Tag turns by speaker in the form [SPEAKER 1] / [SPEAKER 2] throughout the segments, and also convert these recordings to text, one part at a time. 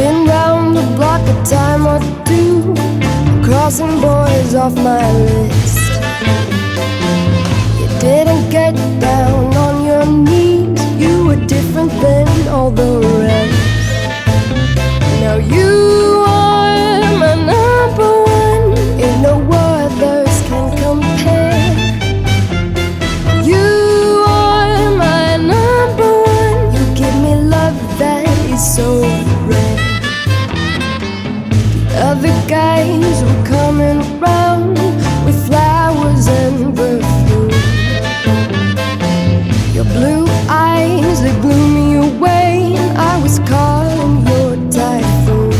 [SPEAKER 1] Been round the block a time or two, crossing boys off my list. You didn't get down on your knees, you were different than all the rest. Now you are my number one, ain't no others can compare. You are my number one, you give me love that is so rare. Other guys were coming around with flowers and perfume. Your blue eyes, they blew me away, and I was caught in your typhoon.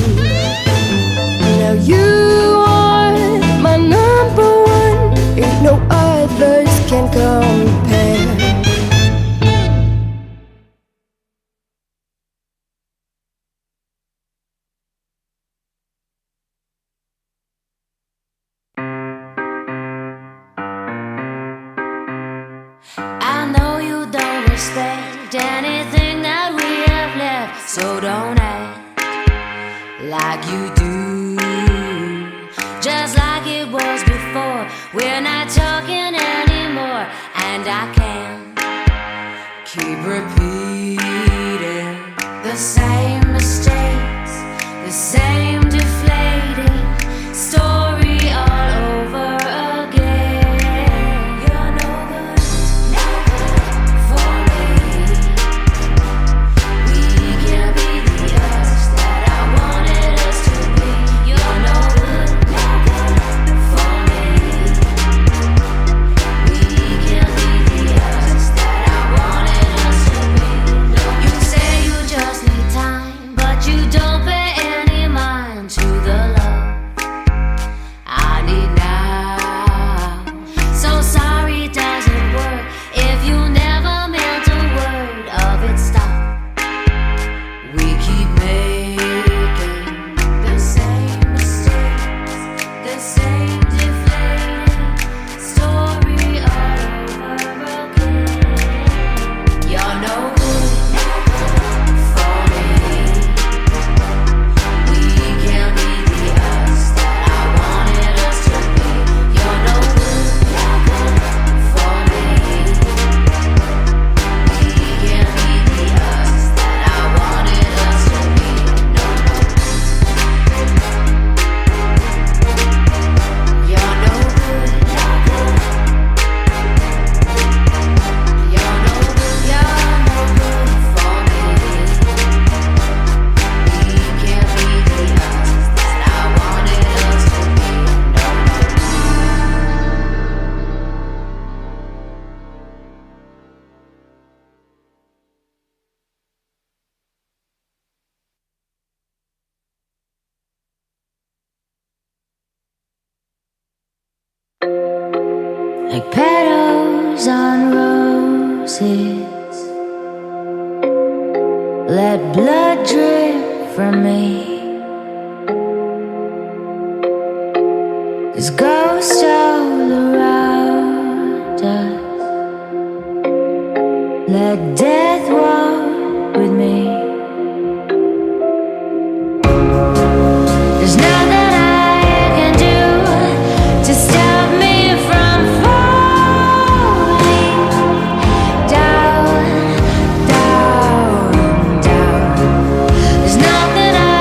[SPEAKER 1] Now you are my number one, ain't no others can compare.
[SPEAKER 2] I know you don't respect anything that we have left, so don't act like you do. Just like it was before, we're not talking anymore, and I can't keep repeating the same mistakes, the same deflating story all over again. You're no good for me. We can't be the us that I wanted us to be. You're no good for me. We can't be the us that I wanted us to be. You say you just need time, but you don't pay any mind to the love I need now. So sorry it doesn't work if you never meant a word of it. Stop. We keep making the same mistakes, the same deflating story all over again. You're no good for me. We can't be the us that I wanted us to be. You're no good for me. We can't be the us that I wanted us to be. No, you're no good. You're no good for me. We can't be the us that I wanted us to be. Like petals on roses, let blood drip from me. 'Cause ghosts all around us, let death walk with me. There's nothing I can do to stop me from falling down, down, down. There's nothing I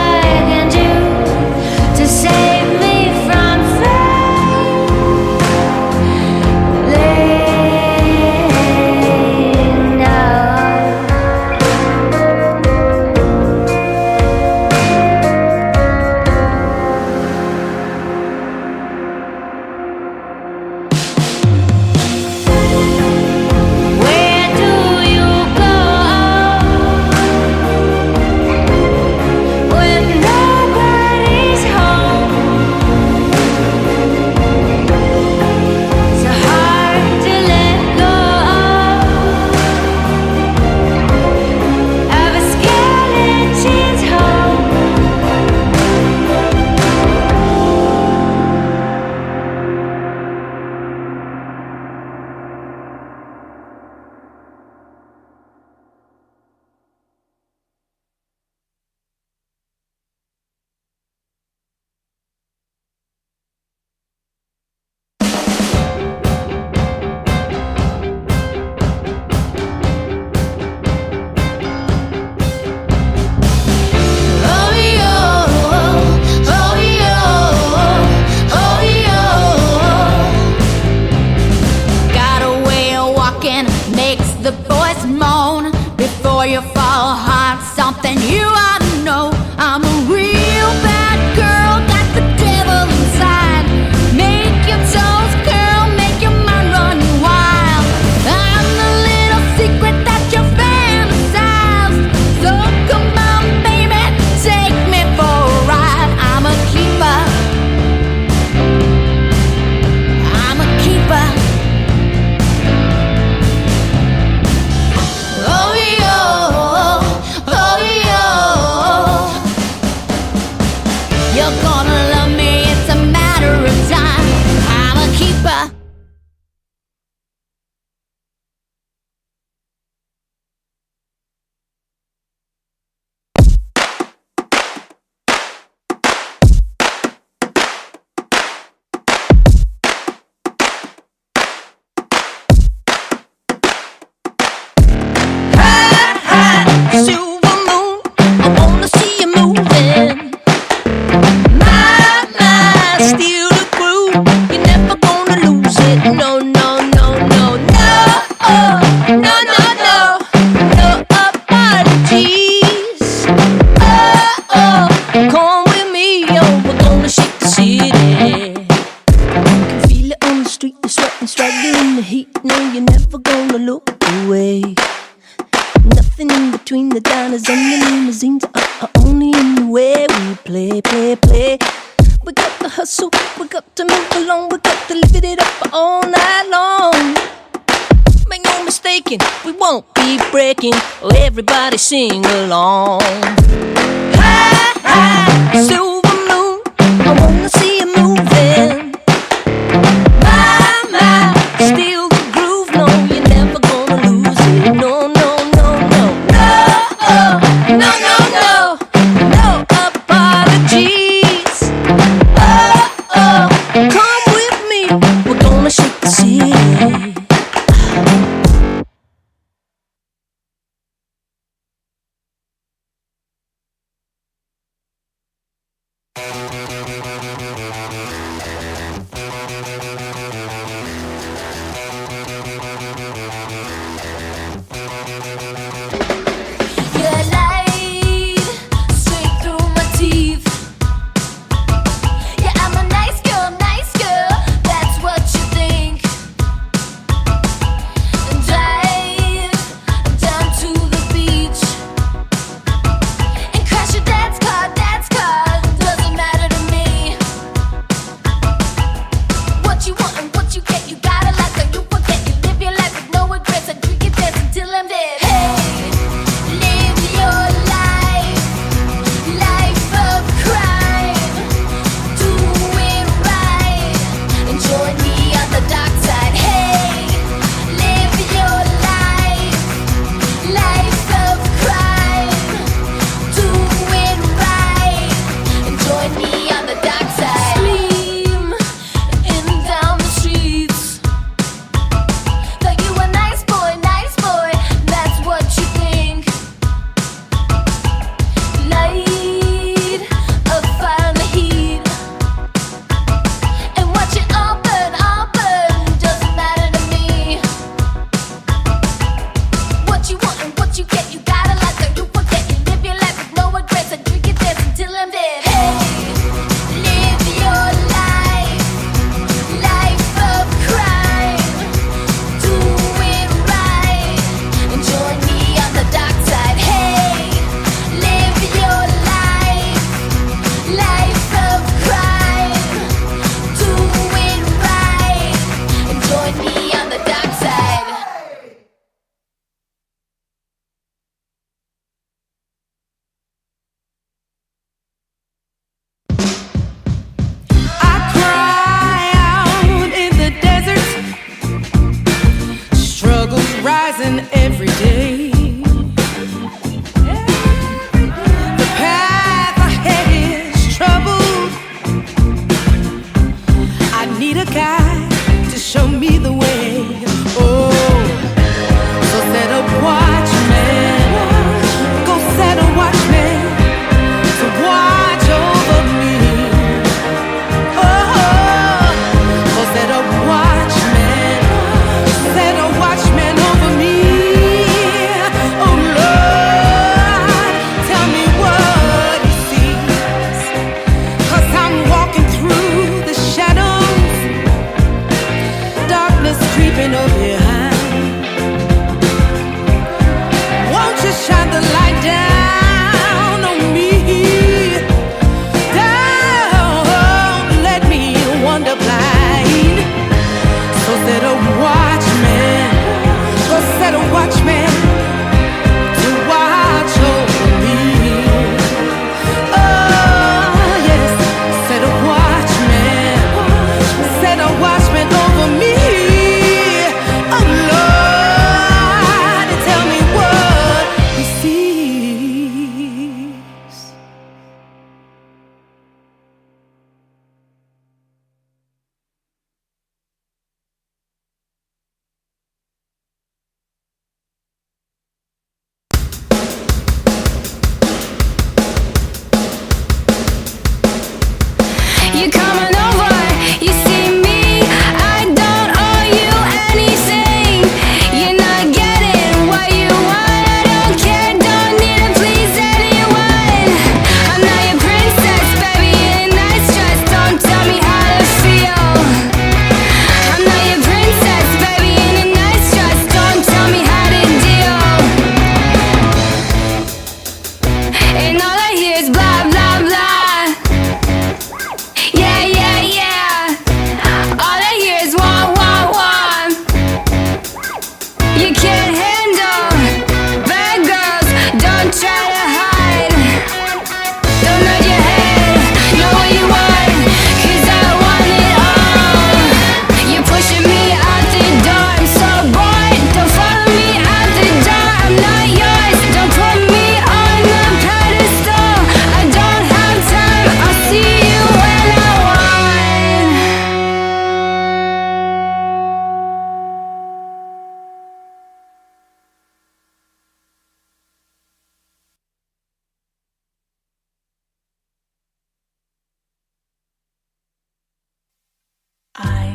[SPEAKER 1] way we play, play, play. We got to hustle, we got to move along, we got to live it up all night long. Make no mistaking, we won't be breaking. Oh, everybody sing along. High, high, silver moon, I wanna see you moving. My, steal the groove, no, you're never gonna lose it. No, no, no, no, no, no, no, no, no apologies. Come with me, we're gonna shake the city.
[SPEAKER 2] And all I hear is blah blah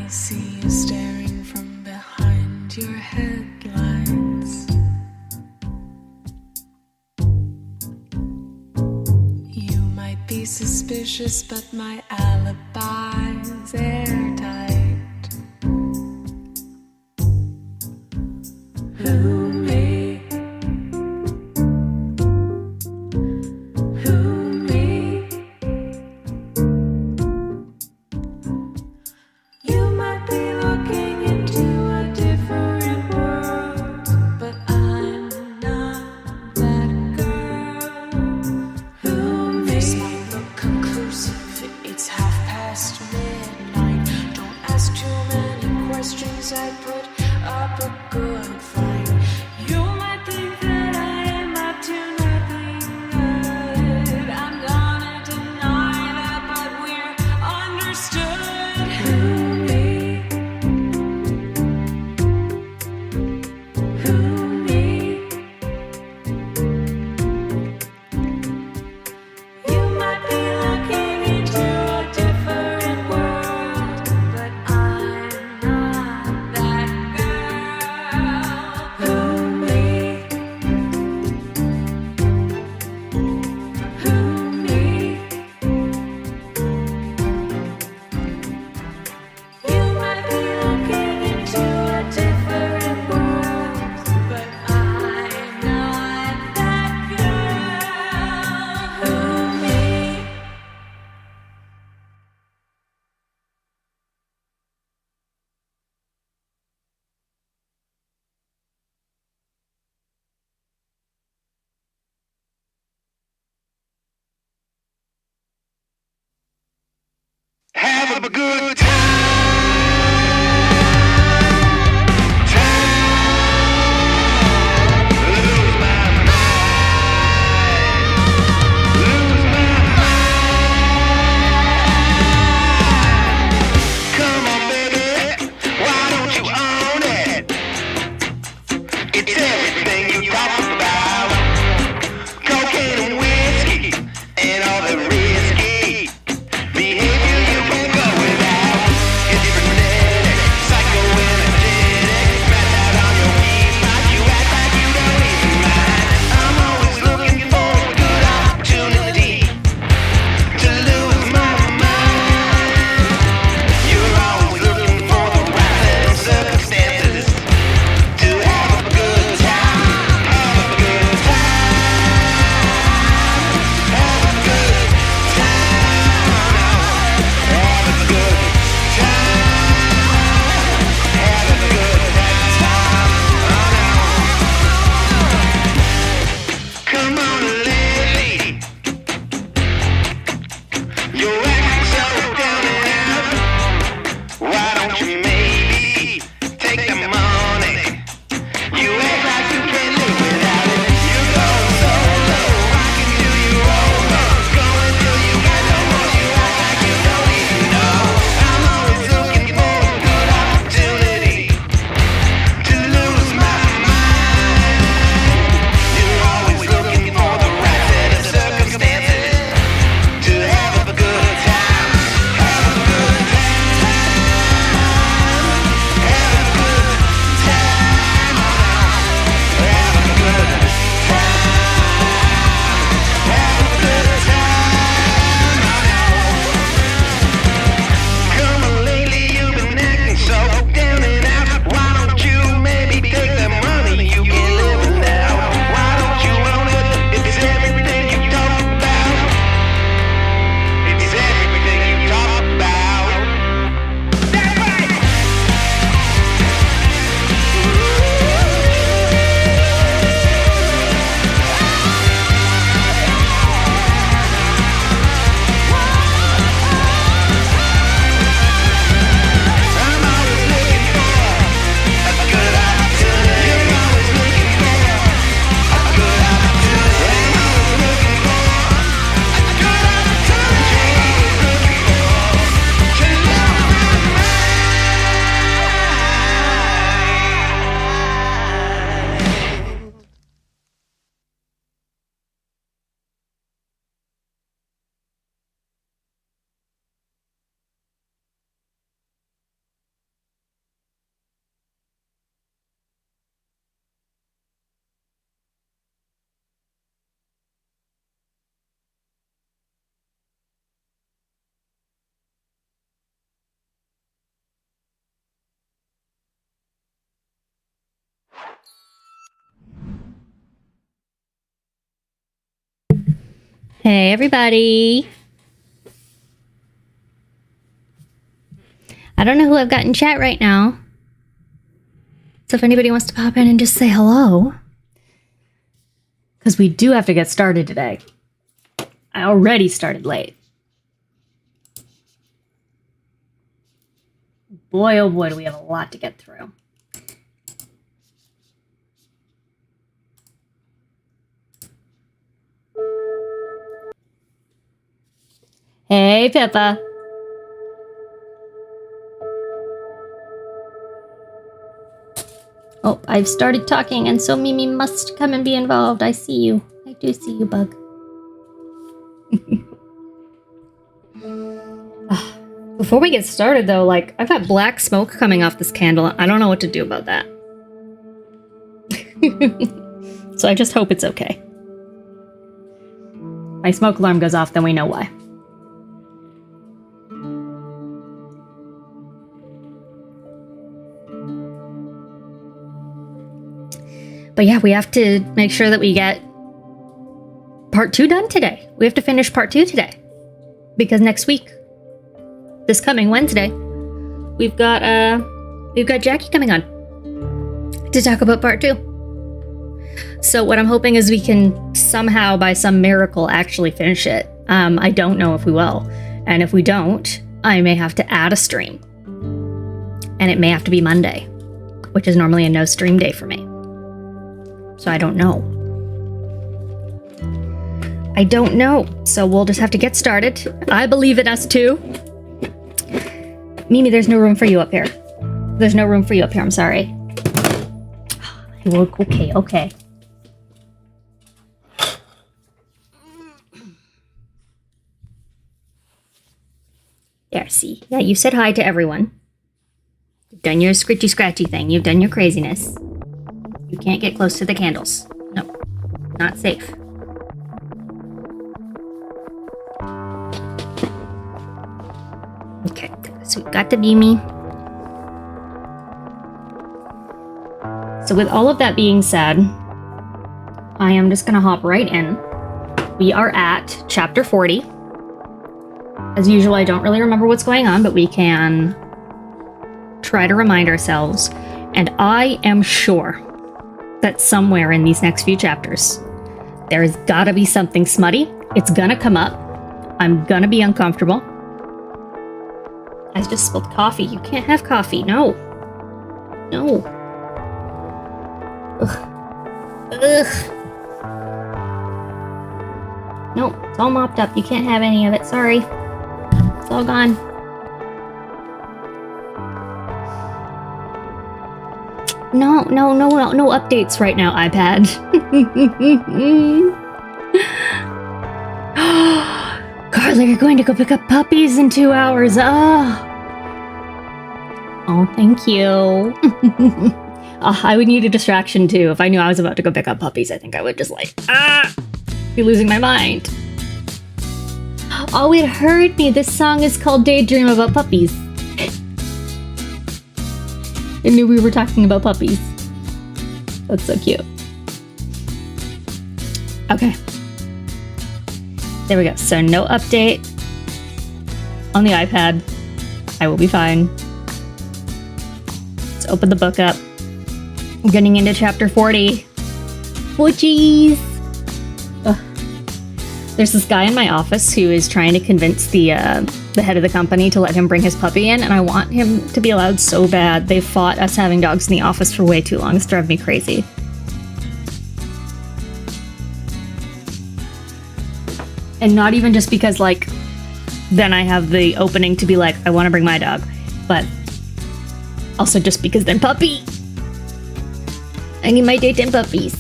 [SPEAKER 3] see you staring from behind your headlights. You might be suspicious, but my alibi's airtight. Who me? Who me? You might be looking into a different world, but I'm not that girl. Who me? This might look conclusive, it's midnight. Don't ask too many questions, I put up a good fight. You might think that I am up to nothing good. I'm gonna deny that, but we're understood. Who me? Who me? You might be looking into a different world, but I'm not that girl. Who me? Who me? You might be looking into a different world, but I'm not that girl. Who me?
[SPEAKER 4] Have a good time. Lose my mind. Lose my mind. Come on, baby. Why don't you own it? It's everything you talk about. Cocaine and whiskey and all the risky behavior you can go without. It's frenetic, psycho-energetic, spread out on your feet, but you act like you don't even mind. I'm always looking for a good opportunity to lose my mind. You're always looking for the right set of circumstances to have a good time. Have a good time. Have a good time. Have a good time. Have a good time. Come on, lady. You're acting so down and out. Why don't you maybe take the money? You act like you can't live without it. You're going so low, rocking till you roll up, going till you got no more. You act like you don't even know. I'm always looking for a good opportunity to lose my mind. You're always looking for the right set of circumstances to have a good time.
[SPEAKER 5] Hey, everybody. I don't know who I've got in chat right now. So if anybody wants to pop in and just say hello. Because we do have to get started today. I already started late. Boy, oh boy, do we have a lot to get through. Hey, Pippa. Oh, I've started talking, and so Mimi must come and be involved. I see you. I do see you, Bug. Before we get started, though, like, I've got black smoke coming off this candle. I don't know what to do about that. So I just hope it's okay. My smoke alarm goes off, then we know why. But yeah, we have to make sure that we get part 2 done today. We have to finish part 2 today. Because next week, this coming Wednesday, we've got Jackie coming on to talk about part 2. So what I'm hoping is we can somehow, by some miracle, actually finish it. I don't know if we will. And if we don't, I may have to add a stream. And it may have to be Monday, which is normally a no stream day for me. So I don't know. So we'll just have to get started. I believe in us too. Mimi, there's no room for you up here. There's no room for you up here. I'm sorry. Okay. There, see. Yeah, you said hi to everyone. You've done your scritchy scratchy thing. You've done your craziness. You can't get close to the candles. No, not safe. Okay, so we've got the Mimi. So with all of that being said, I am just gonna hop right in. We are at chapter 40. As usual, I don't really remember what's going on, but we can try to remind ourselves. And I am sure that somewhere in these next few chapters, there's gotta be something smutty. It's gonna come up. I'm gonna be uncomfortable. I just spilled coffee. You can't have coffee. No. Ugh. No, it's all mopped up. You can't have any of it. Sorry. It's all gone. No updates right now, iPad. Carly, you're going to go pick up puppies in 2 hours. Oh, thank you. I would need a distraction too. If I knew I was about to go pick up puppies, I think I would just be losing my mind. Oh, it heard me. This song is called Daydream About Puppies. I knew we were talking about puppies. That's so cute. Okay. There we go. So no update on the iPad. I will be fine. Let's open the book up. I'm getting into chapter 40. Oh, jeez. There's this guy in my office who is trying to convince the head of the company to let him bring his puppy in, and I want him to be allowed so bad. They've fought us having dogs in the office for way too long. It's driving me crazy. And not even just because, like, then I have the opening to be like, I want to bring my dog, but also just because then puppy. I need my daytime puppies.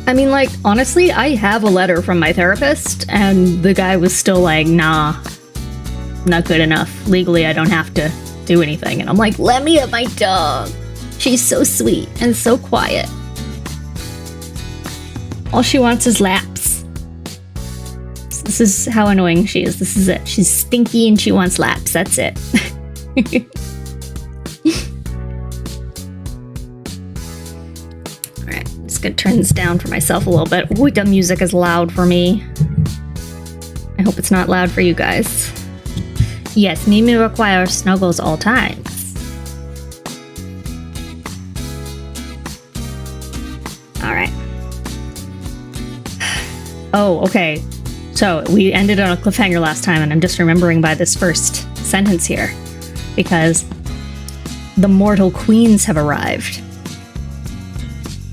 [SPEAKER 5] I mean, like, honestly, I have a letter from my therapist, and the guy was still like, nah, not good enough. Legally, I don't have to do anything. And I'm like, let me have my dog. She's so sweet and so quiet. All she wants is laps. This is how annoying she is. This is it. She's stinky and she wants laps. That's it. just gonna turn this down for myself a little bit. Ooh, the music is loud for me. I hope it's not loud for you guys. Yes, Mimi requires snuggles all times. Alright. Oh, okay. So, we ended on a cliffhanger last time, and I'm just remembering by this first sentence here. Because the mortal queens have arrived.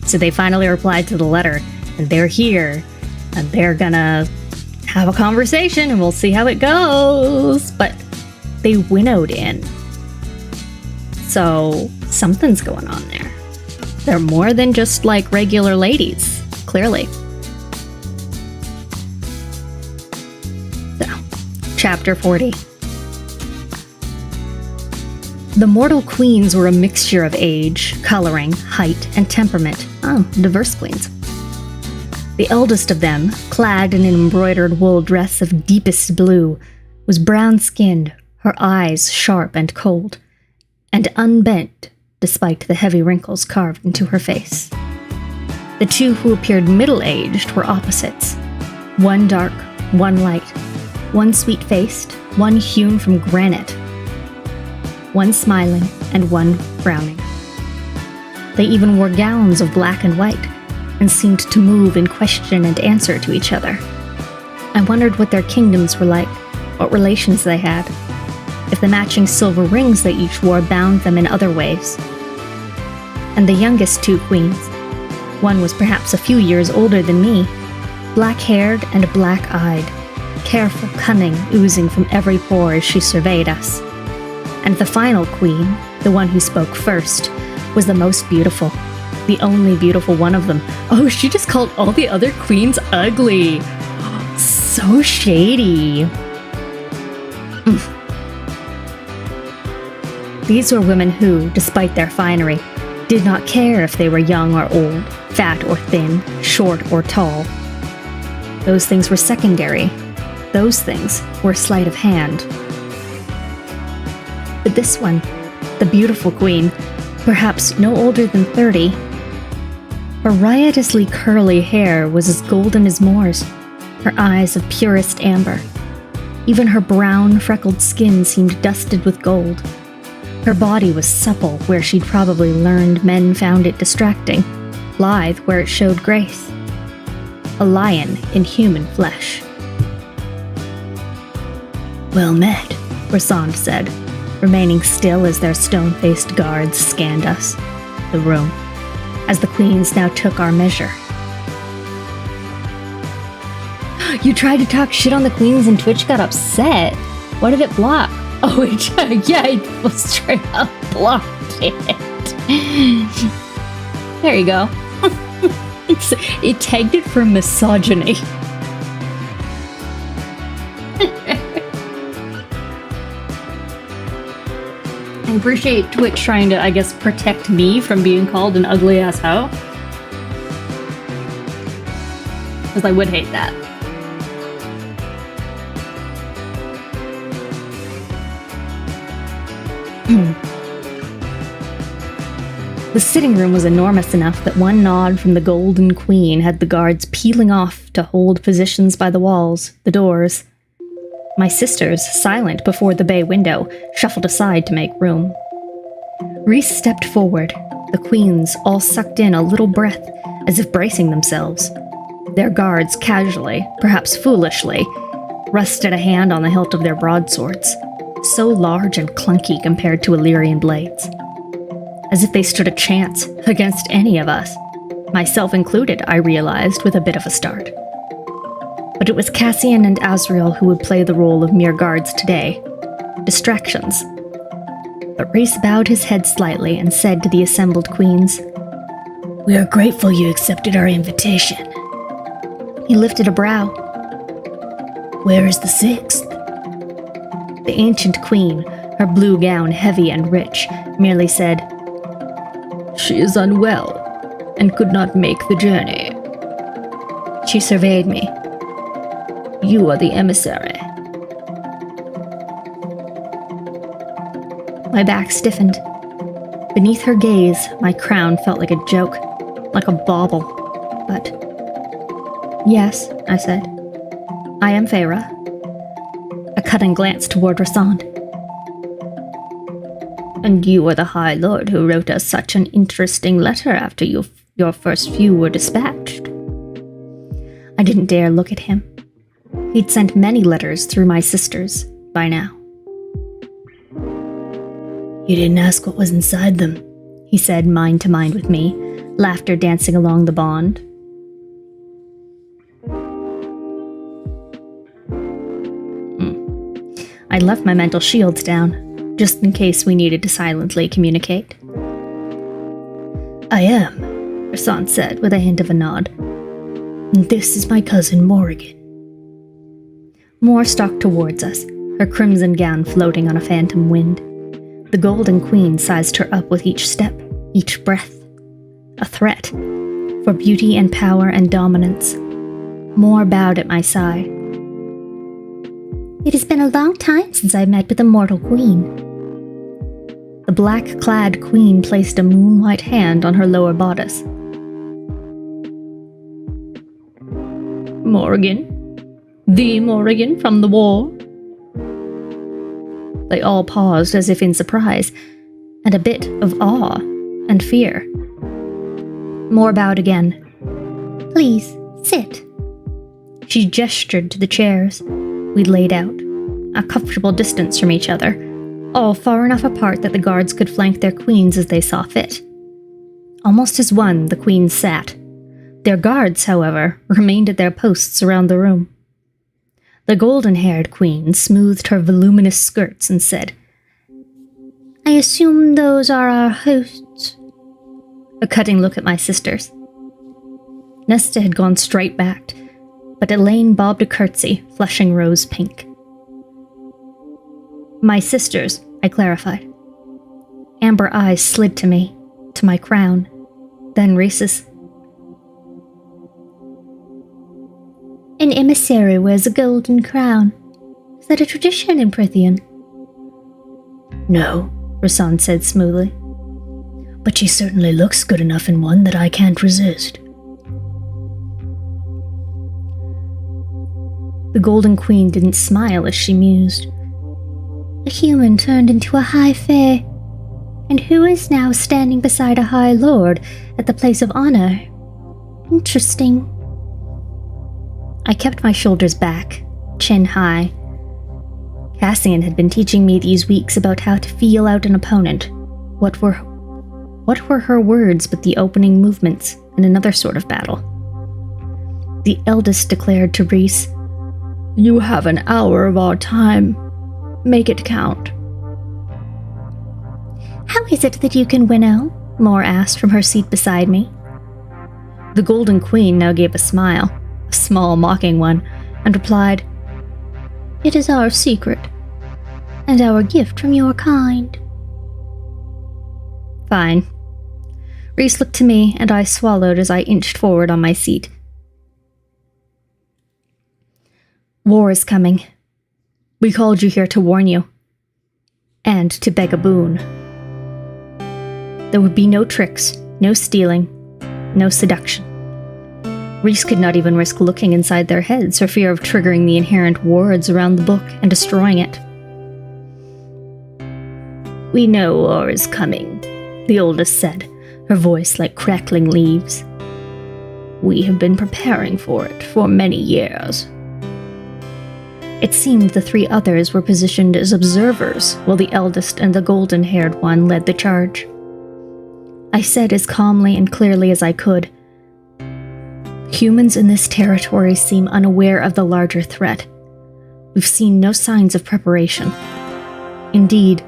[SPEAKER 5] So they finally replied to the letter, and they're here, and they're gonna have a conversation, and we'll see how it goes. But they winnowed in. So something's going on there. They're more than just like regular ladies, clearly. So, chapter 40. The mortal queens were a mixture of age, coloring, height, and temperament. Oh, diverse queens. The eldest of them, clad in an embroidered wool dress of deepest blue, was brown-skinned, her eyes sharp and cold, and unbent despite the heavy wrinkles carved into her face. The two who appeared middle-aged were opposites. One dark, one light, one sweet-faced, one hewn from granite, one smiling and one frowning. They even wore gowns of black and white, and seemed to move in question and answer to each other. I wondered what their kingdoms were like, what relations they had, if the matching silver rings they each wore bound them in other ways. And the youngest two queens, one was perhaps a few years older than me, black-haired and black-eyed, careful cunning oozing from every pore as she surveyed us. And the final queen, the one who spoke first, was the most beautiful, the only beautiful one of them. Oh, she just called all the other queens ugly. So shady. These were women who, despite their finery, did not care if they were young or old, fat or thin, short or tall. Those things were secondary. Those things were sleight of hand. But this one, the beautiful queen, perhaps no older than 30, her riotously curly hair was as golden as Moore's, her eyes of purest amber. Even her brown, freckled skin seemed dusted with gold. Her body was supple where she'd probably learned men found it distracting, lithe where it showed grace. A lion in human flesh. Well met, Rhys said, remaining still as their stone-faced guards scanned us, the room, as the queens now took our measure. You tried to talk shit on the queens and Twitch got upset. What did it block? Oh, yeah, it was straight up blocked it. There you go. It tagged it for misogyny. I appreciate Twitch trying to, I guess, protect me from being called an ugly-ass hoe. Because I would hate that. The sitting room was enormous enough that one nod from the Golden Queen had the guards peeling off to hold positions by the walls, the doors. My sisters, silent before the bay window, shuffled aside to make room. Rhys stepped forward, the queens all sucked in a little breath, as if bracing themselves. Their guards casually, perhaps foolishly, rested a hand on the hilt of their broadswords, so large and clunky compared to Illyrian blades. As if they stood a chance against any of us. Myself included, I realized, with a bit of a start. But it was Cassian and Azrael who would play the role of mere guards today. Distractions. But Rhys bowed his head slightly and said to the assembled queens, "We are grateful you accepted our invitation." He lifted a brow. "Where is the sixth?" The ancient queen, her blue gown heavy and rich, merely said, "She is unwell and could not make the journey." She surveyed me. "You are the emissary." My back stiffened. Beneath her gaze, my crown felt like a joke, like a bauble. but... Yes, I said. I am Feyre. A cutting glance toward Rhys. And you were the High Lord who wrote us such an interesting letter after your first few were dispatched. I didn't dare look at him. He'd sent many letters through my sisters by now. You didn't ask what was inside them, he said, mind to mind with me, laughter dancing along the bond. I left my mental shields down, just in case we needed to silently communicate. I am, Rhys said with a hint of a nod. And this is my cousin Morrigan. Mor stalked towards us, her crimson gown floating on a phantom wind. The Golden Queen sized her up with each step, each breath. A threat, for beauty and power and dominance. Mor bowed at my side. It has been a long time since I met with a mortal queen. The black-clad queen placed a moon-white hand on her lower bodice. Morrigan? The Morrigan from the war? They all paused as if in surprise, and a bit of awe and fear. Mor bowed again. Please, sit. She gestured to the chairs we'd laid out, a comfortable distance from each other, all far enough apart that the guards could flank their queens as they saw fit. Almost as one, the queens sat. Their guards, however, remained at their posts around the room. The golden-haired queen smoothed her voluminous skirts and said, I assume those are our hosts. A cutting look at my sisters. Nesta had gone straight-backed, but Elaine bobbed a curtsy, flushing rose pink. My sisters, I clarified. Amber eyes slid to me, to my crown, then Rhys's. An emissary wears a golden crown. Is that a tradition in Prythian? No, Rhys said smoothly. But she certainly looks good enough in one that I can't resist. The Golden Queen didn't smile as she mused. A human turned into a high fae, and who is now standing beside a high lord at the place of honor? Interesting. I kept my shoulders back, chin high. Cassian had been teaching me these weeks about how to feel out an opponent. What were her words but the opening movements in another sort of battle? The eldest declared to Rhys, You have an hour of our time. Make it count. How is it that you can winnow? Mor asked from her seat beside me. The Golden Queen now gave a smile, a small mocking one, and replied, It is our secret, and our gift from your kind. Fine. Rhys looked to me, and I swallowed as I inched forward on my seat. War is coming. We called you here to warn you, and to beg a boon. There would be no tricks, no stealing, no seduction. Rhys could not even risk looking inside their heads for fear of triggering the inherent wards around the book and destroying it. We know war is coming, the oldest said, her voice like crackling leaves. We have been preparing for it for many years. It seemed the three others were positioned as observers, while the eldest and the golden-haired one led the charge. I said as calmly and clearly as I could, Humans in this territory seem unaware of the larger threat. We've seen no signs of preparation. Indeed,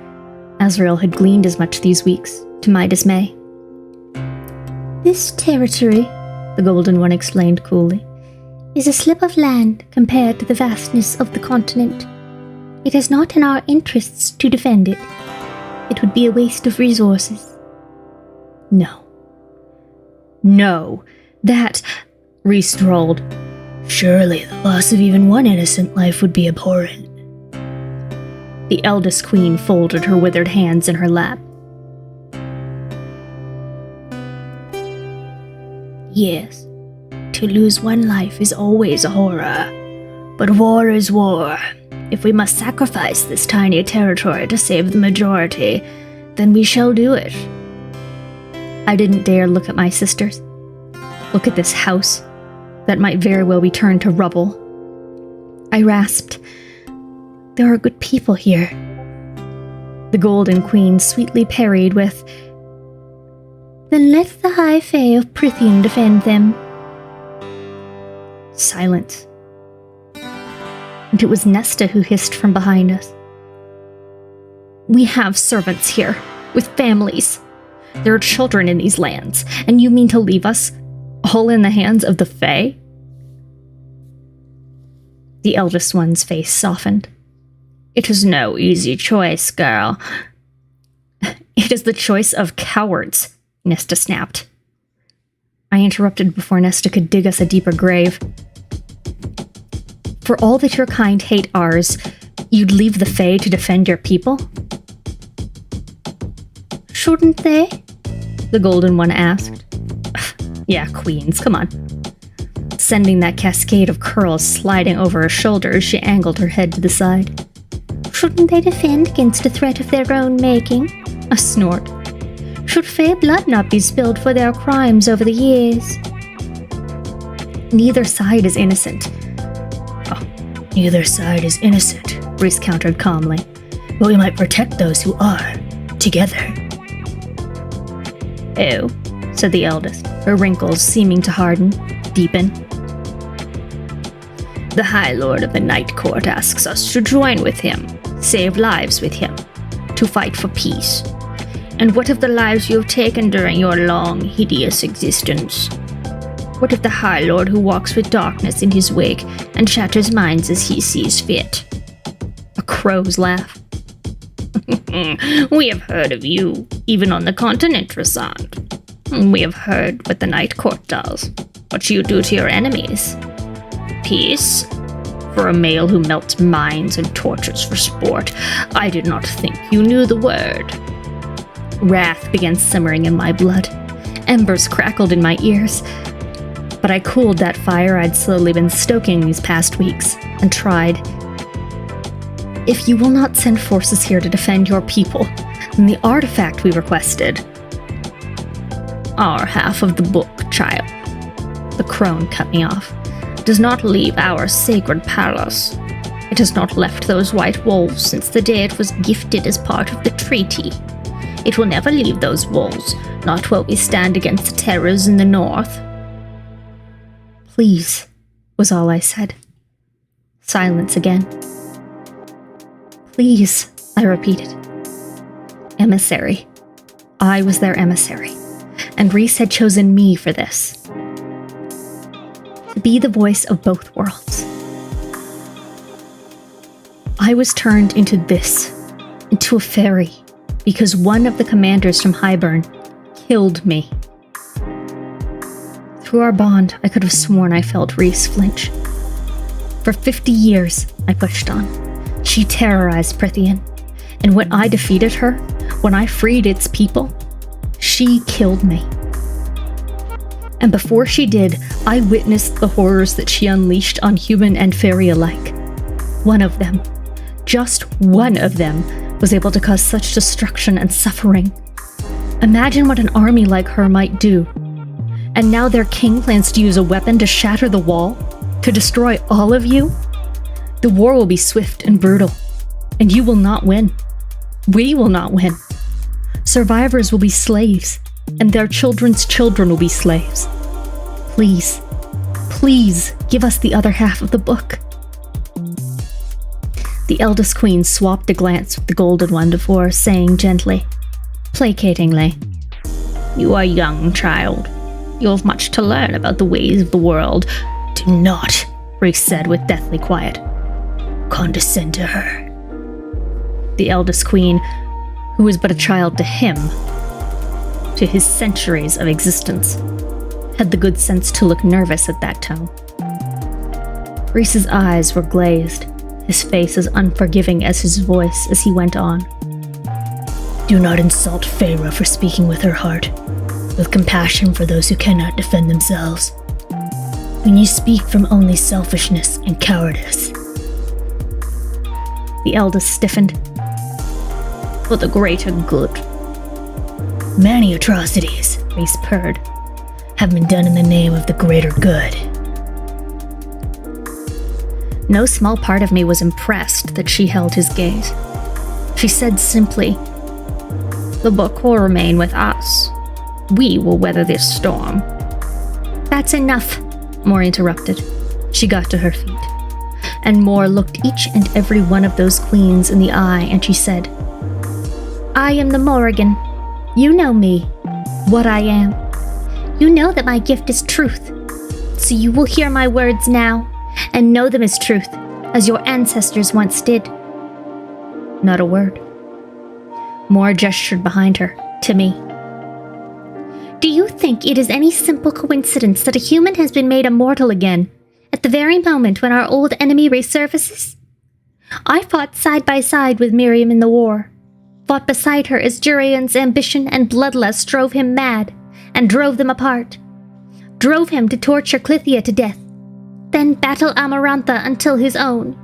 [SPEAKER 5] Azrael had gleaned as much these weeks, to my dismay. This territory, the Golden One explained coolly, is a slip of land compared to the vastness of the continent. It is not in our interests to defend it. It would be a waste of resources. No. No, that... Rhys drawled. Surely the loss of even one innocent life would be abhorrent. The eldest queen folded her withered hands in her lap. Yes, To lose one life is always a horror. But war is war. If we must sacrifice this tiny territory to save the majority, then we shall do it. I didn't dare look at my sisters. Look at this house that might very well be turned to rubble. I rasped, "There are good people here." The Golden Queen sweetly parried with, "Then let the High Fae of Prythian defend them." Silence. And it was Nesta who hissed from behind us. "We have servants here, with families. There are children in these lands, and you mean to leave us all in the hands of the Fae?" The eldest one's face softened. "It is no easy choice, girl." "It is the choice of cowards," Nesta snapped. I interrupted before Nesta could dig us a deeper grave. "For all that your kind hate ours, you'd leave the Fae to defend your people?" "Shouldn't they?" the Golden One asked. "Yeah, queens, come on." Sending that cascade of curls sliding over her shoulders, she angled her head to the side. "Shouldn't they defend against a threat of their own making?" A snort. "Should Fae blood not be spilled for their crimes over the years?" "Neither side is innocent." "Oh, neither side is innocent," Rhys countered calmly. "But we might protect those who are, together." "Oh," said the eldest, her wrinkles seeming to deepen. "The High Lord of the Night Court asks us to join with him, save lives with him, to fight for peace. And what of the lives you have taken during your long, hideous existence? What of the High Lord who walks with darkness in his wake and shatters minds as he sees fit?" A crow's laugh. "We have heard of you, even on the continent, Rhysand. We have heard what the Night Court does, what you do to your enemies. Peace? For a male who melts minds and tortures for sport, I did not think you knew the word." Wrath began simmering in my blood. Embers crackled in my ears. But I cooled that fire I'd slowly been stoking these past weeks, and tried. "If you will not send forces here to defend your people, then the artifact we requested—" "Our half of the book, child," the crone cut me off, "does not leave our sacred palace. It has not left those white wolves since the day it was gifted as part of the treaty. It will never leave those wolves, not while we stand against the terrors in the north." "Please," was all I said. Silence again. "Please," I repeated. Emissary. I was their emissary, and Rhys had chosen me for this. To be the voice of both worlds. I was turned into this, into a fairy, because one of the commanders from Highburn killed me. Through our bond, I could have sworn I felt Rhys flinch. For 50 years, I pushed on. She terrorized Prythian, and when I defeated her, when I freed its people, she killed me. And before she did, I witnessed the horrors that she unleashed on human and fairy alike. One of them, just one of them, was able to cause such destruction and suffering. Imagine what an army like her might do. And now their king plans to use a weapon to shatter the wall, to destroy all of you? The war will be swift and brutal, and you will not win. We will not win. Survivors will be slaves, and their children's children will be slaves. Please, please give us the other half of the book. The eldest queen swapped a glance with the Golden One before saying gently, placatingly, "You are young, child. You have much to learn about the ways of the world." "Do not," Rhys said with deathly quiet, "condescend to her." The eldest queen, who was but a child to him, to his centuries of existence, had the good sense to look nervous at that tone. Rhys's eyes were glazed, his face as unforgiving as his voice as he went on. "Do not insult Feyre for speaking with her heart, with compassion for those who cannot defend themselves. when you speak from only selfishness and cowardice. The eldest stiffened. For the greater good. Many atrocities, Rhys purred, have been done in the name of the greater good. No small part of me was impressed that she held his gaze. She said simply, "The book will remain with us. We will weather this storm." "That's enough," Moore interrupted. She got to her feet, and Moore looked each and every one of those queens in the eye, and she said, "I am the Morrigan. You know me, what I am. You know that my gift is truth, so you will hear my words now, and know them as truth, as your ancestors once did." Not a word. Moore gestured behind her, to me. "Do you think it is any simple coincidence that a human has been made immortal again, at the very moment when our old enemy resurfaces? I fought side by side with Miriam in the war, fought beside her as Jurian's ambition and bloodlust drove him mad, and drove them apart, drove him to torture Clythia to death, then battle Amarantha until his own."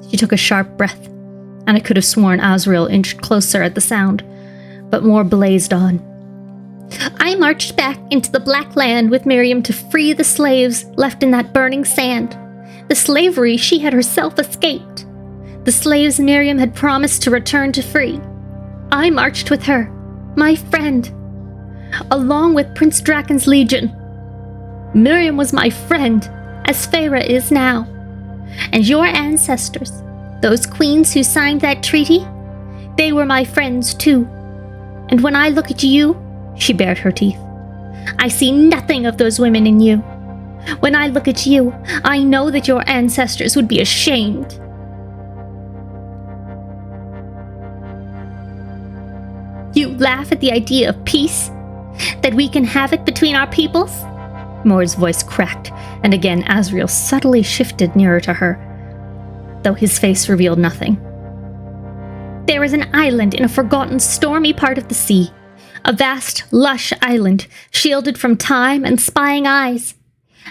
[SPEAKER 5] She took a sharp breath, and I could have sworn Azrael inched closer at the sound, but Moore blazed on. "I marched back into the Black Land with Miriam to free the slaves left in that burning sand, the slavery she had herself escaped, the slaves Miriam had promised to return to free. I marched with her, my friend, along with Prince Draken's legion. Miriam was my friend, as Feyre is now. And your ancestors, those queens who signed that treaty, they were my friends too. And when I look at you," she bared her teeth, "I see nothing of those women in you. When I look at you, I know that your ancestors would be ashamed." "You laugh at the idea of peace? That we can have it between our peoples?" Moore's voice cracked, and again Azrael subtly shifted nearer to her, though his face revealed nothing. "There is an island in a forgotten, stormy part of the sea, a vast, lush island, shielded from time and spying eyes.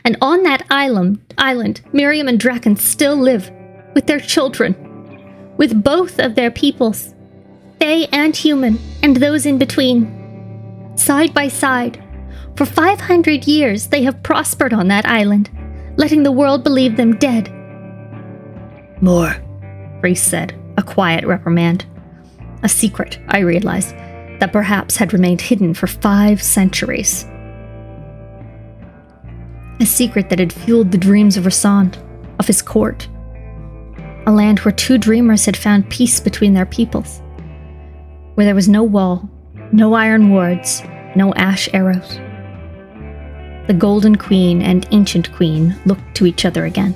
[SPEAKER 5] And on that island, Miriam and Draken still live, with their children, with both of their peoples, Fey and human, and those in between. Side by side, for 500 years they have prospered on that island, letting the world believe them dead." "Moore," Rhys said, a quiet reprimand. A secret, I realized, that perhaps had remained hidden for 5 centuries. A secret that had fueled the dreams of Rhysand, of his court. A land where 2 dreamers had found peace between their peoples. Where there was no wall, no iron wards, no ash arrows. The Golden Queen and Ancient Queen looked to each other again.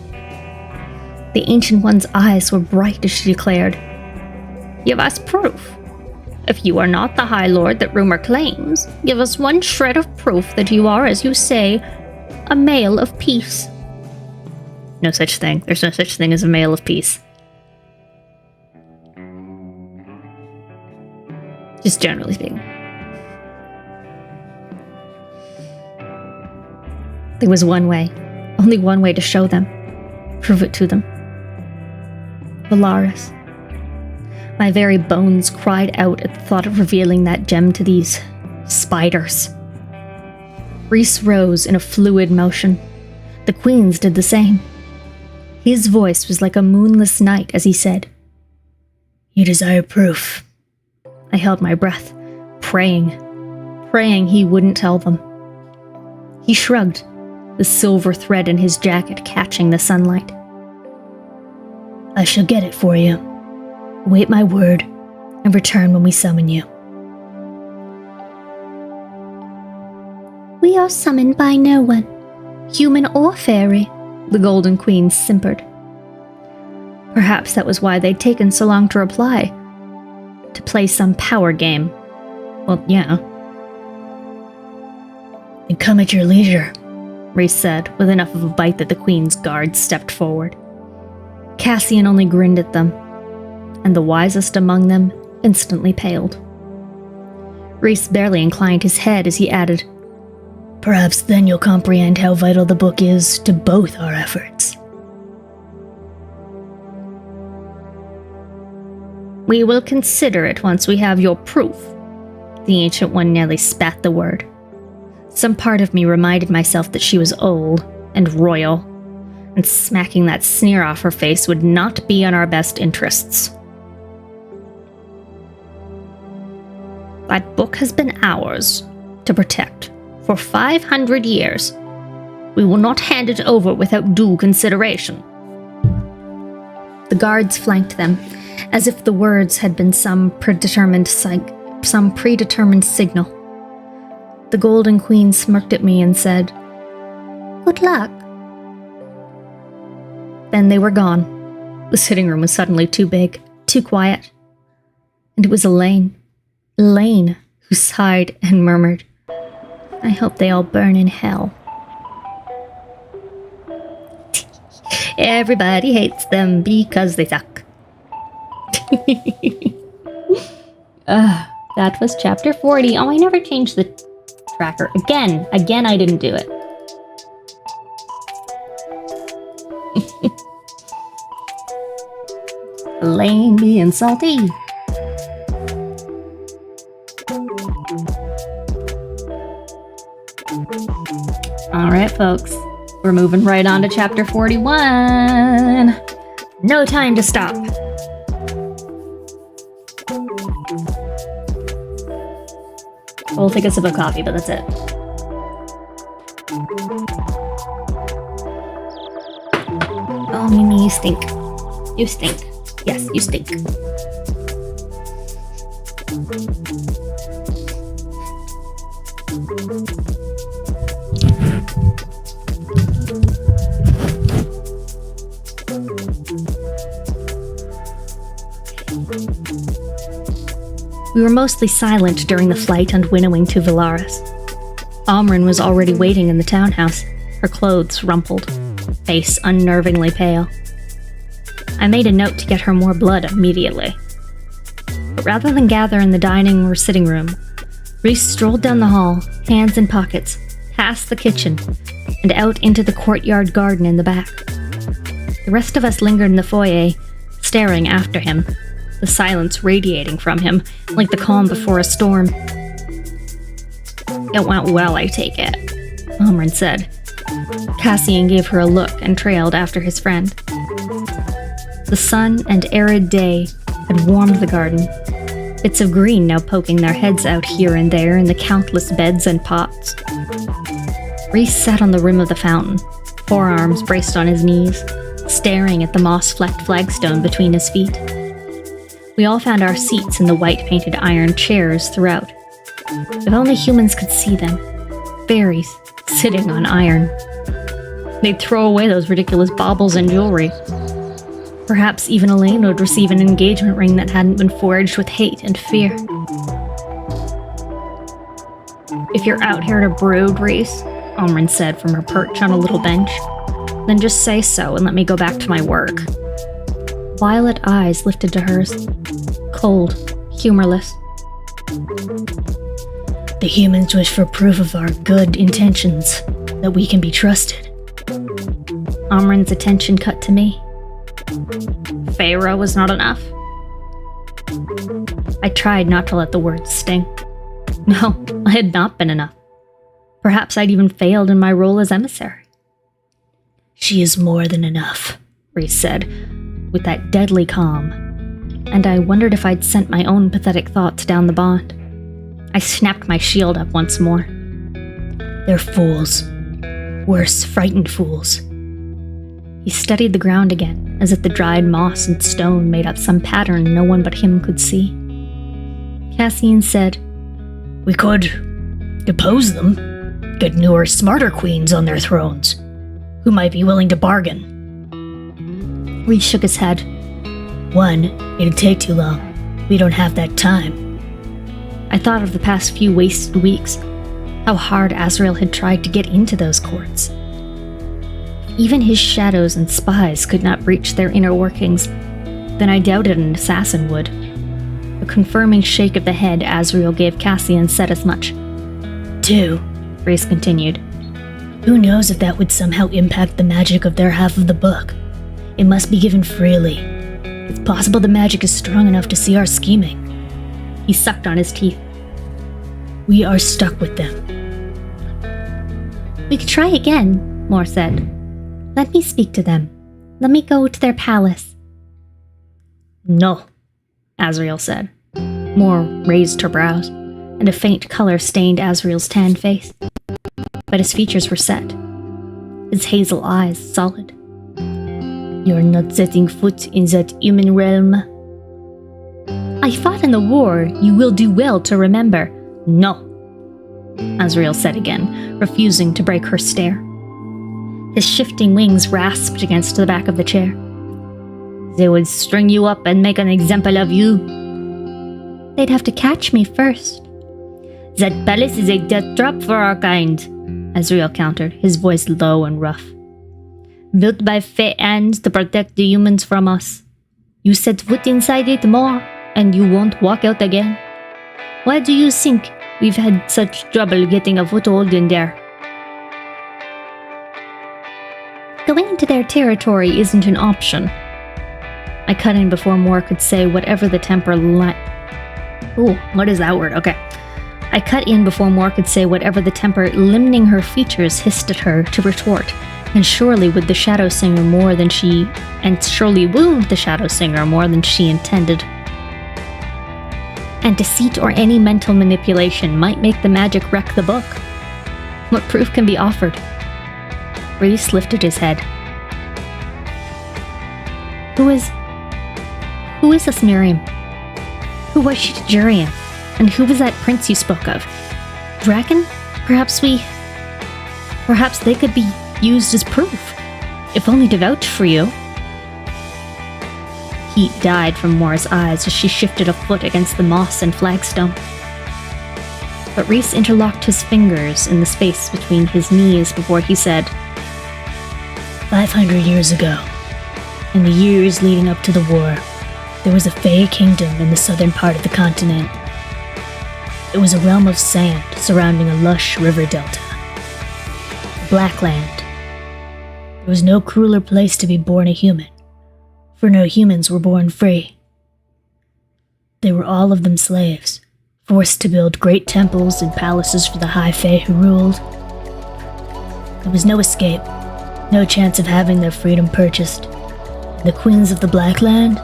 [SPEAKER 5] The Ancient One's eyes were bright as she declared, "Give us proof. If you are not the High Lord that rumor claims, give us one shred of proof that you are, as you say, a male of peace." "No such thing. There's no such thing as a male of peace. Just generally speaking." There was one way, only one way to show them, prove it to them. Valaris. My very bones cried out at the thought of revealing that gem to these spiders. Rhys rose in a fluid motion. The queens did the same. His voice was like a moonless night as he said, "You desire proof." I held my breath, praying he wouldn't tell them. He shrugged, the silver thread in his jacket catching the sunlight. "I shall get it for you. Wait my word, and return when we summon you." "We are summoned by no one, human or fairy," the Golden Queen simpered. Perhaps that was why they'd taken so long to reply. To play some power game. Well, yeah. "And come at your leisure," Rhys said, with enough of a bite that the Queen's guards stepped forward. Cassian only grinned at them, and the wisest among them instantly paled. Rhys barely inclined his head as he added,
[SPEAKER 6] Perhaps then you'll comprehend how vital the book is to both our efforts.
[SPEAKER 5] We will consider it once we have your proof. The Ancient One nearly spat the word. Some part of me reminded myself that she was old and royal, and smacking that sneer off her face would not be in our best interests. That book has been ours to protect for 500 years. We will not hand it over without due consideration. The guards flanked them, as if the words had been some predetermined signal. The Golden Queen smirked at me and said, "Good luck." Then they were gone. The sitting room was suddenly too big, too quiet. And it was Elaine, who sighed and murmured, "I hope they all burn in hell." Everybody hates them because they suck. That was chapter 40. Oh, I never changed the tracker. Again, I didn't do it. Elaine being salty. Alright, folks. We're moving right on to chapter 41. No time to stop. We'll take a sip of coffee, but that's it. Oh, Mimi, you stink. You stink. Yes, you stink. We were mostly silent during the flight and winnowing to Villaris. Amryn was already waiting in the townhouse, her clothes rumpled, face unnervingly pale. I made a note to get her more blood immediately. But rather than gather in the dining or sitting room, Rhys strolled down the hall, hands in pockets, past the kitchen, and out into the courtyard garden in the back. The rest of us lingered in the foyer, staring after him, the silence radiating from him, like the calm before a storm. "It went well, I take it," Amryn said. Cassian gave her a look and trailed after his friend. The sun and arid day had warmed the garden, bits of green now poking their heads out here and there in the countless beds and pots. Rhys sat on the rim of the fountain, forearms braced on his knees, staring at the moss-flecked flagstone between his feet. We all found our seats in the white-painted iron chairs throughout. If only humans could see them. Fairies, sitting on iron. They'd throw away those ridiculous baubles and jewelry. Perhaps even Elaine would receive an engagement ring that hadn't been forged with hate and fear. "If you're out here to brood, Rhys," Amryn said from her perch on a little bench, "then just say so and let me go back to my work." Violet eyes lifted to hers, cold, humorless.
[SPEAKER 6] The humans wish for proof of our good intentions, that we can be trusted.
[SPEAKER 5] Amryn's attention cut to me. Pharaoh was not enough. I tried not to let the words sting. No, I had not been enough. Perhaps I'd even failed in my role as emissary.
[SPEAKER 6] "She is more than enough,"
[SPEAKER 5] Rhys said, with that deadly calm, and I wondered if I'd sent my own pathetic thoughts down the bond. I snapped my shield up once more.
[SPEAKER 6] "They're fools. Worse, frightened fools."
[SPEAKER 5] He studied the ground again, as if the dried moss and stone made up some pattern no one but him could see. Cassian said,
[SPEAKER 6] "We could depose them, get newer, smarter queens on their thrones, who might be willing to bargain."
[SPEAKER 5] Rhys shook his head.
[SPEAKER 6] "One, it'd take too long. We don't have that time."
[SPEAKER 5] I thought of the past few wasted weeks, how hard Azrael had tried to get into those courts. Even his shadows and spies could not breach their inner workings, then I doubted an assassin would. A confirming shake of the head Azrael gave Cassian said as much.
[SPEAKER 6] "Two,
[SPEAKER 5] Rhys continued.
[SPEAKER 6] Who knows if that would somehow impact the magic of their half of the book? It must be given freely. It's possible the magic is strong enough to see our scheming.
[SPEAKER 5] He sucked on his teeth.
[SPEAKER 6] We are stuck with them.
[SPEAKER 5] We could try again, Mor said. Let me speak to them. Let me go to their palace.
[SPEAKER 6] No,
[SPEAKER 5] Azriel said. Mor raised her brows, and a faint color stained Azriel's tanned face. But his features were set, his hazel eyes solid.
[SPEAKER 6] You're not setting foot in that human realm.
[SPEAKER 5] I fought in the war, you will do well to remember.
[SPEAKER 6] No,
[SPEAKER 5] Azriel said again, refusing to break her stare. His shifting wings rasped against the back of the chair.
[SPEAKER 6] They would string you up and make an example of you.
[SPEAKER 5] They'd have to catch me first.
[SPEAKER 6] That palace is a death trap for our kind,
[SPEAKER 5] Azriel countered, his voice low and rough.
[SPEAKER 6] Built by Fae hands to protect the humans from us. You set foot inside it more, and you won't walk out again. Why do you think we've had such trouble getting a foothold in there?
[SPEAKER 5] Going into their territory isn't an option. I cut in before Mor could say whatever the temper Ooh, what is that word? Okay. I cut in before Mor could say whatever the temper limning her features hissed at her to retort, and surely would the Shadow Singer more than she intended. And deceit or any mental manipulation might make the magic wreck the book. What proof can be offered? Rhys lifted his head. Who is this Miriam? Who was she to Jurian? And who was that prince you spoke of? Draken? Perhaps they could be used as proof, if only to vouch for you. Heat died from Mor's eyes as she shifted a foot against the moss and flagstone. But Rhys interlocked his fingers in the space between his knees before he said,
[SPEAKER 6] 500 years ago, in the years leading up to the war, there was a Fae kingdom in the southern part of the continent. It was a realm of sand surrounding a lush river delta. The Black Land. There was no crueler place to be born a human, for no humans were born free. They were all of them slaves, forced to build great temples and palaces for the High Fae who ruled. There was no escape, no chance of having their freedom purchased. And the queens of the Black Land?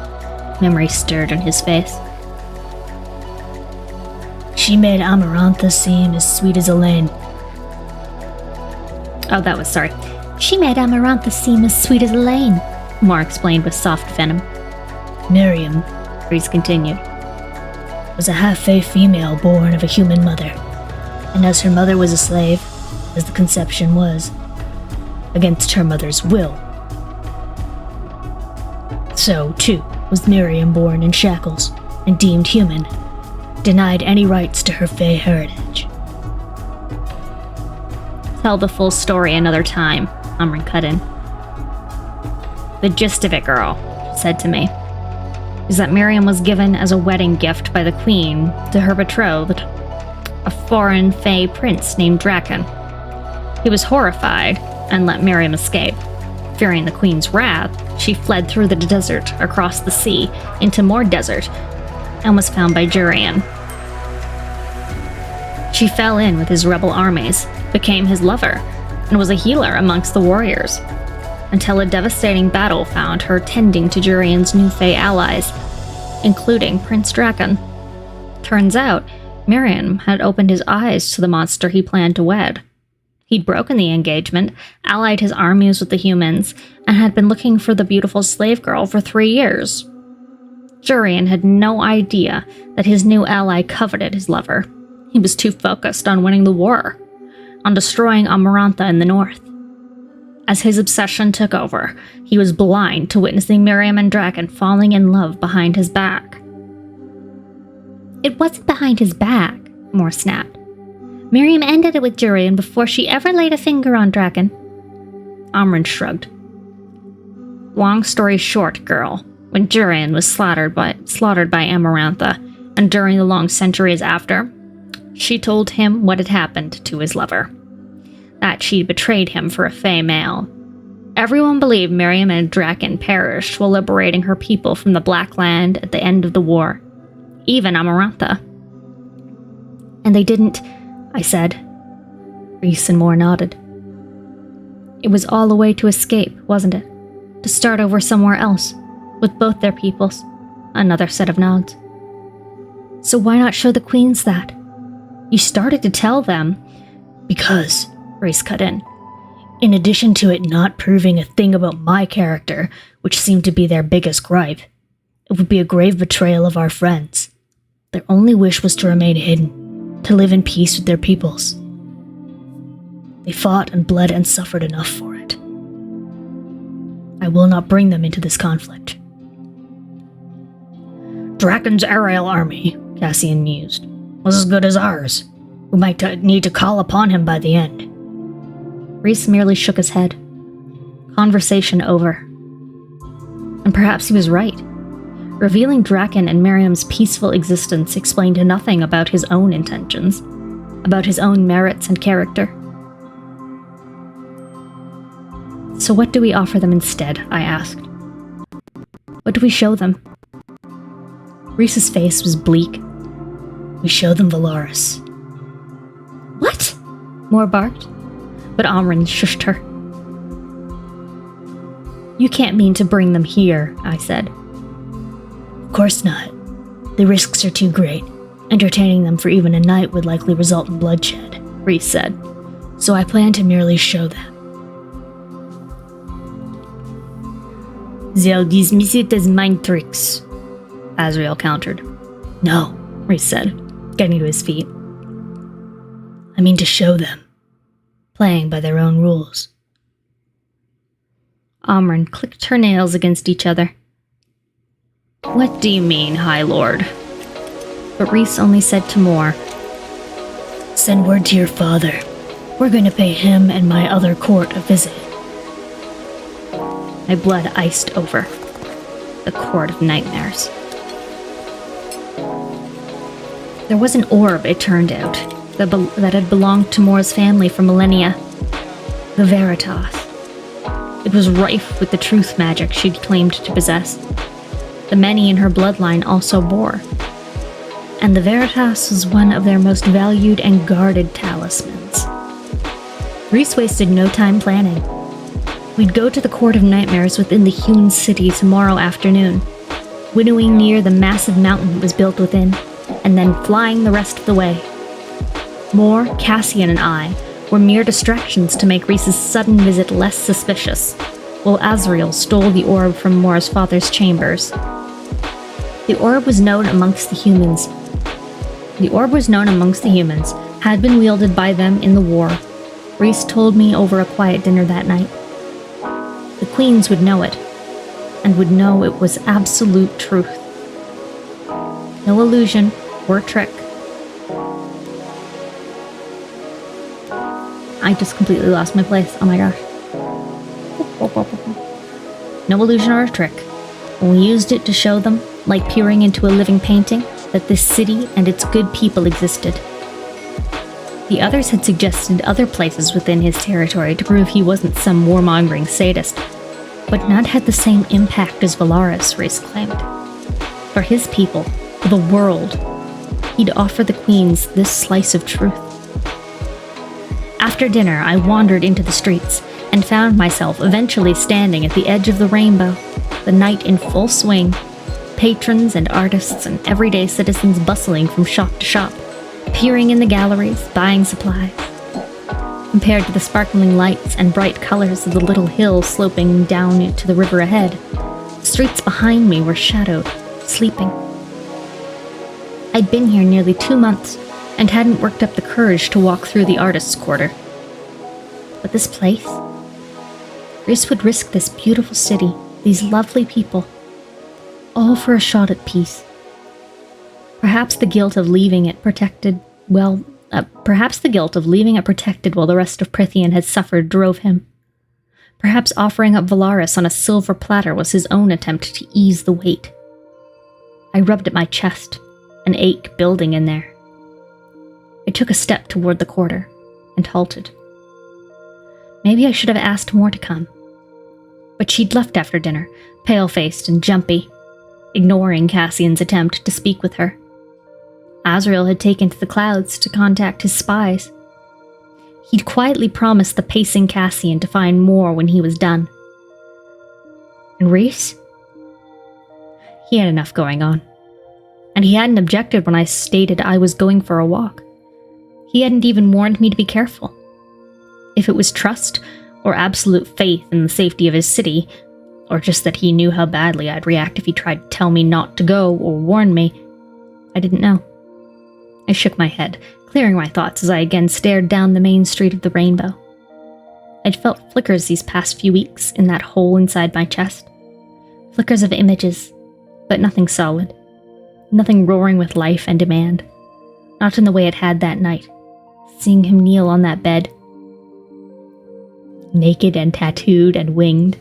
[SPEAKER 5] Memory stirred in his face.
[SPEAKER 6] She made Amarantha seem as sweet as Elaine.
[SPEAKER 5] She made Amarantha seem as sweet as Elaine, Mor explained with soft venom.
[SPEAKER 6] Miriam,
[SPEAKER 5] Rhys continued,
[SPEAKER 6] was a half-Fae female born of a human mother, and as her mother was a slave, as the conception was, against her mother's will, so, too, was Miriam born in shackles and deemed human, denied any rights to her Fae heritage.
[SPEAKER 5] Tell the full story another time, Amren cut in. The gist of it, girl, she said to me, is that Miriam was given as a wedding gift by the queen to her betrothed, a foreign Fae prince named Draken. He was horrified and let Miriam escape. Fearing the queen's wrath, she fled through the desert, across the sea, into more desert, and was found by Jurian. She fell in with his rebel armies, became his lover, and was a healer amongst the warriors, until a devastating battle found her tending to Jurian's new Fae allies, including Prince Draken. Turns out, Miriam had opened his eyes to the monster he planned to wed. He'd broken the engagement, allied his armies with the humans, and had been looking for the beautiful slave girl for 3 years. Jurian had no idea that his new ally coveted his lover. He was too focused on winning the war, on destroying Amarantha in the north. As his obsession took over, he was blind to witnessing Miriam and Draken falling in love behind his back. It wasn't behind his back, Mor snapped. Miriam ended it with Jurian before she ever laid a finger on Draken. Amren shrugged. Long story short, girl, when Jurian was slaughtered by Amarantha, and during the long centuries after, she told him what had happened to his lover. that she'd betrayed him for a fey male. Everyone believed Miriam and Draken perished while liberating her people from the Black Land at the end of the war, even Amarantha. And they didn't, I said. Rhys and Moore nodded. It was all a way to escape, wasn't it? To start over somewhere else, with both their peoples. Another set of nods. So why not show the queens that? You started to tell them.
[SPEAKER 6] Because, Rhys cut in addition to it not proving a thing about my character, which seemed to be their biggest gripe, it would be a grave betrayal of our friends. Their only wish was to remain hidden, to live in peace with their peoples. They fought and bled and suffered enough for it. I will not bring them into this conflict. Draken's aerial army, Cassian mused, was as good as ours. We might need to call upon him by the end.
[SPEAKER 5] Rhys merely shook his head. Conversation over. And perhaps he was right. Revealing Draken and Miriam's peaceful existence explained nothing about his own intentions, about his own merits and character. So what do we offer them instead? I asked. What do we show them? Rhys's face was bleak.
[SPEAKER 6] We show them Valaris.
[SPEAKER 5] What? Moore barked, but Amren shushed her. You can't mean to bring them here, I said.
[SPEAKER 6] Of course not. The risks are too great. Entertaining them for even a night would likely result in bloodshed, Rhys said. So I plan to merely show them.
[SPEAKER 5] They'll dismiss it as mind tricks, Azrael countered.
[SPEAKER 6] No,
[SPEAKER 5] Rhys said, getting to his feet.
[SPEAKER 6] I mean to show them. Playing by their own rules.
[SPEAKER 5] Amren clicked her nails against each other. What do you mean, High Lord? But Rhys only said to Moore,
[SPEAKER 6] Send word to your father. We're going to pay him and my other court a visit.
[SPEAKER 5] My blood iced over. The Court of Nightmares. There was an orb, it turned out, that had belonged to Moore's family for millennia. The Veritas. It was rife with the truth magic she'd claimed to possess. The many in her bloodline also bore. And the Veritas was one of their most valued and guarded talismans. Rhys wasted no time planning. We'd go to the Court of Nightmares within the hewn city tomorrow afternoon, winnowing near the massive mountain that was built within, and then flying the rest of the way. Moore, Cassian, and I were mere distractions to make Rhys's sudden visit less suspicious, while Azrael stole the orb from Moore's father's chambers. The orb was known amongst the humans, had been wielded by them in the war. Rhys told me over a quiet dinner that night. The queens would know it, and would know it was absolute truth. No illusion or trick. I just completely lost my place. Oh my gosh. No illusion or a trick. And we used it to show them, like peering into a living painting, that this city and its good people existed. The others had suggested other places within his territory to prove he wasn't some warmongering sadist, but none had the same impact as Valaris, Rhys claimed. For his people, for the world, he'd offer the queens this slice of truth. After dinner, I wandered into the streets and found myself eventually standing at the edge of the rainbow, the night in full swing, patrons and artists and everyday citizens bustling from shop to shop, peering in the galleries, buying supplies. Compared to the sparkling lights and bright colors of the little hill sloping down to the river ahead, the streets behind me were shadowed, sleeping. I'd been here nearly 2 months and hadn't worked up the courage to walk through the artist's quarter. But this place? Rhys would risk this beautiful city, these lovely people, all for a shot at peace. Perhaps the guilt of leaving it protected while the rest of Prythian had suffered drove him. Perhaps offering up Valaris on a silver platter was his own attempt to ease the weight. I rubbed at my chest, an ache building in there. I took a step toward the quarter and halted. Maybe I should have asked more to come. But she'd left after dinner, pale-faced and jumpy, ignoring Cassian's attempt to speak with her. Azrael had taken to the clouds to contact his spies. He'd quietly promised the pacing Cassian to find more when he was done. And Rhys? He had enough going on. And he hadn't objected when I stated I was going for a walk. He hadn't even warned me to be careful. If it was trust or absolute faith in the safety of his city, or just that he knew how badly I'd react if he tried to tell me not to go or warn me, I didn't know. I shook my head, clearing my thoughts as I again stared down the main street of the Rainbow. I'd felt flickers these past few weeks in that hole inside my chest. Flickers of images, but nothing solid. Nothing roaring with life and demand. Not in the way it had that night, seeing him kneel on that bed. Naked and tattooed and winged.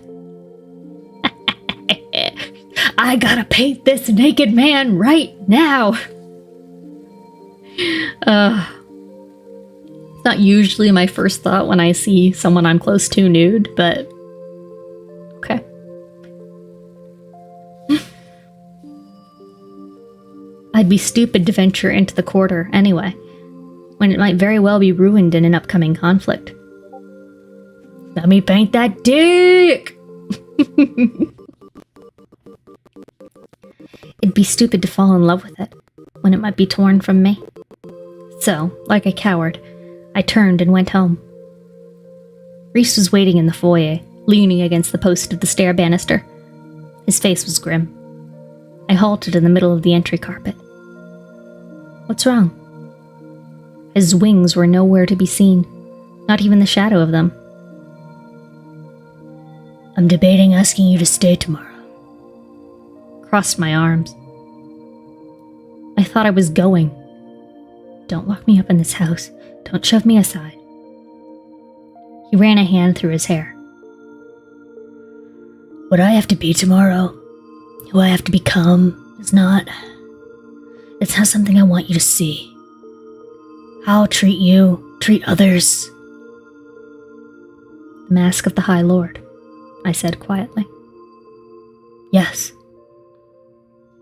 [SPEAKER 5] I gotta paint this naked man right now! It's not usually my first thought when I see someone I'm close to nude, but okay. I'd be stupid to venture into the quarter anyway, when it might very well be ruined in an upcoming conflict. Let me paint that dick! It'd be stupid to fall in love with it, when it might be torn from me. So, like a coward, I turned and went home. Rhys was waiting in the foyer, leaning against the post of the stair banister. His face was grim. I halted in the middle of the entry carpet. What's wrong? His wings were nowhere to be seen, not even the shadow of them.
[SPEAKER 6] I'm debating asking you to stay tomorrow.
[SPEAKER 5] Crossed my arms. I thought I was going. Don't lock me up in this house. Don't shove me aside. He ran a hand through his hair.
[SPEAKER 6] What I have to be tomorrow, who I have to become, it's not something I want you to see. How I'll treat you, treat others.
[SPEAKER 5] The mask of the High Lord, I said quietly.
[SPEAKER 6] Yes.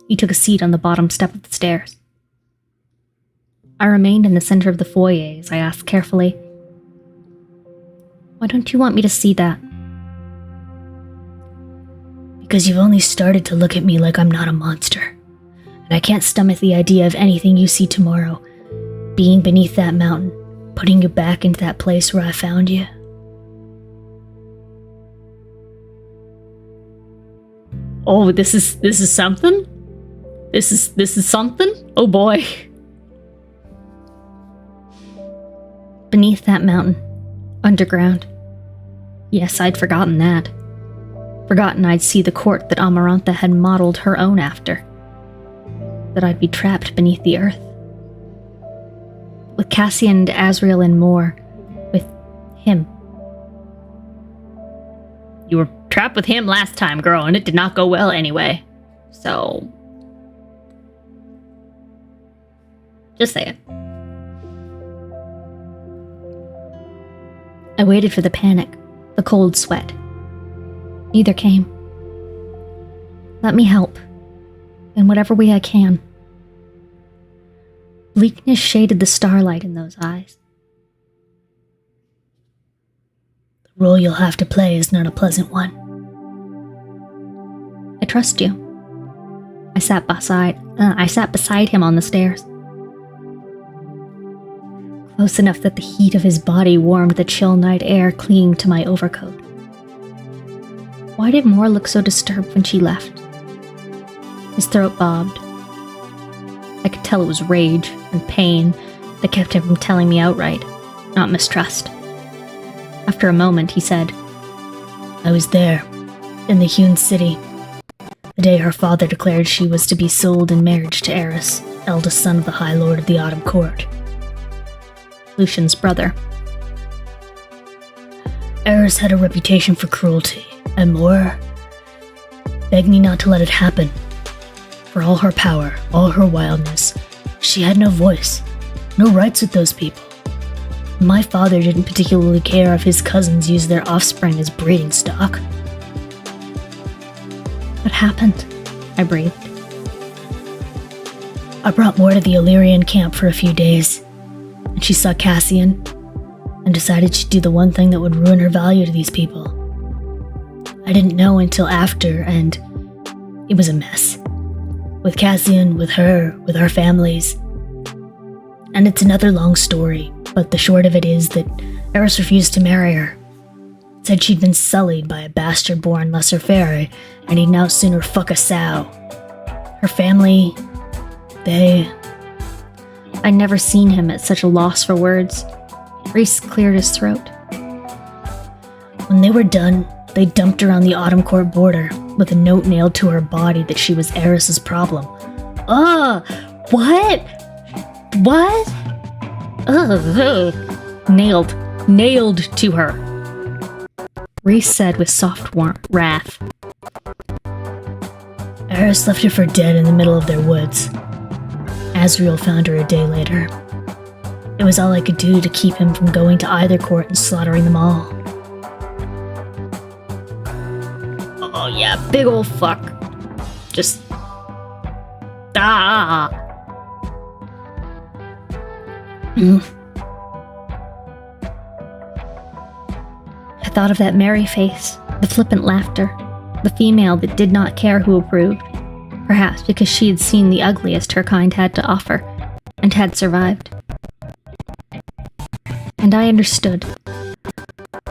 [SPEAKER 5] He took a seat on the bottom step of the stairs. I remained in the center of the foyer as I asked carefully, "Why don't you want me to see that?"
[SPEAKER 6] Because you've only started to look at me like I'm not a monster. And I can't stomach the idea of anything you see tomorrow. Being beneath that mountain, putting you back into that place where I found you.
[SPEAKER 5] Oh, this is something? This is something? Oh boy. Beneath that mountain. Underground. Yes, I'd forgotten that. Forgotten I'd see the court that Amarantha had modeled her own after. That I'd be trapped beneath the earth. With Cassian and Azrael and more. With him. You were trapped with him last time, girl, and it did not go well anyway. So... just say it. I waited for the panic, the cold sweat. Neither came. Let me help. In whatever way I can. Bleakness shaded the starlight in those eyes.
[SPEAKER 6] The role you'll have to play is not a pleasant one.
[SPEAKER 5] I trust you. I sat beside him on the stairs. Close enough that the heat of his body warmed the chill night air clinging to my overcoat. Why did Moore look so disturbed when she left? His throat bobbed. I could tell it was rage and pain that kept him from telling me outright, not mistrust. After a moment, he said,
[SPEAKER 6] I was there, in the hewn city, the day her father declared she was to be sold in marriage to Eris, eldest son of the High Lord of the Autumn Court.
[SPEAKER 5] Lucian's brother.
[SPEAKER 6] Eris had a reputation for cruelty, and Moore begged me not to let it happen. For all her power, all her wildness, she had no voice, no rights with those people. My father didn't particularly care if his cousins used their offspring as breeding stock.
[SPEAKER 5] What happened? I breathed.
[SPEAKER 6] I brought more to the Illyrian camp for a few days, and she saw Cassian and decided she'd do the one thing that would ruin her value to these people. I didn't know until after, and it was a mess. With Cassian, with her, with our families. And it's another long story, but the short of it is that Eris refused to marry her. Said she'd been sullied by a bastard-born lesser-fairy, and he'd now sooner fuck a sow. Her family,
[SPEAKER 5] I'd never seen him at such a loss for words. Rhys cleared his throat.
[SPEAKER 6] When they were done, they dumped her on the Autumn Court border with a note nailed to her body that she was Eris's problem.
[SPEAKER 5] Ugh! What? What? Ugh! Nailed to her. Rhys said with soft wrath.
[SPEAKER 6] Eris left her for dead in the middle of their woods. Azriel found her a day later. It was all I could do to keep him from going to either court and slaughtering them all.
[SPEAKER 5] Oh yeah, big ol' fuck. Just... Ah! I thought of that merry face, the flippant laughter, the female that did not care who approved, perhaps because she had seen the ugliest her kind had to offer, and had survived. And I understood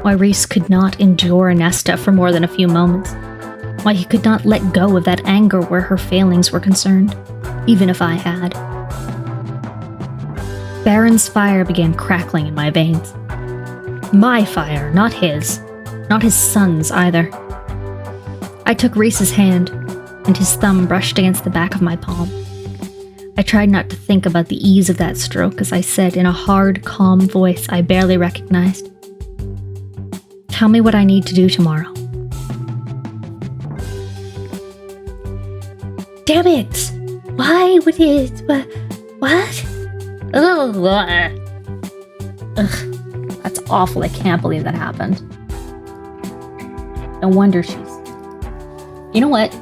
[SPEAKER 5] why Rhys could not endure Nesta for more than a few moments, why he could not let go of that anger where her failings were concerned, even if I had. Baron's fire began crackling in my veins. My fire, not his son's either. I took Rhys's hand, and his thumb brushed against the back of my palm. I tried not to think about the ease of that stroke as I said in a hard, calm voice I barely recognized. Tell me what I need to do tomorrow.
[SPEAKER 6] Damn it! Why would it... What?
[SPEAKER 5] Ugh. That's awful. I can't believe that happened. No wonder she's... You know what?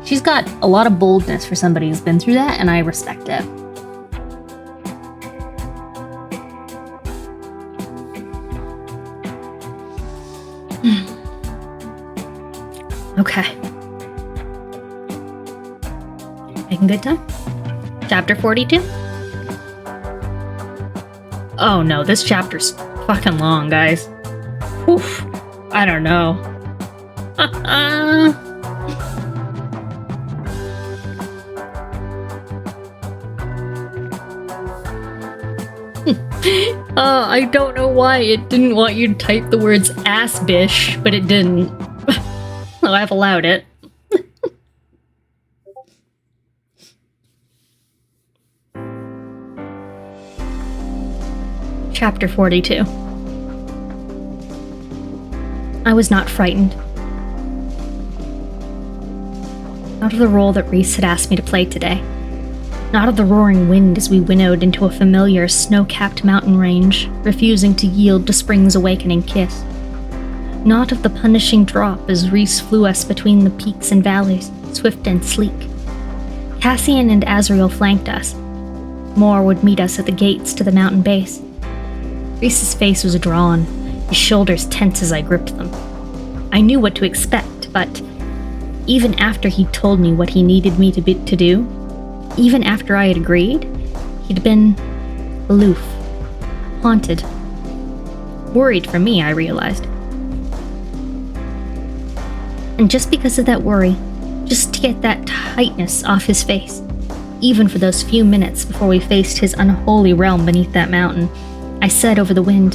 [SPEAKER 5] She's got a lot of boldness for somebody who's been through that, and I respect it. Okay. Making good time? Chapter 42? Oh no, this chapter's fucking long, guys. Oof. I don't know. I don't know why it didn't want you to type the words ass-bish, but it didn't. So I've allowed it. Chapter 42. I was not frightened. Not of the role that Rhys had asked me to play today. Not of the roaring wind as we winnowed into a familiar snow-capped mountain range, refusing to yield to spring's awakening kiss. Not of the punishing drop as Rhys flew us between the peaks and valleys, swift and sleek. Cassian and Azriel flanked us. More would meet us at the gates to the mountain base. Rhys's face was drawn, his shoulders tense as I gripped them. I knew what to expect, but even after he told me what he needed me to do, even after I had agreed, he'd been aloof, haunted, worried for me, I realized. And just because of that worry, just to get that tightness off his face, even for those few minutes before we faced his unholy realm beneath that mountain, I said over the wind,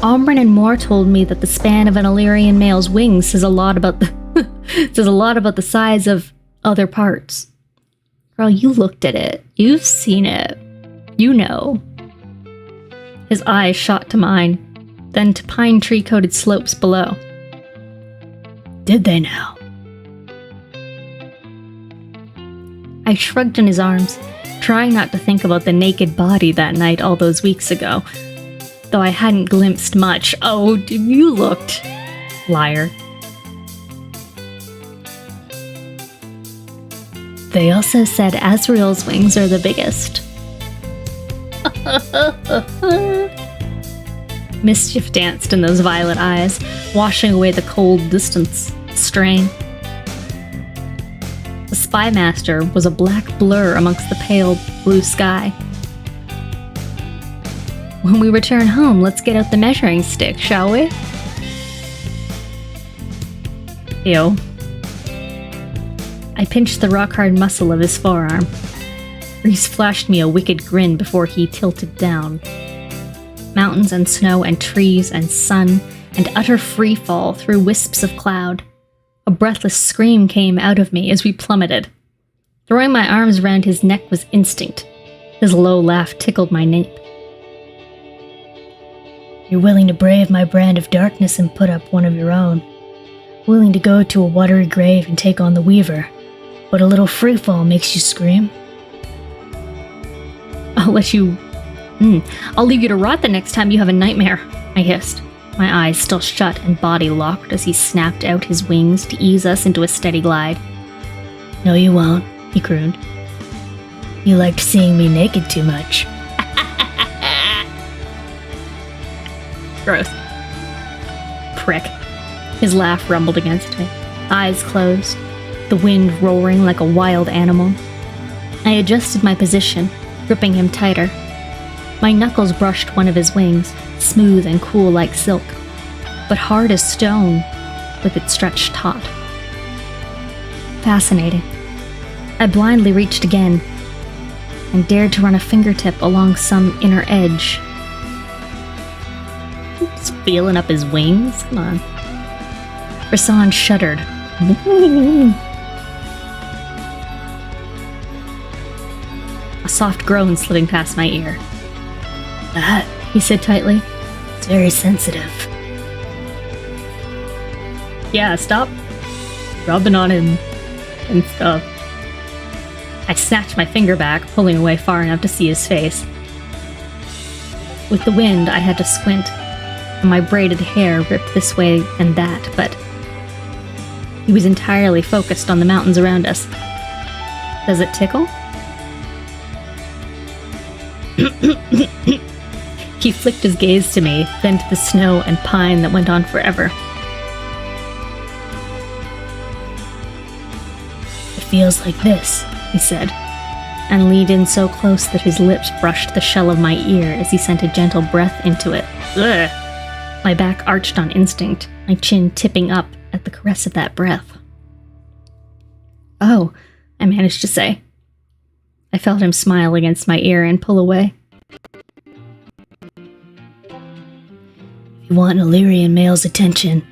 [SPEAKER 5] Omrin and Moore told me that the span of an Illyrian male's wings says a lot about the size of other parts. Girl, you looked at it. You've seen it. You know. His eyes shot to mine, then to pine tree-coated slopes below.
[SPEAKER 6] Did they now?
[SPEAKER 5] I shrugged in his arms, trying not to think about the naked body that night all those weeks ago. though I hadn't glimpsed much. Oh, you looked. Liar. They also said Azrael's wings are the biggest. Mischief danced in those violet eyes, washing away the cold distance, strain. The spy master was a black blur amongst the pale blue sky. When we return home, let's get out the measuring stick, shall we? Ew. I pinched the rock-hard muscle of his forearm. Rhys flashed me a wicked grin before he tilted down. Mountains and snow and trees and sun and utter free-fall through wisps of cloud. A breathless scream came out of me as we plummeted. Throwing my arms around his neck was instinct. His low laugh tickled my nape.
[SPEAKER 6] You're willing to brave my brand of darkness and put up one of your own. Willing to go to a watery grave and take on the Weaver. But a little freefall makes you scream.
[SPEAKER 5] I'll leave you to rot the next time you have a nightmare, I hissed, my eyes still shut and body locked as he snapped out his wings to ease us into a steady glide.
[SPEAKER 6] No, you won't, he crooned. You liked seeing me naked too much.
[SPEAKER 5] Gross. Prick. His laugh rumbled against me, eyes closed, the wind roaring like a wild animal. I adjusted my position, gripping him tighter. My knuckles brushed one of his wings, smooth and cool like silk, but hard as stone with its stretched taut. Fascinating. I blindly reached again and dared to run a fingertip along some inner edge. Just feeling up his wings? Come on. Rasan shuddered. A soft groan slitting past my ear.
[SPEAKER 6] That,
[SPEAKER 5] He said tightly.
[SPEAKER 6] it's very sensitive.
[SPEAKER 5] Yeah, stop rubbing on him and stuff. I snatched my finger back, pulling away far enough to see his face. With the wind, I had to squint, and my braided hair ripped this way and that, but he was entirely focused on the mountains around us. Does it tickle? He flicked his gaze to me, then to the snow and pine that went on forever.
[SPEAKER 6] It feels like this,
[SPEAKER 5] He said, and leaned in so close that his lips brushed the shell of my ear as he sent a gentle breath into it. Ugh. My back arched on instinct, my chin tipping up at the caress of that breath. Oh, I managed to say. I felt him smile against my ear and pull away.
[SPEAKER 6] If you want an Illyrian male's attention,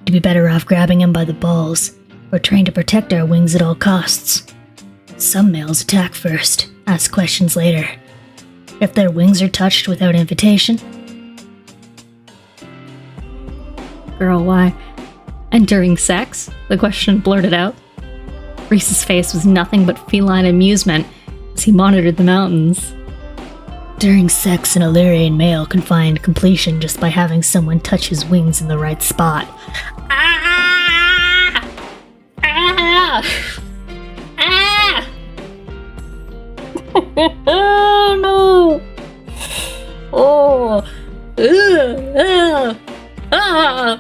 [SPEAKER 6] you'd be better off grabbing him by the balls, or trying to protect our wings at all costs. Some males attack first, ask questions later. If their wings are touched without invitation.
[SPEAKER 5] Girl, why? And during sex? The question blurted out. Rhys's face was nothing but feline amusement as he monitored the mountains.
[SPEAKER 6] During sex, an Illyrian male can find completion just by having someone touch his wings in the right spot.
[SPEAKER 5] Ah! Ah! Ah! Oh no! Oh! Ah!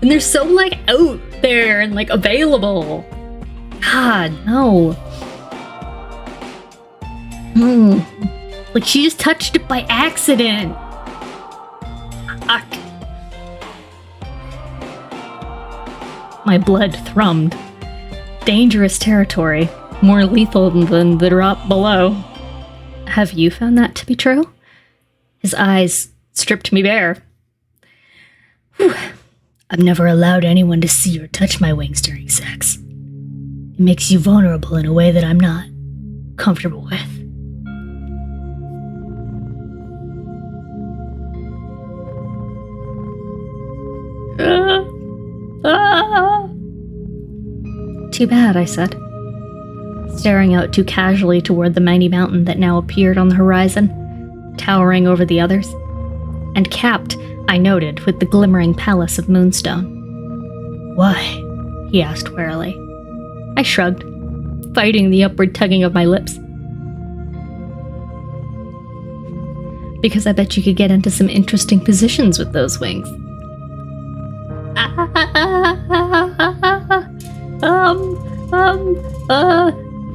[SPEAKER 5] And they're so like out there and like available. God, no. Like she just touched it by accident. Fuck. My blood thrummed. Dangerous territory, more lethal than the drop below. Have you found that to be true? His eyes stripped me bare.
[SPEAKER 6] Whew. I've never allowed anyone to see or touch my wings during sex. It makes you vulnerable in a way that I'm not comfortable with.
[SPEAKER 5] Too bad, I said, staring out too casually toward the mighty mountain that now appeared on the horizon, towering over the others, and capped, I noted, with the glimmering palace of Moonstone.
[SPEAKER 6] Why?
[SPEAKER 5] He asked warily. I shrugged, fighting the upward tugging of my lips. Because I bet you could get into some interesting positions with those wings.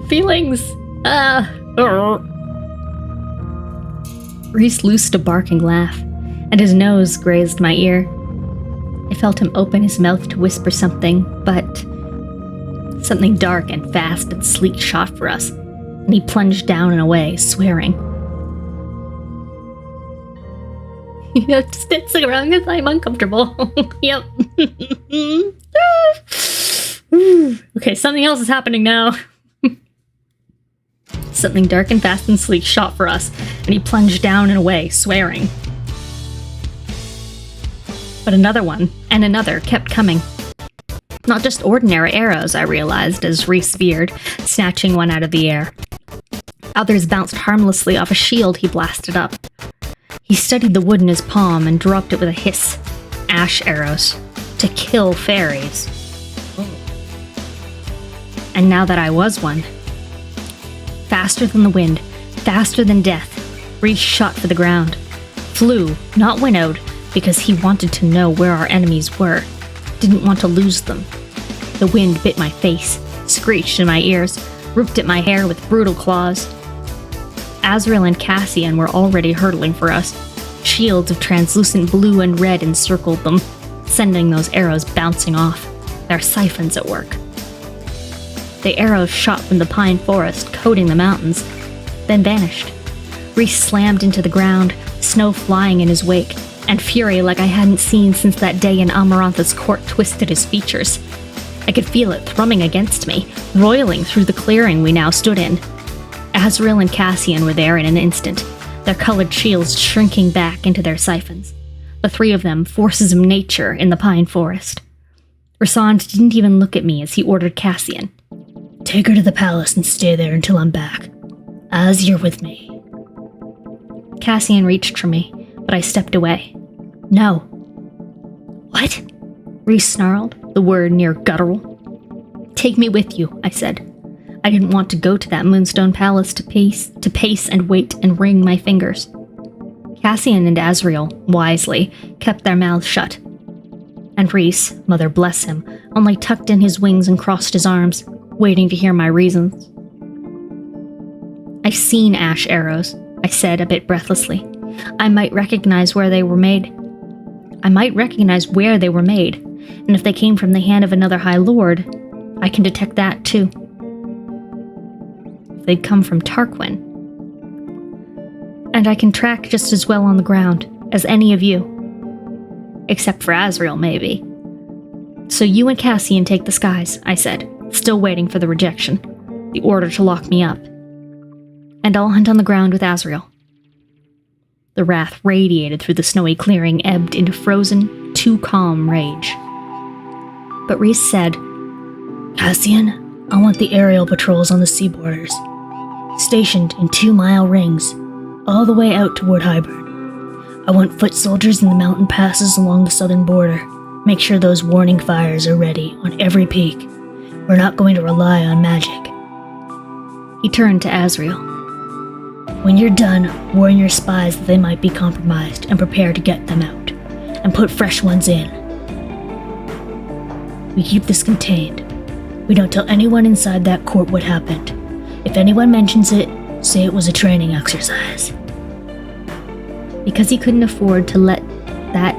[SPEAKER 5] Feelings. Rhys loosed a barking laugh, and his nose grazed my ear. I felt him open his mouth to whisper something, but something dark and fast and sleek shot for us, and he plunged down and away, swearing. You have to stick around because I'm uncomfortable. Yep. Okay, something else is happening now. Something dark and fast and sleek shot for us, and he plunged down and away, swearing. But another one, and another, kept coming. Not just ordinary arrows, I realized, as Rhys veered, snatching one out of the air. Others bounced harmlessly off a shield he blasted up. He steadied the wood in his palm and dropped it with a hiss. Ash arrows. To kill fairies. And now that I was one. Faster than the wind, faster than death, Rhys shot for the ground. Flew, not winnowed, because he wanted to know where our enemies were. Didn't want to lose them. The wind bit my face, screeched in my ears, ripped at my hair with brutal claws. Azrael and Cassian were already hurtling for us. Shields of translucent blue and red encircled them, sending those arrows bouncing off, their siphons at work. The arrows shot from the pine forest, coating the mountains, then vanished. Rhys slammed into the ground, snow flying in his wake, and fury like I hadn't seen since that day in Amarantha's court twisted his features. I could feel it thrumming against me, roiling through the clearing we now stood in. Azrael and Cassian were there in an instant, their colored shields shrinking back into their siphons. The three of them, forces of nature in the pine forest. Rhys didn't even look at me as he ordered Cassian.
[SPEAKER 6] Take her to the palace and stay there until I'm back. As you're with me.
[SPEAKER 5] Cassian reached for me, but I stepped away. No.
[SPEAKER 6] What?
[SPEAKER 5] Rhys snarled, the word near guttural. Take me with you, I said. I didn't want to go to that Moonstone Palace to pace and wait and wring my fingers. Cassian and Azrael, wisely, kept their mouths shut. And Rhys, mother bless him, only tucked in his wings and crossed his arms, waiting to hear my reasons. I've seen ash arrows, I said a bit breathlessly. I might recognize where they were made. And if they came from the hand of another High Lord, I can detect that too. If they'd come from Tarquin. And I can track just as well on the ground as any of you. Except for Azrael, maybe. So you and Cassian take the skies, I said, still waiting for the rejection, the order to lock me up. And I'll hunt on the ground with Azrael. The wrath radiated through the snowy clearing, ebbed into frozen, too calm rage. But Rhys said,
[SPEAKER 6] Cassian, I want the aerial patrols on the sea borders, stationed in 2-mile rings, all the way out toward Highburn. I want foot soldiers in the mountain passes along the southern border. Make sure those warning fires are ready on every peak. We're not going to rely on magic. He turned to Azrael. When you're done, warn your spies that they might be compromised and prepare to get them out, and put fresh ones in. We keep this contained. We don't tell anyone inside that court what happened. If anyone mentions it, say it was a training exercise. Because he couldn't afford to let that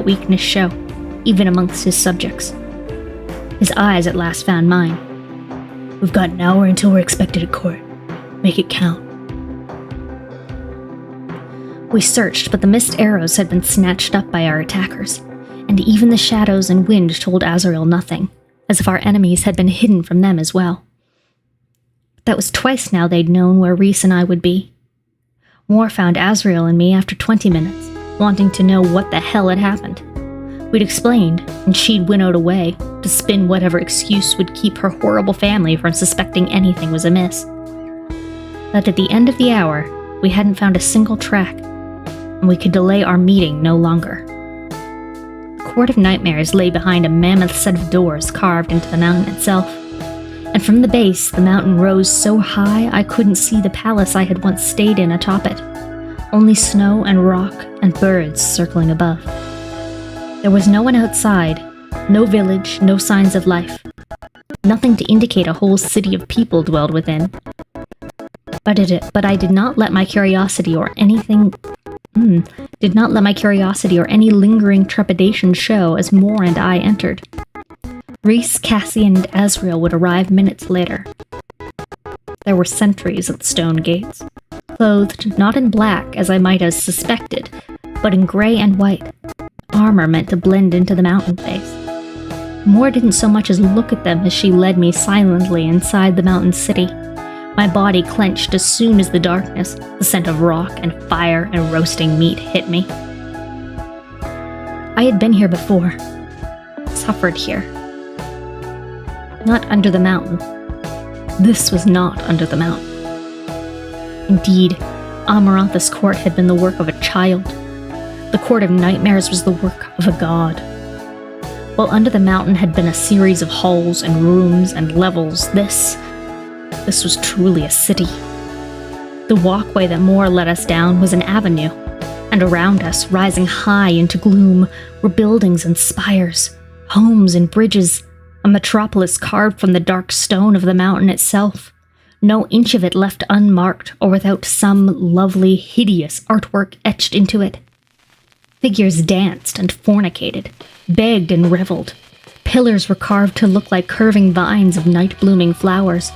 [SPEAKER 6] weakness show, even amongst his subjects. His eyes at last found mine. We've got an hour until we're expected at court. Make it count. We searched, but the missed arrows had been snatched up by our attackers, and even the shadows and wind told Azrael nothing, as if our enemies had been hidden from them as well. That was twice now they'd known where Rhys and I would be. Moore found Azrael and me after 20 minutes, wanting to know what the hell had happened. We'd explained, and she'd winnowed away to spin whatever excuse would keep her horrible family from suspecting anything was amiss. But at the end of the hour,
[SPEAKER 5] We hadn't found a single track, and we could delay our meeting no longer. The Court of Nightmares lay behind a mammoth set of doors carved into the mountain itself, and from the base, the mountain rose so high I couldn't see the palace I had once stayed in atop it. Only snow and rock and birds circling above. There was no one outside, no village, no signs of life. Nothing to indicate a whole city of people dwelled within. But I did not let my curiosity or any lingering trepidation show as Moore and I entered. Rhys, Cassian, and Azrael would arrive minutes later. There were sentries at the stone gates, clothed not in black as I might have suspected, but in gray and white, armor meant to blend into the mountain face. Moore didn't so much as look at them as she led me silently inside the mountain city. My body clenched as soon as the darkness, the scent of rock and fire and roasting meat hit me. I had been here before, suffered here. Not under the mountain. This was not under the mountain. Indeed, Amaranthus Court had been the work of a child. The Court of Nightmares was the work of a god. While under the mountain had been a series of halls and rooms and levels, this was truly a city. The walkway that Moore led us down was an avenue, and around us, rising high into gloom, were buildings and spires, homes and bridges, a metropolis carved from the dark stone of the mountain itself, no inch of it left unmarked or without some lovely, hideous artwork etched into it. Figures danced and fornicated, begged and reveled. Pillars were carved to look like curving vines of night-blooming flowers.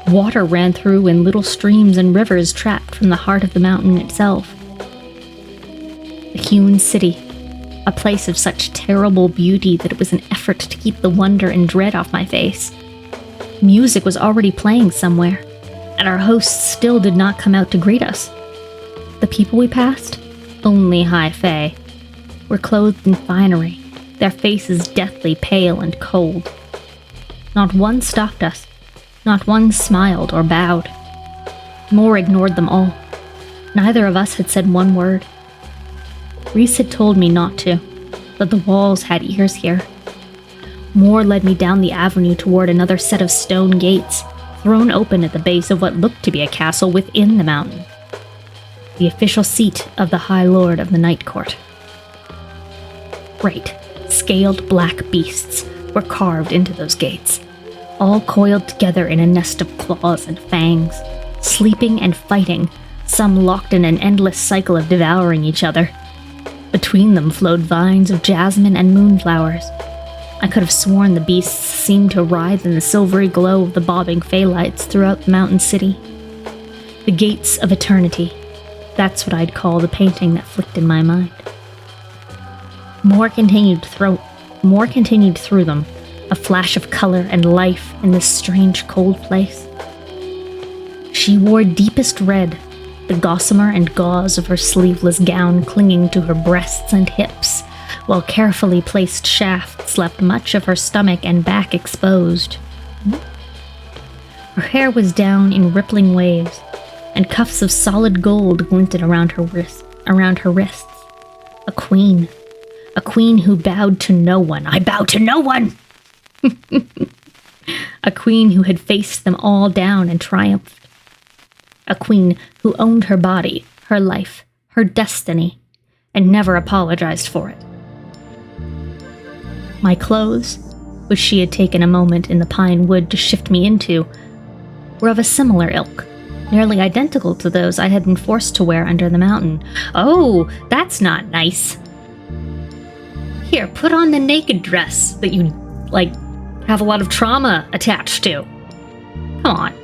[SPEAKER 5] Water ran through in little streams and rivers trapped from the heart of the mountain itself. The hewn city, a place of such terrible beauty that it was an effort to keep the wonder and dread off my face. Music was already playing somewhere, and our hosts still did not come out to greet us. The people we passed, only high fae, were clothed in finery, their faces deathly pale and cold. Not one stopped us, not one smiled or bowed. Moore ignored them all. Neither of us had said one word. Rhys had told me not to, but the walls had ears here. Moore led me down the avenue toward another set of stone gates, thrown open at the base of what looked to be a castle within the mountain. The official seat of the High Lord of the Night Court. Great, scaled black beasts were carved into those gates, all coiled together in a nest of claws and fangs, sleeping and fighting, some locked in an endless cycle of devouring each other. Between them flowed vines of jasmine and moonflowers. I could have sworn the beasts seemed to writhe in the silvery glow of the bobbing fey lights throughout the mountain city. The gates of eternity. That's what I'd call the painting that flicked in my mind. Moore continued through them, a flash of color and life in this strange cold place. She wore deepest red, the gossamer and gauze of her sleeveless gown clinging to her breasts and hips, while carefully placed shafts left much of her stomach and back exposed. Her hair was down in rippling waves, and cuffs of solid gold glinted around her wrists. A queen who bowed to no one. I bow to no one! A queen who had faced them all down and triumphed. A queen who owned her body, her life, her destiny, and never apologized for it. My clothes, which she had taken a moment in the pine wood to shift me into, were of a similar ilk, nearly identical to those I had been forced to wear under the mountain. Oh, that's not nice. Here, put on the naked dress that you, have a lot of trauma attached to. Come on.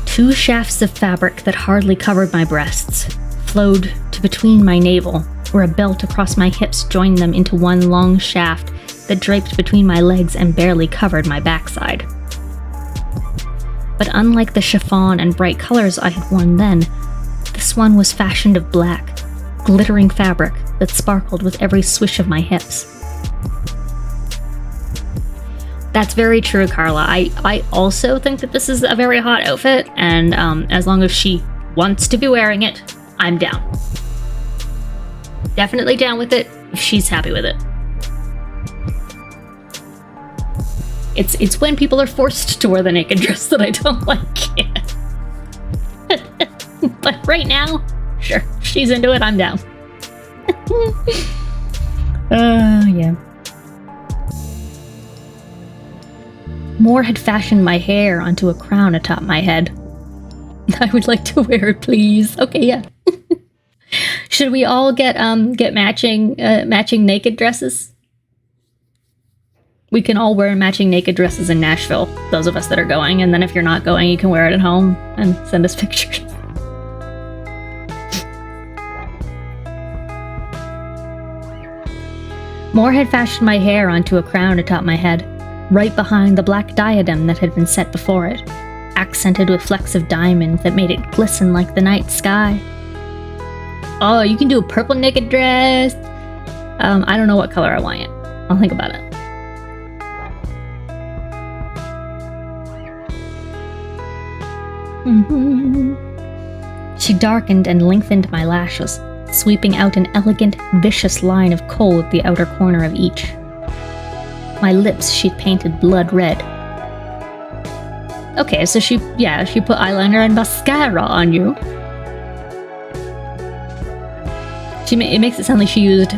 [SPEAKER 5] 2 shafts of fabric that hardly covered my breasts flowed to between my navel, where a belt across my hips joined them into one long shaft that draped between my legs and barely covered my backside. But unlike the chiffon and bright colors I had worn then, this one was fashioned of black, glittering fabric that sparkled with every swish of my hips. That's very true, Carla. I also think that this is a very hot outfit, and as long as she wants to be wearing it, I'm down. Definitely down with it if she's happy with it. It's when people are forced to wear the naked dress that I don't like it. But right now, sure, she's into it, I'm down. Yeah. Moore had fashioned my hair onto a crown atop my head. I would like to wear it, please. Okay, yeah. Should we all get matching naked dresses? We can all wear matching naked dresses in Nashville, those of us that are going, and then if you're not going, you can wear it at home and send us pictures. Moore had fashioned my hair onto a crown atop my head, right behind the black diadem that had been set before it, accented with flecks of diamond that made it glisten like the night sky. Oh, you can do a purple naked dress. I don't know what color I want yet. I'll think about it. She darkened and lengthened my lashes, sweeping out an elegant, vicious line of kohl at the outer corner of each. My lips she'd painted blood red. Okay, so she put eyeliner and mascara on you. It makes it sound like she used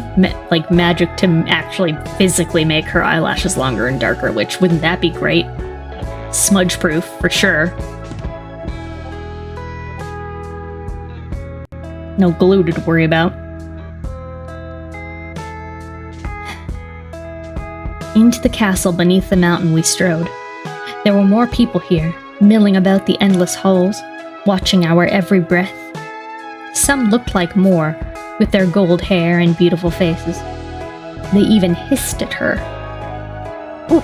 [SPEAKER 5] magic to actually physically make her eyelashes longer and darker, which wouldn't that be great? Smudge proof, for sure. No glue to worry about. Into the castle beneath the mountain we strode. There were more people here, milling about the endless halls, watching our every breath. Some looked like Moore, with their gold hair and beautiful faces. They even hissed at her. Ooh.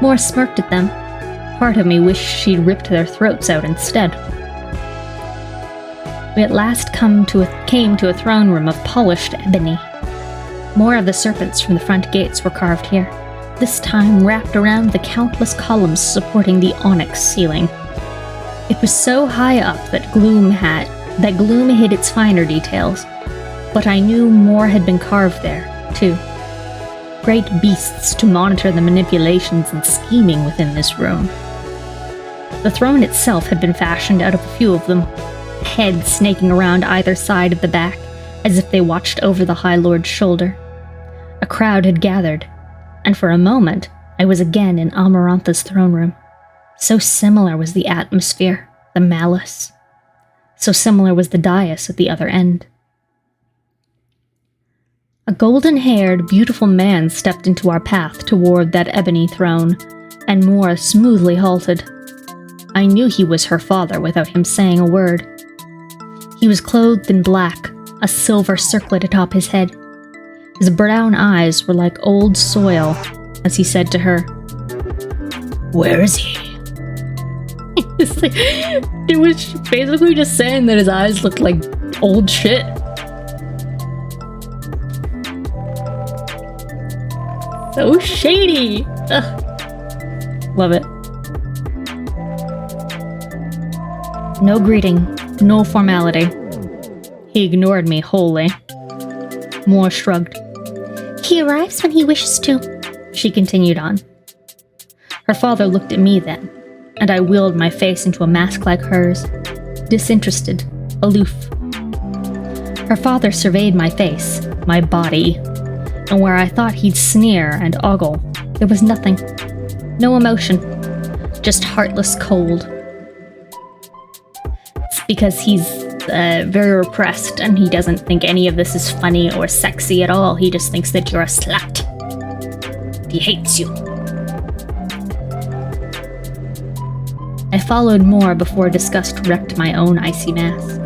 [SPEAKER 5] Moore smirked at them. Part of me wished she'd ripped their throats out instead. We at last came to a throne room of polished ebony. More of the serpents from the front gates were carved here, this time wrapped around the countless columns supporting the onyx ceiling. It was so high up that gloom hid its finer details, but I knew more had been carved there, too. Great beasts to monitor the manipulations and scheming within this room. The throne itself had been fashioned out of a few of them, heads snaking around either side of the back, as if they watched over the High Lord's shoulder. A crowd had gathered, and for a moment I was again in Amarantha's throne room. So similar was the atmosphere, the malice. So similar was the dais at the other end. A golden-haired, beautiful man stepped into our path toward that ebony throne, and Moore smoothly halted. I knew he was her father without him saying a word. He was clothed in black, a silver circlet atop his head. His brown eyes were like old soil as he said to her, "Where is he?" It was basically just saying that his eyes looked like old shit. So shady! Ugh. Love it. No greeting, no formality. He ignored me wholly. Moore shrugged. "He arrives when he wishes to," she continued on. Her father looked at me then, and I willed my face into a mask like hers, disinterested, aloof. Her father surveyed my face, my body, and where I thought he'd sneer and ogle, there was nothing. No emotion, just heartless cold. It's because he's very repressed, and he doesn't think any of this is funny or sexy at all. He just thinks that you're a slut. He hates you. I followed Moore before disgust wrecked my own icy mass.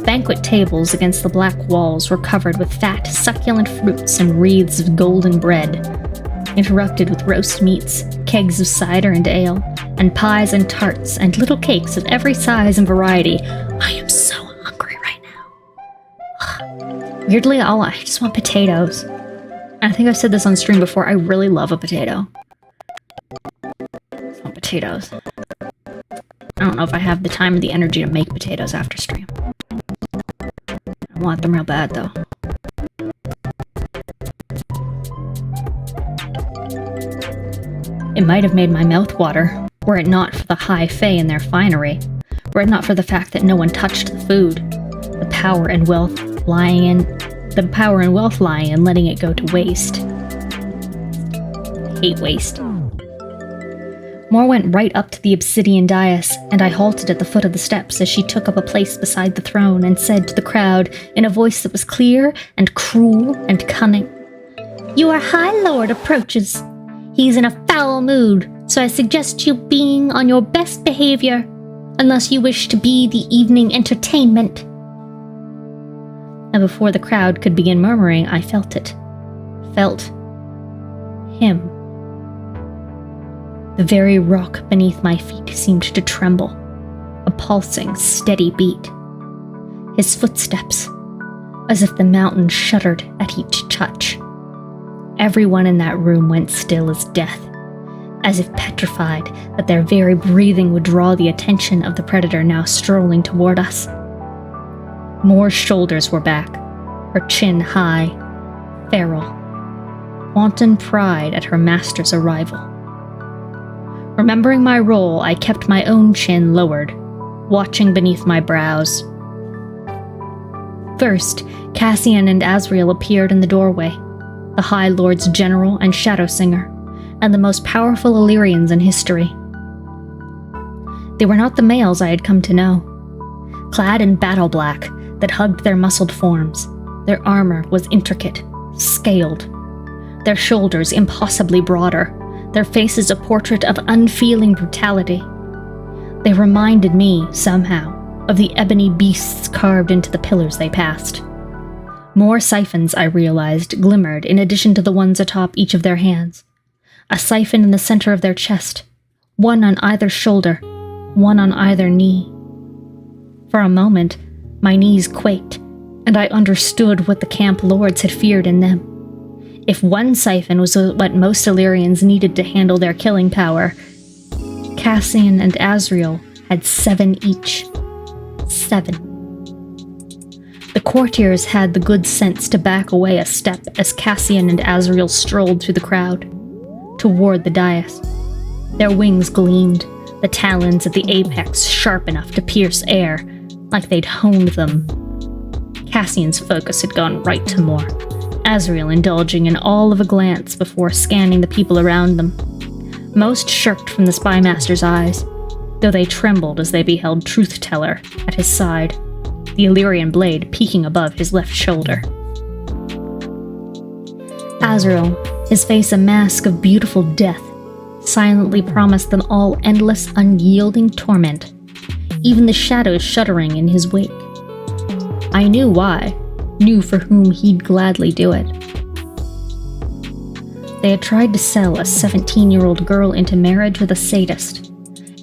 [SPEAKER 5] Banquet tables against the black walls were covered with fat, succulent fruits and wreaths of golden bread, interrupted with roast meats, kegs of cider and ale, and pies and tarts and little cakes of every size and variety. I am so hungry right now. Weirdly, I just want potatoes. I think I've said this on stream before, I really love a potato. Some potatoes. I don't know if I have the time or the energy to make potatoes after stream. I want them real bad, though. It might have made my mouth water, were it not for the high fae and their finery, were it not for the fact that no one touched the food, the power and wealth lying in letting it go to waste. I hate waste. More went right up to the obsidian dais, and I halted at the foot of the steps as she took up a place beside the throne and said to the crowd in a voice that was clear and cruel and cunning, "Your High Lord approaches. He's in a foul mood, so I suggest you being on your best behavior, unless you wish to be the evening entertainment." And before the crowd could begin murmuring, I felt it. Felt him. The very rock beneath my feet seemed to tremble, a pulsing, steady beat. His footsteps, as if the mountain shuddered at each touch. Everyone in that room went still as death, as if petrified that their very breathing would draw the attention of the predator now strolling toward us. Moore's shoulders were back, her chin high, feral, wanton pride at her master's arrival. Remembering my role, I kept my own chin lowered, watching beneath my brows. First, Cassian and Azrael appeared in the doorway, the High Lord's general and shadow singer, and the most powerful Illyrians in history. They were not the males I had come to know. Clad in battle black that hugged their muscled forms, their armor was intricate, scaled, their shoulders impossibly broader, their faces a portrait of unfeeling brutality. They reminded me, somehow, of the ebony beasts carved into the pillars they passed. More siphons, I realized, glimmered in addition to the ones atop each of their hands. A siphon in the center of their chest, one on either shoulder, one on either knee. For a moment, my knees quaked, and I understood what the camp lords had feared in them. If one siphon was what most Illyrians needed to handle their killing power, Cassian and Azrael had 7 each. 7. The courtiers had the good sense to back away a step as Cassian and Azrael strolled through the crowd, toward the dais. Their wings gleamed, the talons at the apex sharp enough to pierce air, like they'd honed them. Cassian's focus had gone right to Moore, Azrael indulging in all of a glance before scanning the people around them. Most shirked from the spymaster's eyes, though they trembled as they beheld Truth-Teller at his side, the Illyrian blade peeking above his left shoulder. Azrael, his face a mask of beautiful death, silently promised them all endless, unyielding torment, even the shadows shuddering in his wake. I knew why, knew for whom he'd gladly do it. They had tried to sell a 17-year-old girl into marriage with a sadist,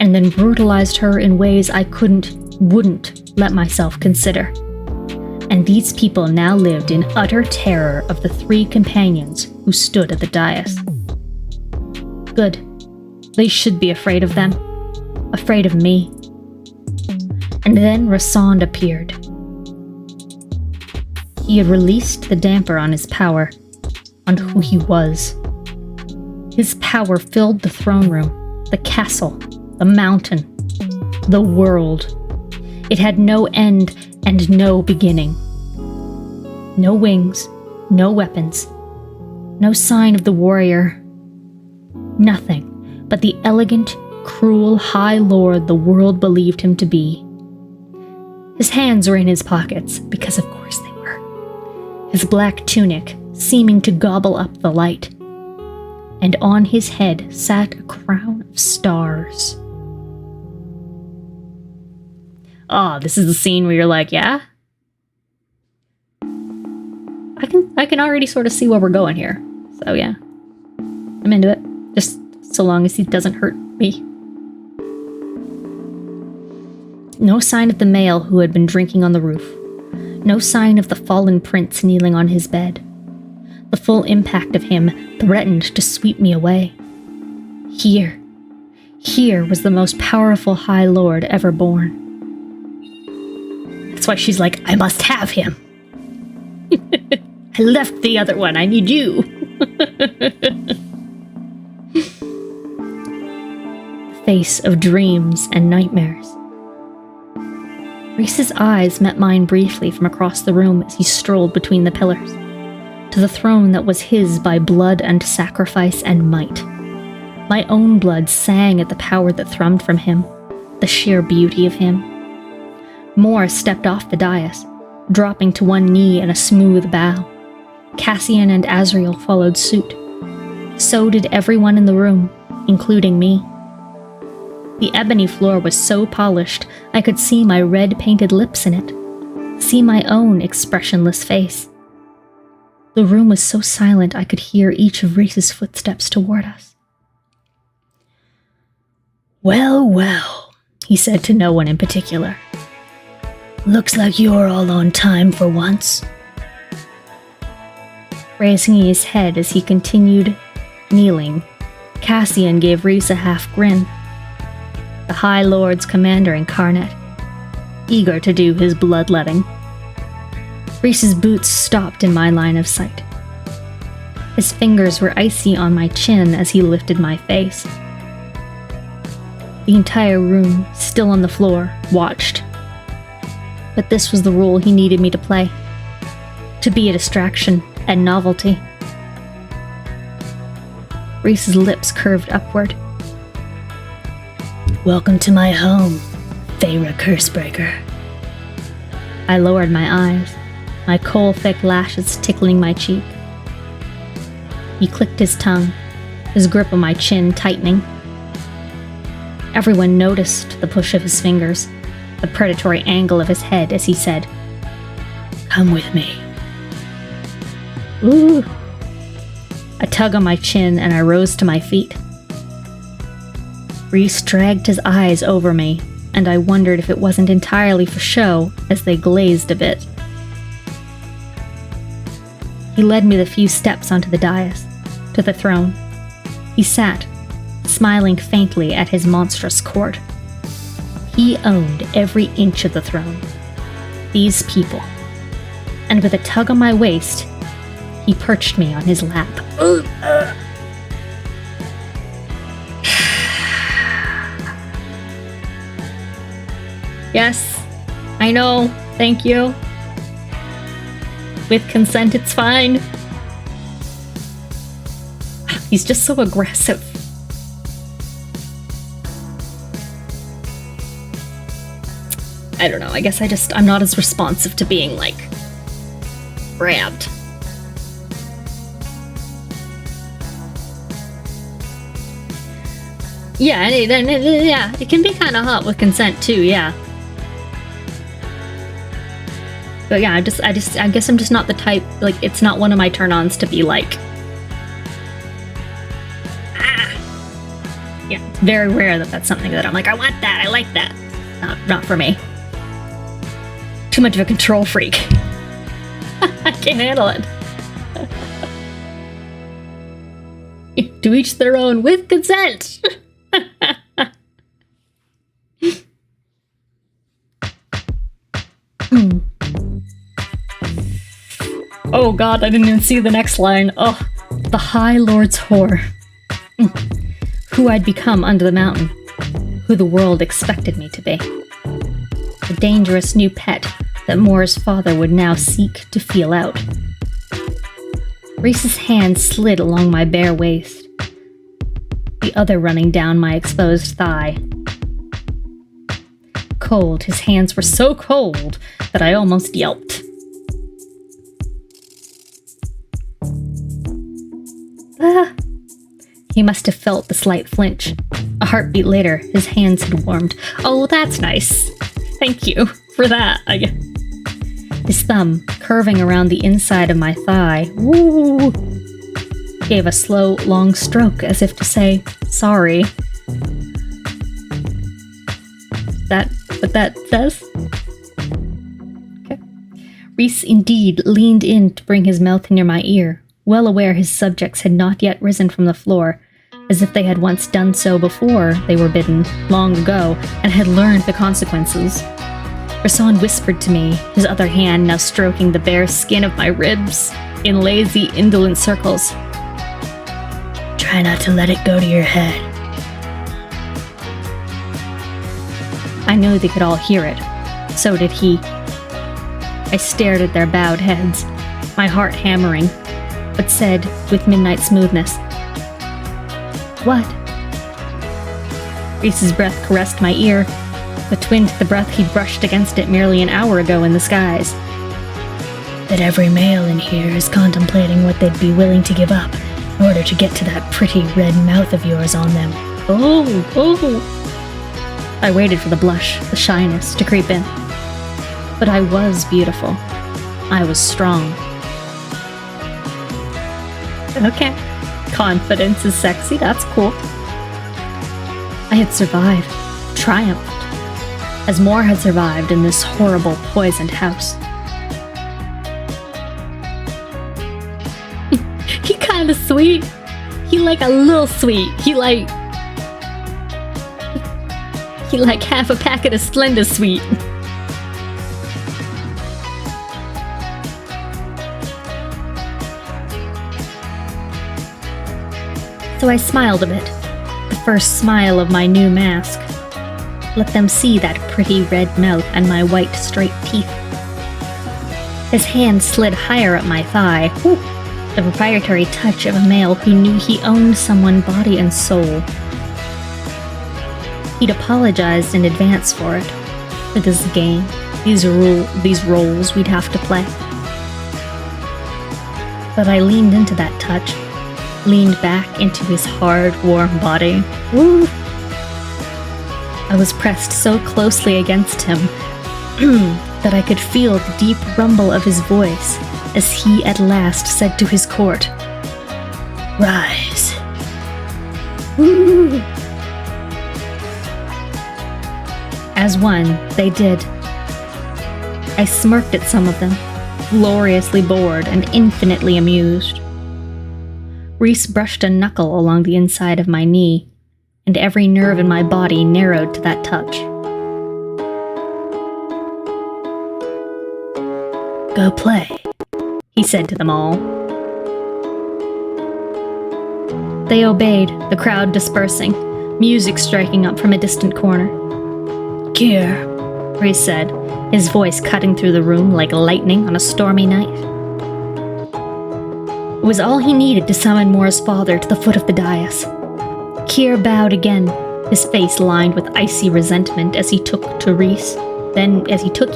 [SPEAKER 5] and then brutalized her in ways I wouldn't let myself consider. And these people now lived in utter terror of the 3 companions who stood at the dais. Good. They should be afraid of them. Afraid of me. And then Rassand appeared. He had released the damper on his power, on who he was. His power filled the throne room, the castle, the mountain, the world. It had no end and no beginning. No wings, no weapons, no sign of the warrior. Nothing but the elegant, cruel High Lord the world believed him to be. His hands were in his pockets, because of course they were. His black tunic seeming to gobble up the light. And on his head sat a crown of stars. This is the scene where you're like, yeah? I can already sort of see where we're going here. So yeah, I'm into it. Just so long as he doesn't hurt me. No sign of the male who had been drinking on the roof. No sign of the fallen prince kneeling on his bed. The full impact of him threatened to sweep me away. Here was the most powerful High Lord ever born. That's why she's like, I must have him. I left the other one, I need you. Face of dreams and nightmares. Rhys's eyes met mine briefly from across the room as he strolled between the pillars, to the throne that was his by blood and sacrifice and might. My own blood sang at the power that thrummed from him, the sheer beauty of him. More stepped off the dais, dropping to one knee in a smooth bow. Cassian and Azriel followed suit. So did everyone in the room, including me. The ebony floor was so polished I could see my red-painted lips in it, see my own expressionless face. The room was so silent I could hear each of Rhys's footsteps toward us.
[SPEAKER 6] Well, well, he said to no one in particular. Looks like you're all on time for once.
[SPEAKER 5] Raising his head as he continued kneeling, Cassian gave Rhys a half grin. The High Lord's commander incarnate, eager to do his bloodletting. Rhys's boots stopped in my line of sight. His fingers were icy on my chin as he lifted my face. The entire room, still on the floor, watched. But this was the role he needed me to play. To be a distraction and novelty. Rhys's lips curved upward.
[SPEAKER 6] Welcome to my home, Feyre Cursebreaker.
[SPEAKER 5] I lowered my eyes, my coal-thick lashes tickling my cheek. He clicked his tongue, his grip on my chin tightening. Everyone noticed the push of his fingers, the predatory angle of his head as he said,
[SPEAKER 6] Come with me.
[SPEAKER 5] Ooh. A tug on my chin and I rose to my feet. Rhys dragged his eyes over me, and I wondered if it wasn't entirely for show as they glazed a bit. He led me the few steps onto the dais, to the throne. He sat, smiling faintly at his monstrous court. He owned every inch of the throne. These people. And with a tug on my waist, he perched me on his lap. Yes, I know, thank you. With consent, it's fine. He's just so aggressive. I don't know, I guess I'm not as responsive to being, like, grabbed. Yeah, it can be kind of hot with consent too, yeah. But yeah, I guess I'm just not the type, like, it's not one of my turn-ons to be like, yeah, it's very rare that that's something that I'm like, I want that, I like that. Not for me. Too much of a control freak. I can't handle it. To each their own with consent. Oh god, I didn't even see the next line. Oh, the High Lord's whore. Who I'd become under the mountain. Who the world expected me to be. The dangerous new pet that Moore's father would now seek to feel out. Rhys's hand slid along my bare waist, the other running down my exposed thigh. Cold, his hands were so cold that I almost yelped. He must have felt the slight flinch. A heartbeat later, his hands had warmed. Oh, that's nice. Thank you for that, I guess. His thumb, curving around the inside of my thigh, woo, gave a slow, long stroke as if to say, sorry. That what that says? Okay. Rhys indeed leaned in to bring his mouth near my ear, well aware his subjects had not yet risen from the floor, as if they had once done so before they were bidden, long ago, and had learned the consequences. Rasan whispered to me, his other hand now stroking the bare skin of my ribs in lazy, indolent circles.
[SPEAKER 6] Try not to let it go to your head.
[SPEAKER 5] I knew they could all hear it. So did he. I stared at their bowed heads, my heart hammering, but said with midnight smoothness, "What?" Rhys's breath caressed my ear, the twin to the breath he'd brushed against it merely an hour ago in the skies.
[SPEAKER 6] That every male in here is contemplating what they'd be willing to give up in order to get to that pretty red mouth of yours on them.
[SPEAKER 5] Oh. I waited for the blush, the shyness to creep in. But I was beautiful. I was strong. Okay. Confidence is sexy, that's cool. I had survived, triumphed, as more had survived in this horrible, poisoned house. He kinda sweet. He like a little sweet. He like half a packet of Splenda Sweet. So I smiled a bit, the first smile of my new mask. Let them see that pretty red mouth and my white straight teeth. His hand slid higher up my thigh, the proprietary touch of a male who knew he owned someone body and soul. He'd apologized in advance for it, for this game, these roles we'd have to play. But I leaned into that touch, leaned back into his hard, warm body. Woo! I was pressed so closely against him that I could feel the deep rumble of his voice as he at last said to his court, "Rise." Woo! As one, they did. I smirked at some of them, gloriously bored and infinitely amused. Rhys brushed a knuckle along the inside of my knee, and every nerve in my body narrowed to that touch.
[SPEAKER 6] Go play,
[SPEAKER 5] he said to them all. They obeyed, the crowd dispersing, music striking up from a distant corner.
[SPEAKER 6] Kier,
[SPEAKER 5] Rhys said, his voice cutting through the room like lightning on a stormy night. It was all he needed to summon Mora's father to the foot of the dais. Kier bowed again, his face lined with icy resentment as he took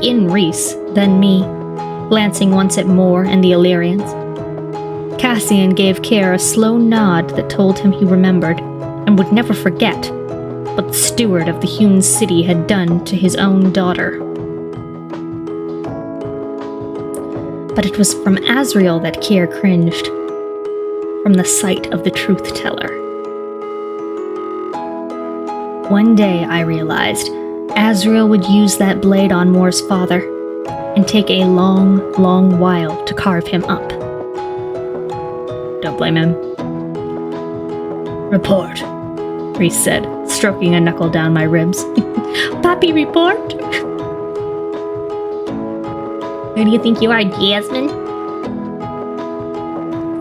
[SPEAKER 5] in Rhys, then me, glancing once at Mor and the Illyrians. Cassian gave Kier a slow nod that told him he remembered and would never forget what the steward of the hewn city had done to his own daughter. But it was from Azriel that Kier cringed, from the sight of the truth-teller. One day, I realized, Azriel would use that blade on Mor's father, and take a long, long while to carve him up. Don't blame him.
[SPEAKER 6] Report,
[SPEAKER 5] Rhys said, stroking a knuckle down my ribs. Papi, report? Who do you think you are, Jasmine?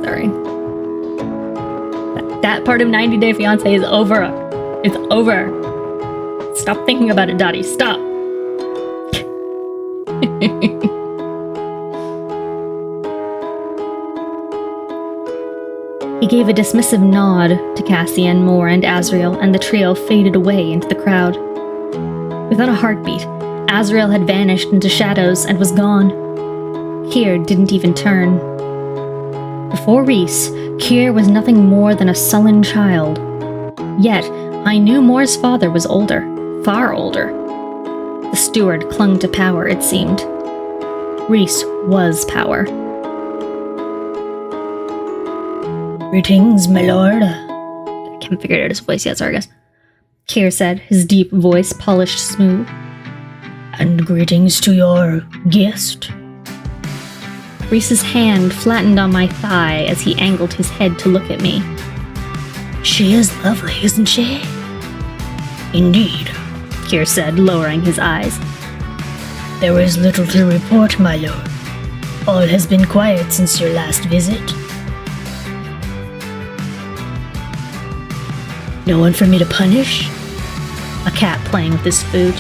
[SPEAKER 5] Sorry. That part of 90 Day Fiancé is over. It's over. Stop thinking about it, Dottie. Stop. He gave a dismissive nod to Cassian, Mor, and Azriel, and the trio faded away into the crowd. Without a heartbeat, Azriel had vanished into shadows and was gone. Kier didn't even turn. Before Rhys, Kier was nothing more than a sullen child. Yet, I knew Mor's father was older, far older. The steward clung to power, it seemed. Rhys was power.
[SPEAKER 6] Greetings, my lord.
[SPEAKER 5] I can't figure out his voice yet, sorry guys. Kier said, his deep voice polished smooth.
[SPEAKER 6] And greetings to your guest.
[SPEAKER 5] Rhys's hand flattened on my thigh as he angled his head to look at me.
[SPEAKER 6] She is lovely, isn't she? Indeed,
[SPEAKER 5] Kier said, lowering his eyes.
[SPEAKER 6] there is little to report, my lord. All has been quiet since your last visit. No one for me to punish?
[SPEAKER 5] A cat playing with his food.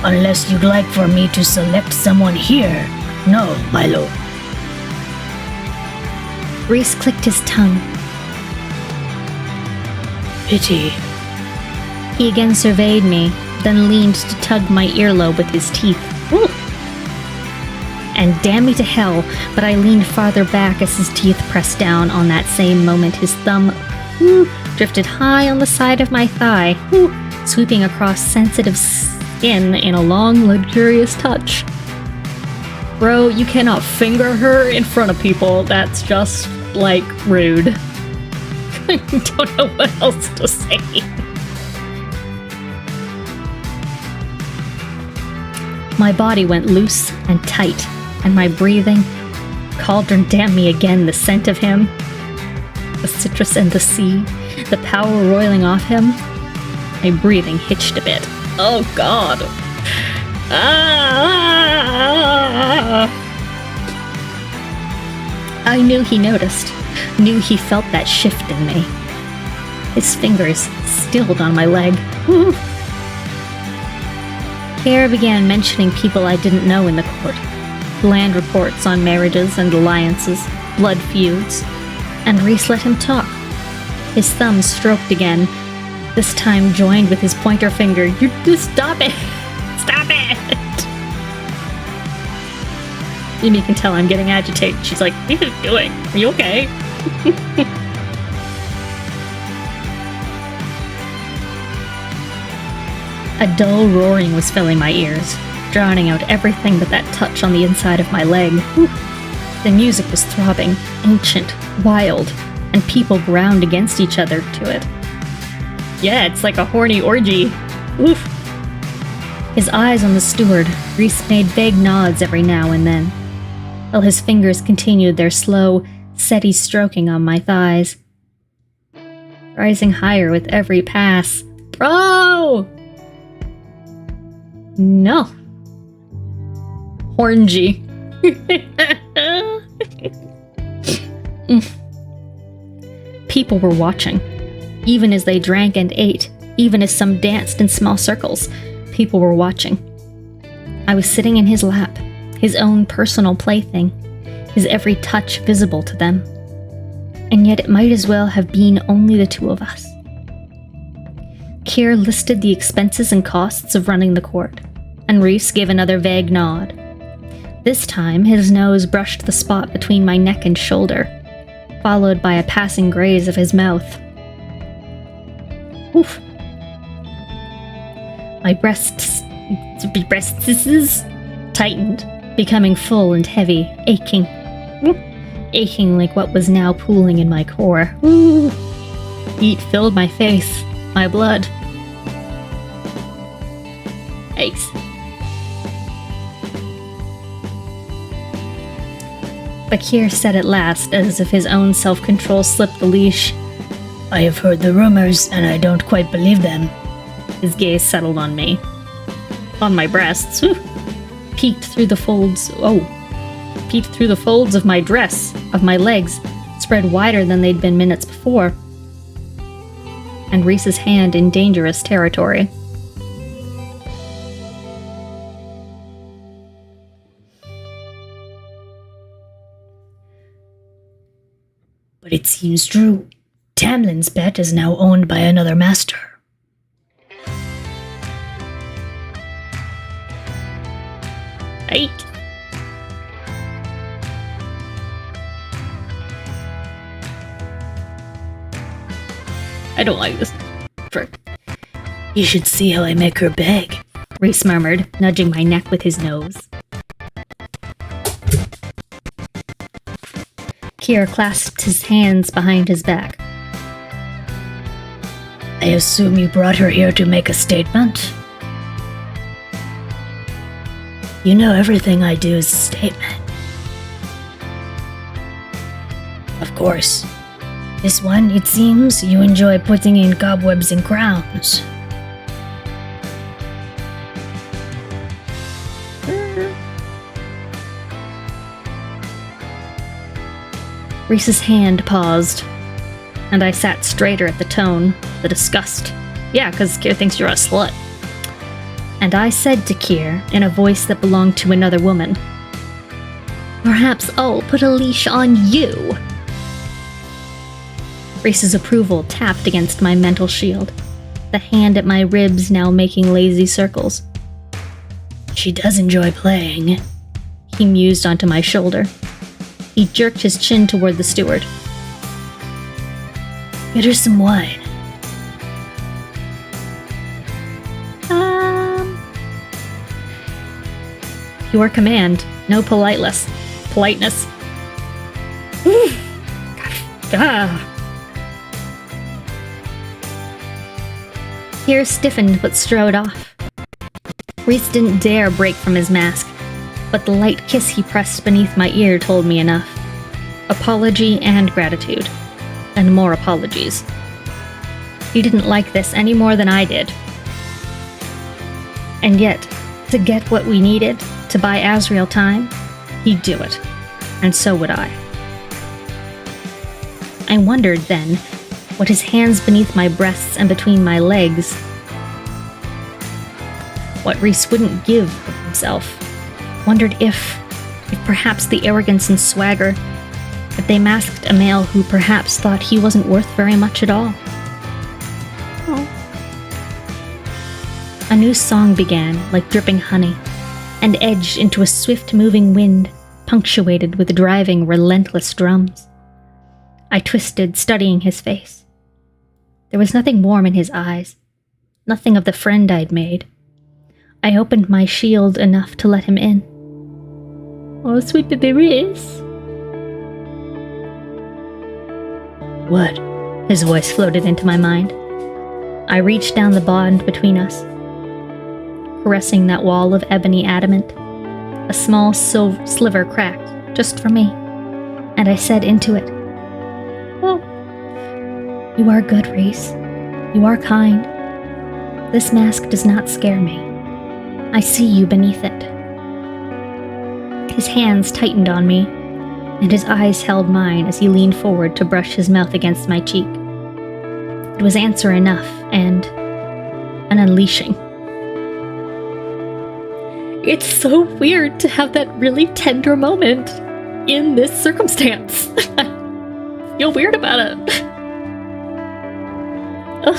[SPEAKER 6] Unless you'd like for me to select someone here. No, my lord.
[SPEAKER 5] Rhys clicked his tongue.
[SPEAKER 6] Pity.
[SPEAKER 5] He again surveyed me, then leaned to tug my earlobe with his teeth. Ooh. And damn me to hell, but I leaned farther back as his teeth pressed down. On that same moment, his thumb drifted high on the side of my thigh, sweeping across sensitive skin in a long, luxurious touch. Bro, you cannot finger her in front of people. That's just, like, rude. I don't know what else to say. My body went loose and tight, and my breathing, cauldron damn me again, the scent of him, the citrus and the sea, the power roiling off him. My breathing hitched a bit. Oh god. I knew he noticed, knew he felt that shift in me. His fingers stilled on my leg. Kier began mentioning people I didn't know in the court. Land reports on marriages and alliances, blood feuds, and Rhys let him talk. His thumb stroked again, this time joined with his pointer finger. You just stop it! Stop it! Amy can tell I'm getting agitated. She's like, what are you doing? Are you okay? A dull roaring was filling my ears, drowning out everything but that touch on the inside of my leg. The music was throbbing, ancient, wild, and people ground against each other to it. Yeah, it's like a horny orgy. Oof. His eyes on the steward, Rhys made vague nods every now and then, while his fingers continued their slow, steady stroking on my thighs. Rising higher with every pass. Bro! No. Horngy. People were watching. Even as they drank and ate, even as some danced in small circles, people were watching. I was sitting in his lap, his own personal plaything, his every touch visible to them. And yet it might as well have been only the two of us. Kier listed the expenses and costs of running the court, and Rhys gave another vague nod. This time, his nose brushed the spot between my neck and shoulder, followed by a passing graze of his mouth. Oof. My breasts tightened, becoming full and heavy, aching. Aching like what was now pooling in my core. Heat filled my face, my blood. Ace. Bakir said at last, as if his own self-control slipped the leash.
[SPEAKER 6] I have heard the rumors, and I don't quite believe them.
[SPEAKER 5] His gaze settled on me. On my breasts. Peeked through the folds. Peeked through the folds of my dress, of my legs, spread wider than they'd been minutes before. And Rhys's hand in dangerous territory.
[SPEAKER 6] But it seems true. Tamlin's pet is now owned by another master.
[SPEAKER 5] Right? I don't like this. Frick.
[SPEAKER 6] You should see how I make her beg,
[SPEAKER 5] Rhys murmured, nudging my neck with his nose. Kier clasped his hands behind his back.
[SPEAKER 6] I assume you brought her here to make a statement? You know everything I do is a statement. Of course. This one, it seems, you enjoy putting in cobwebs and crowns.
[SPEAKER 5] Rhys's hand paused, and I sat straighter at the tone, the disgust. Yeah, because Kier thinks you're a slut. And I said to Kier, in a voice that belonged to another woman, "Perhaps I'll put a leash on you." Rhys's approval tapped against my mental shield, the hand at my ribs now making lazy circles.
[SPEAKER 6] She does enjoy playing.
[SPEAKER 5] He mused onto my shoulder. He jerked his chin toward the steward.
[SPEAKER 6] Get her some wine.
[SPEAKER 5] Your command. No politeness. Politeness. Kier stiffened but strode off. Rhys didn't dare break from his mask, but the light kiss he pressed beneath my ear told me enough. Apology and gratitude. And more apologies. He didn't like this any more than I did. And yet, to get what we needed, to buy Azrael time, he'd do it. And so would I. I wondered then, what his hands beneath my breasts and between my legs, what Rhys wouldn't give of himself. Wondered if perhaps the arrogance and swagger, if they masked a male who perhaps thought he wasn't worth very much at all. Oh. A new song began, like dripping honey, and edged into a swift-moving wind, punctuated with driving, relentless drums. I twisted, studying his face. There was nothing warm in his eyes, nothing of the friend I'd made. I opened my shield enough to let him in. "Oh, sweet baby Rhys."
[SPEAKER 6] What?
[SPEAKER 5] His voice floated into my mind. I reached down the bond between us, caressing that wall of ebony adamant. A small sliver cracked, just for me, and I said into it, "Oh, you are good, Rhys. You are kind. This mask does not scare me. I see you beneath it." His hands tightened on me, and his eyes held mine as he leaned forward to brush his mouth against my cheek. It was answer enough, and an unleashing. It's so weird to have that really tender moment in this circumstance. I feel weird about it. Ugh.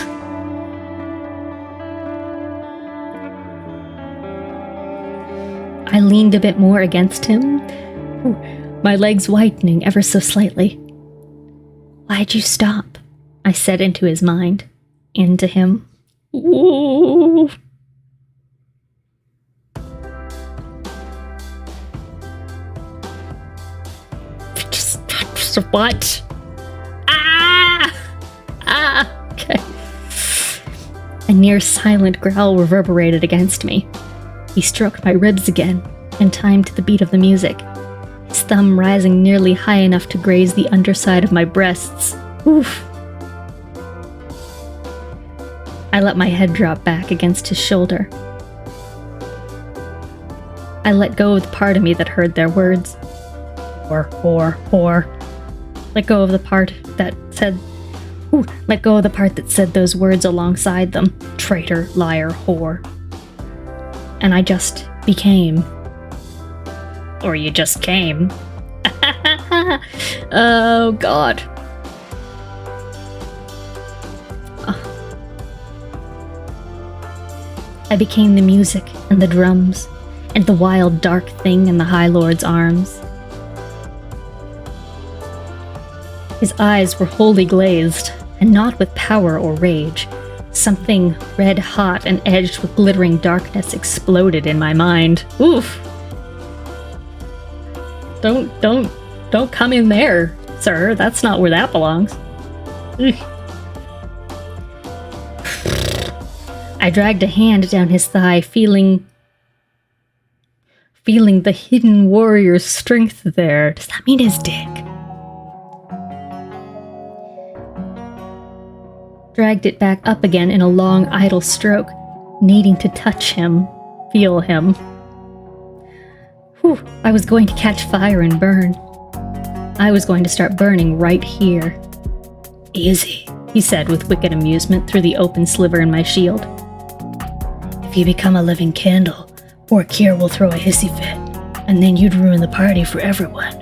[SPEAKER 5] I leaned a bit more against him, my legs whitening ever so slightly. "Why'd you stop?" I said into his mind, into him. Ooh. Just what? Okay. A near silent growl reverberated against me. He stroked my ribs again, in time to the beat of the music, his thumb rising nearly high enough to graze the underside of my breasts. Oof. I let my head drop back against his shoulder. I let go of the part of me that heard their words. Whore. Let go of the part that said those words alongside them. Traitor, liar, whore. And I just became. Or you just came. Oh, God. I became the music and the drums and the wild dark thing in the High Lord's arms. His eyes were wholly glazed, and not with power or rage. Something red hot and edged with glittering darkness exploded in my mind. Oof. Don't come in there, sir. That's not where that belongs. I dragged a hand down his thigh, feeling the hidden warrior's strength there. Does that mean his dick? dragged it back up again in a long, idle stroke, needing to touch him, feel him. Whew, I was going to catch fire and burn. I was going to start burning right here.
[SPEAKER 6] Easy,
[SPEAKER 5] He said with wicked amusement through the open sliver in my shield.
[SPEAKER 6] if you become a living candle, poor Kier will throw a hissy fit, and then you'd ruin the party for everyone.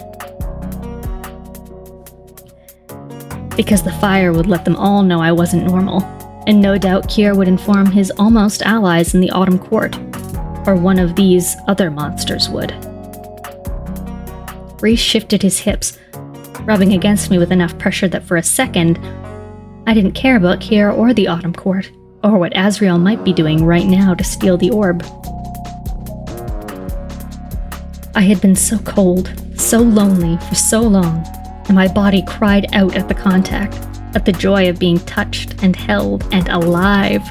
[SPEAKER 5] Because the fire would let them all know I wasn't normal, and no doubt Kier would inform his almost allies in the Autumn Court, or one of these other monsters would. Rhys shifted his hips, rubbing against me with enough pressure that for a second, I didn't care about Kier or the Autumn Court, or what Azrael might be doing right now to steal the orb. I had been so cold, so lonely for so long, and my body cried out at the contact, at the joy of being touched and held and alive.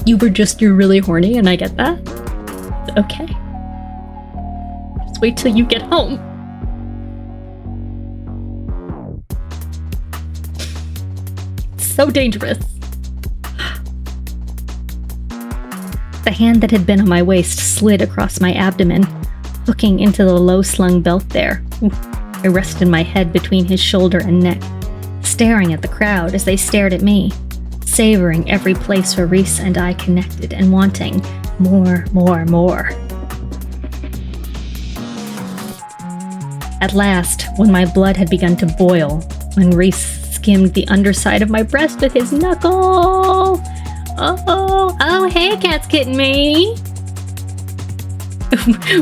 [SPEAKER 5] You're really horny, and I get that. It's okay. Just wait till you get home. It's so dangerous. The hand that had been on my waist slid across my abdomen, hooking into the low-slung belt there. I rested my head between his shoulder and neck, staring at the crowd as they stared at me, savoring every place where Rhys and I connected and wanting more, more, more. At last, when my blood had begun to boil, when Rhys skimmed the underside of my breast with his knuckle. Oh, hey, cat's kitten me.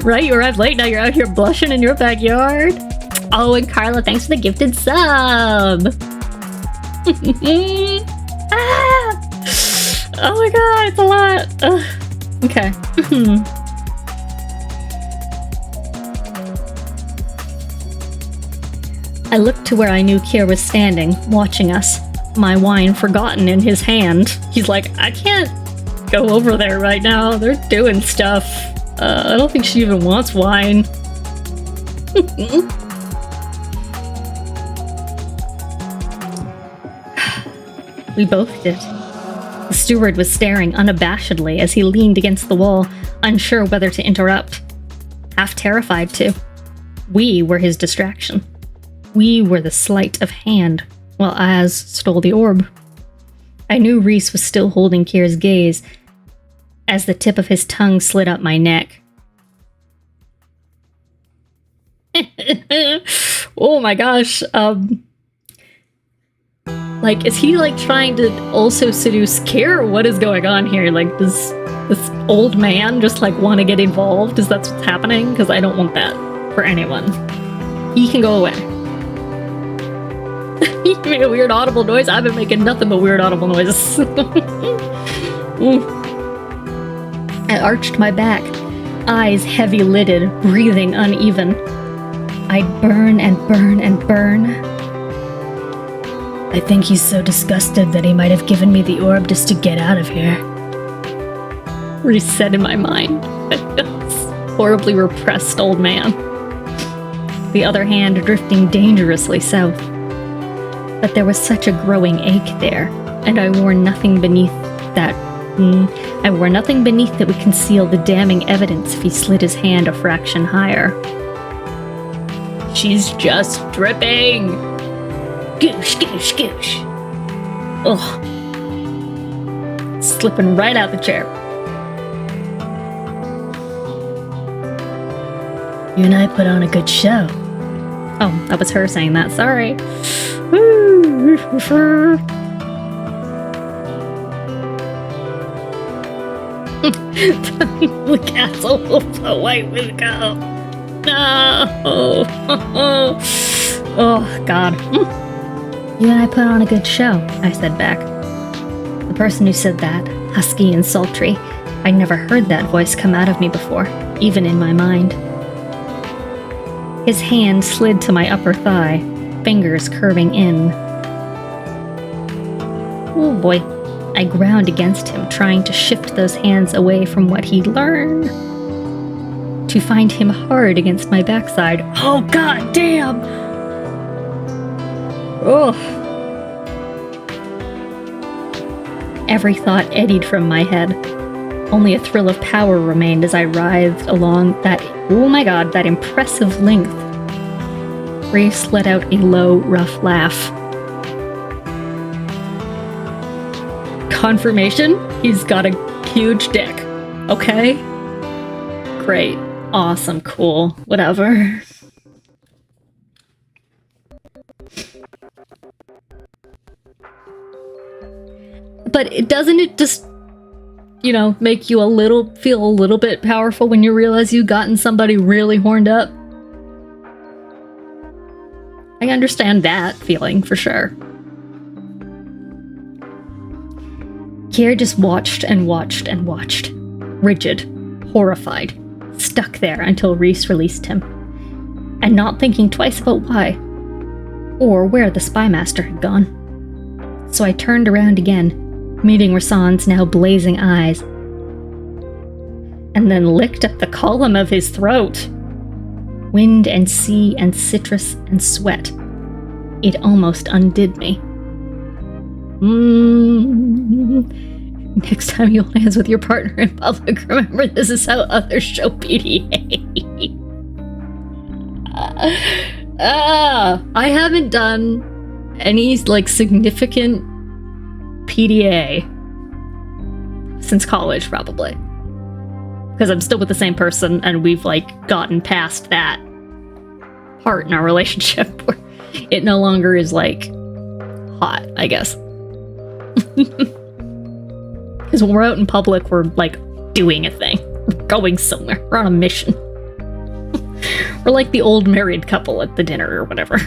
[SPEAKER 5] Right, you arrived late, now you're out here blushing in your backyard. Oh, and Carla, thanks for the gifted sub. Ah! Oh my god, it's a lot. Okay. I looked to where I knew Kier was standing, watching us, my wine forgotten in his hand. He's like, I can't go over there right now. They're doing stuff. I don't think she even wants wine. We both did. The steward was staring unabashedly as he leaned against the wall, unsure whether to interrupt. Half terrified, too. We were his distraction. We were the sleight of hand, while Az stole the orb. I knew Rhys was still holding Kier's gaze as the tip of his tongue slid up my neck. Oh my gosh. Like, is he, like, trying to also seduce Kier? What is going on here? Like, does this old man just, like, want to get involved? Is that what's happening? Because I don't want that for anyone. He can go away. He made a weird audible noise. I've been making nothing but weird audible noises. I arched my back, eyes heavy-lidded, breathing uneven. I'd burn and burn and burn.
[SPEAKER 6] I think he's so disgusted that he might have given me the orb just to get out of here.
[SPEAKER 5] Reset in my mind. Horribly repressed old man. The other hand drifting dangerously south. But there was such a growing ache there, and I wore nothing beneath that. I wore nothing beneath that would conceal the damning evidence if he slid his hand a fraction higher. She's just dripping! Goosh, goosh, goosh. Ugh. Slipping right out the chair.
[SPEAKER 6] You and I put on a good show.
[SPEAKER 5] Oh, that was her saying that. Sorry. Woo! The castle will flow white with gold. No! Oh, God.
[SPEAKER 6] You and I put on a good show.
[SPEAKER 5] I said back. The person who said that, husky and sultry, I'd never heard that voice come out of me before, even in my mind. His hand slid to my upper thigh, fingers curving in. Oh boy. I ground against him, trying to shift those hands away from what he'd learned. To find him hard against my backside. Oh, god damn! Oh. Every thought eddied from my head. Only a thrill of power remained as I writhed along that, oh my god, that impressive length. Rhys let out a low, rough laugh. Confirmation? He's got a huge dick. Okay? Great. Awesome. Cool. Whatever. But doesn't it just, you know, make you feel a little bit powerful when you realize you've gotten somebody really horned up? I understand that feeling for sure. Kier just watched and watched and watched, rigid, horrified, stuck there until Rhys released him, and not thinking twice about why, or where the spy master had gone. So I turned around again, meeting Rasan's now blazing eyes, and then licked up the column of his throat. Wind and sea and citrus and sweat. It almost undid me. Next time you hold hands with your partner in public, remember this is how others show PDA. I haven't done any significant PDA since college, probably. Because I'm still with the same person and we've gotten past that part in our relationship where it no longer is hot, I guess. Because when we're out in public, we're doing a thing. We're going somewhere. We're on a mission. We're like the old married couple at the dinner or whatever.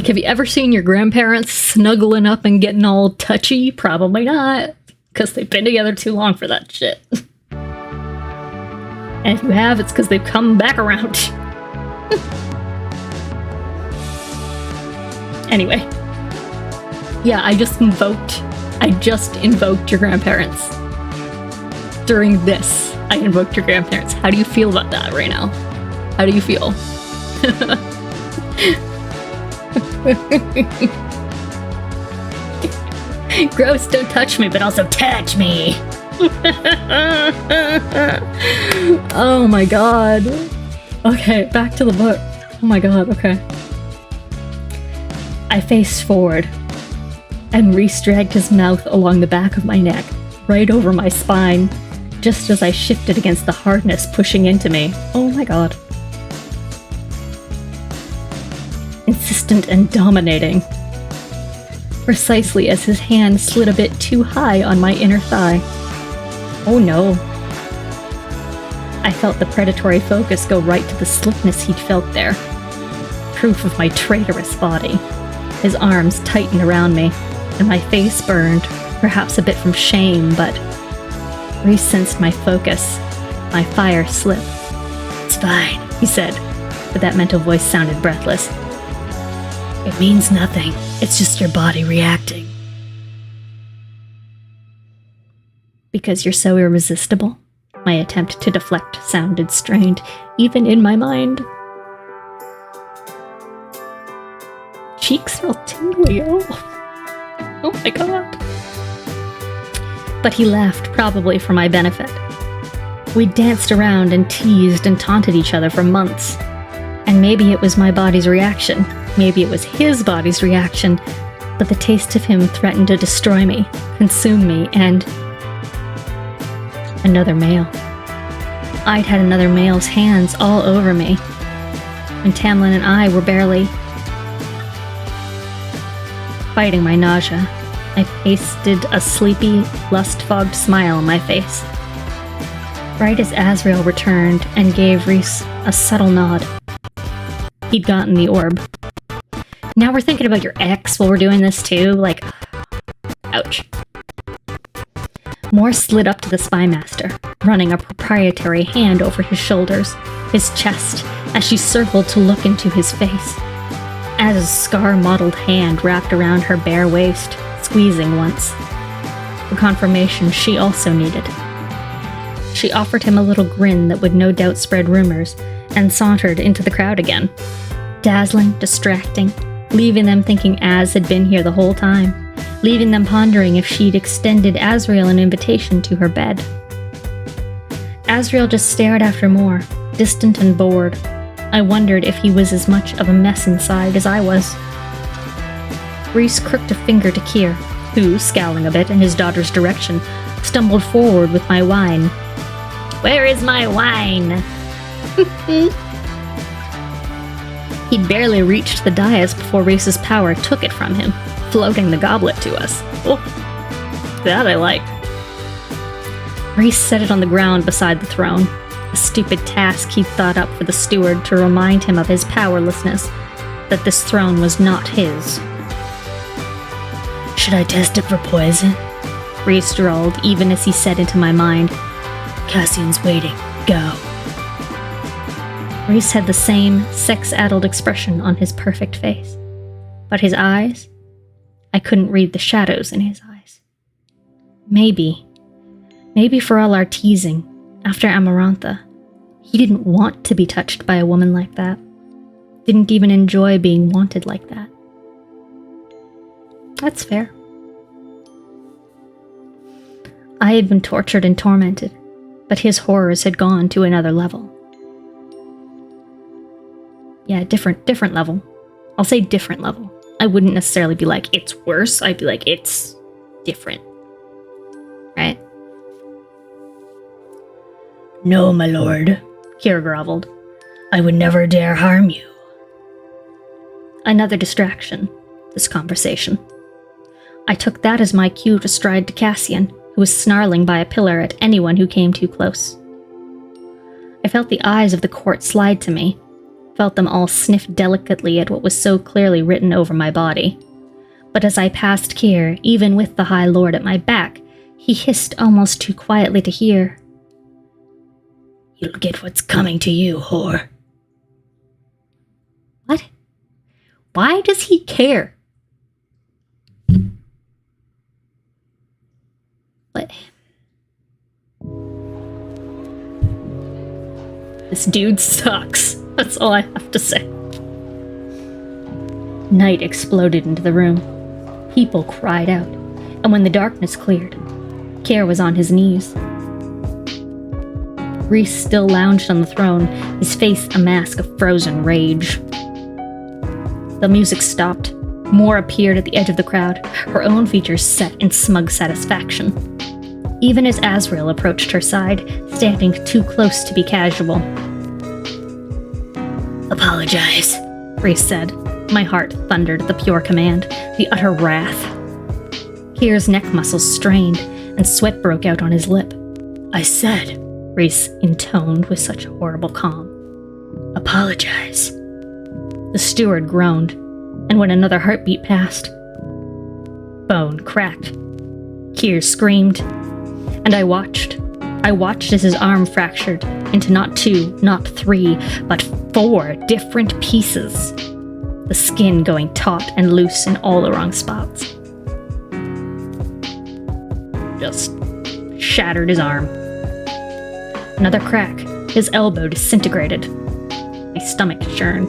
[SPEAKER 5] Have you ever seen your grandparents snuggling up and getting all touchy? Probably not. Because they've been together too long for that shit. And if you have, it's because they've come back around. Anyway. Yeah, I just invoked your grandparents. During this, I invoked your grandparents. How do you feel about that right now? How do you feel? Gross, don't touch me, but also touch me. Oh my god. Okay, back to the book. Oh my god, okay. I faced forward, and Rhys dragged his mouth along the back of my neck, right over my spine, just as I shifted against the hardness pushing into me. Oh my god. Insistent and dominating. Precisely as his hand slid a bit too high on my inner thigh. Oh no. I felt the predatory focus go right to the slickness he'd felt there. Proof of my traitorous body. His arms tightened around me, and my face burned, perhaps a bit from shame, but Rhys sensed my focus. My fire slip. It's fine, he said, but that mental voice sounded breathless. It means nothing. It's just your body reacting. Because you're so irresistible? My attempt to deflect sounded strained, even in my mind. Cheeks are all tingly, oh my god. But he laughed, probably for my benefit. We danced around and teased and taunted each other for months. And maybe it was my body's reaction. Maybe it was his body's reaction. But the taste of him threatened to destroy me, consume me, and... another male. I'd had another male's hands all over me. And Tamlin and I were barely... fighting my nausea. I pasted a sleepy, lust-fogged smile on my face. Right as Azrael returned and gave Rhys a subtle nod. He'd gotten the orb. Now we're thinking about your ex while we're doing this too, ouch. Moore slid up to the spy master, running a proprietary hand over his shoulders, his chest, as she circled to look into his face. As a scar-mottled hand wrapped around her bare waist, squeezing once. The confirmation she also needed. She offered him a little grin that would no doubt spread rumors, and sauntered into the crowd again. Dazzling, distracting, leaving them thinking Az had been here the whole time, leaving them pondering if she'd extended Azrael an invitation to her bed. Azrael just stared after more, distant and bored. I wondered if he was as much of a mess inside as I was. Rhys crooked a finger to Keir, who, scowling a bit in his daughter's direction, stumbled forward with my wine. "Where is my wine?" He'd barely reached the dais before Rhys's power took it from him, floating the goblet to us. Oh, that I like. Rhys set it on the ground beside the throne, a stupid task he'd thought up for the steward to remind him of his powerlessness, that this throne was not his.
[SPEAKER 6] Should I test it for poison?
[SPEAKER 5] Rhys drawled, even as he said into my mind,
[SPEAKER 6] Cassian's waiting. Go.
[SPEAKER 5] Rhys had the same sex-addled expression on his perfect face. But his eyes? I couldn't read the shadows in his eyes. Maybe for all our teasing, after Amarantha, he didn't want to be touched by a woman like that. Didn't even enjoy being wanted like that. That's fair. I had been tortured and tormented, but his horrors had gone to another level. Yeah, different level. I'll say different level. I wouldn't necessarily be like, it's worse. I'd be like, it's different. Right?
[SPEAKER 6] No, my lord,
[SPEAKER 5] Keir groveled.
[SPEAKER 6] I would never dare harm you.
[SPEAKER 5] Another distraction, this conversation. I took that as my cue to stride to Cassian, who was snarling by a pillar at anyone who came too close. I felt the eyes of the court slide to me, felt them all sniff delicately at what was so clearly written over my body. But as I passed Keir, even with the High Lord at my back, he hissed almost too quietly to hear.
[SPEAKER 6] You'll get what's coming to you, whore.
[SPEAKER 5] What? Why does he care? What? This dude sucks. That's all I have to say. Night exploded into the room. People cried out, and when the darkness cleared, Keir was on his knees. Rhys still lounged on the throne, his face a mask of frozen rage. The music stopped. Moore appeared at the edge of the crowd, her own features set in smug satisfaction. Even as Azrael approached her side, standing too close to be casual.
[SPEAKER 6] Apologize,
[SPEAKER 5] Rhys said. My heart thundered at the pure command, the utter wrath. Keir's neck muscles strained, and sweat broke out on his lip.
[SPEAKER 6] I said,
[SPEAKER 5] Rhys intoned with such horrible calm.
[SPEAKER 6] Apologize.
[SPEAKER 5] The steward groaned, and when another heartbeat passed, bone cracked. Keir screamed, and I watched. I watched as his arm fractured into not 2, not 3, but 4 different pieces. The skin going taut and loose in all the wrong spots. Just shattered his arm. Another crack. His elbow disintegrated. My stomach churned.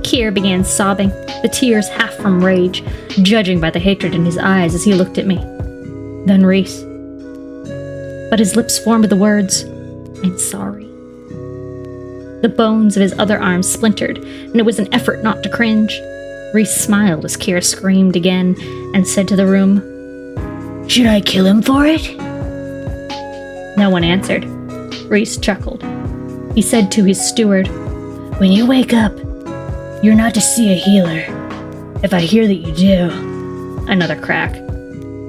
[SPEAKER 5] Keir began sobbing, the tears half from rage, judging by the hatred in his eyes as he looked at me. Then Rhys. But his lips formed the words, I'm sorry. The bones of his other arm splintered, and it was an effort not to cringe. Rhys smiled as Keir screamed again and said to the room,
[SPEAKER 6] Should I kill him for it?
[SPEAKER 5] No one answered. Rhys chuckled. He said to his steward,
[SPEAKER 6] When you wake up, you're not to see a healer. If I hear that you do.
[SPEAKER 5] Another crack.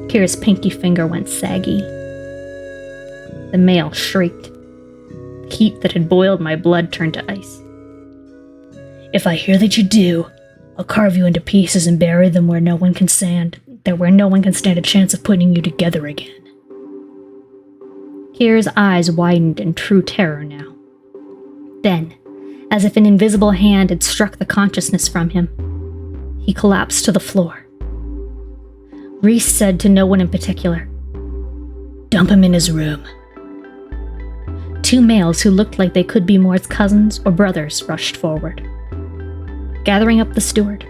[SPEAKER 5] Keir's pinky finger went saggy. The male shrieked. The heat that had boiled my blood turned to ice.
[SPEAKER 6] If I hear that you do, I'll carve you into pieces and bury them where no one can stand a chance of putting you together again.
[SPEAKER 5] Keir's eyes widened in true terror now. Then, as if an invisible hand had struck the consciousness from him, he collapsed to the floor. Rhys said to no one in particular,
[SPEAKER 6] Dump him in his room. 2 males who looked like they could be Mord's cousins or brothers rushed forward, gathering up the steward.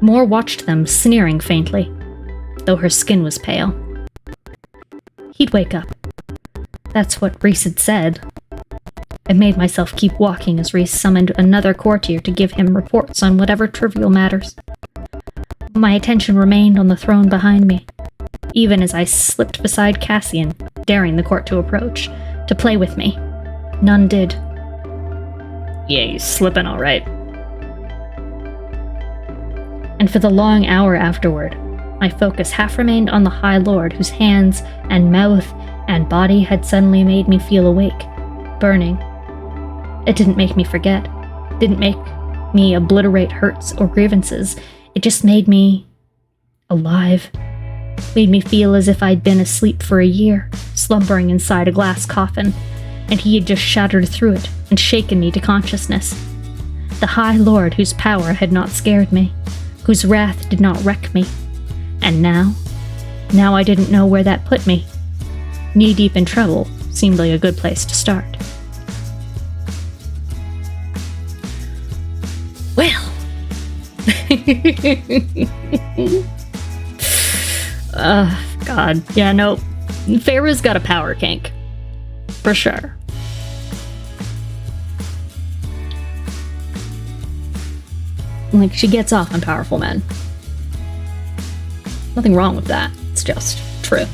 [SPEAKER 6] Moore watched them, sneering faintly, though her skin was pale. He'd wake up. That's what Rhys had said. I made myself keep walking as Rhys summoned another courtier to give him reports on whatever trivial matters. My attention remained on the throne behind me, even as I slipped beside Cassian, daring the court to approach, to play with me. None did.
[SPEAKER 5] Yeah, he's slipping all right.
[SPEAKER 6] And for the long hour afterward, my focus half remained on the High Lord, whose hands and mouth and body had suddenly made me feel awake, burning. It didn't make me forget. Didn't make me obliterate hurts or grievances. It just made me alive. Made me feel as if I'd been asleep for a year, slumbering inside a glass coffin, and he had just shattered through it and shaken me to consciousness. The High Lord whose power had not scared me, whose wrath did not wreck me. And now I didn't know where that put me. Knee-deep in trouble seemed like a good place to start.
[SPEAKER 5] Well. God. Yeah, no. Feyre's got a power kink. For sure. Like, she gets off on powerful men. Nothing wrong with that. It's just true.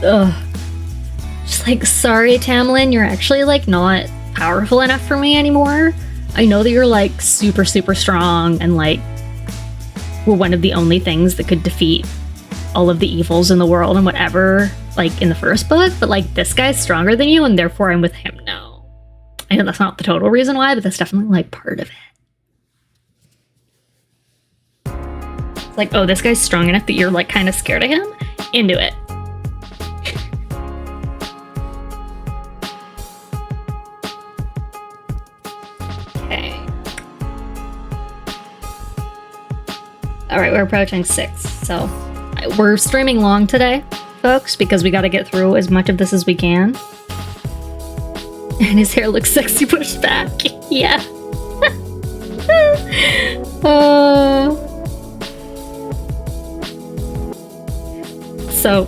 [SPEAKER 5] Ugh. Just like, sorry, Tamlin, you're actually like not powerful enough for me anymore. I know that you're like super, super strong and like were one of the only things that could defeat all of the evils in the world and whatever, like in the first book, but like this guy's stronger than you and therefore I'm with him now. I know that's not the total reason why, but that's definitely like part of it. It's like, oh, this guy's strong enough that you're like kind of scared of him? Into it. Okay. Alright, we're approaching 6, so we're streaming long today, folks, because we gotta get through as much of this as we can. And his hair looks sexy pushed back. Yeah. So,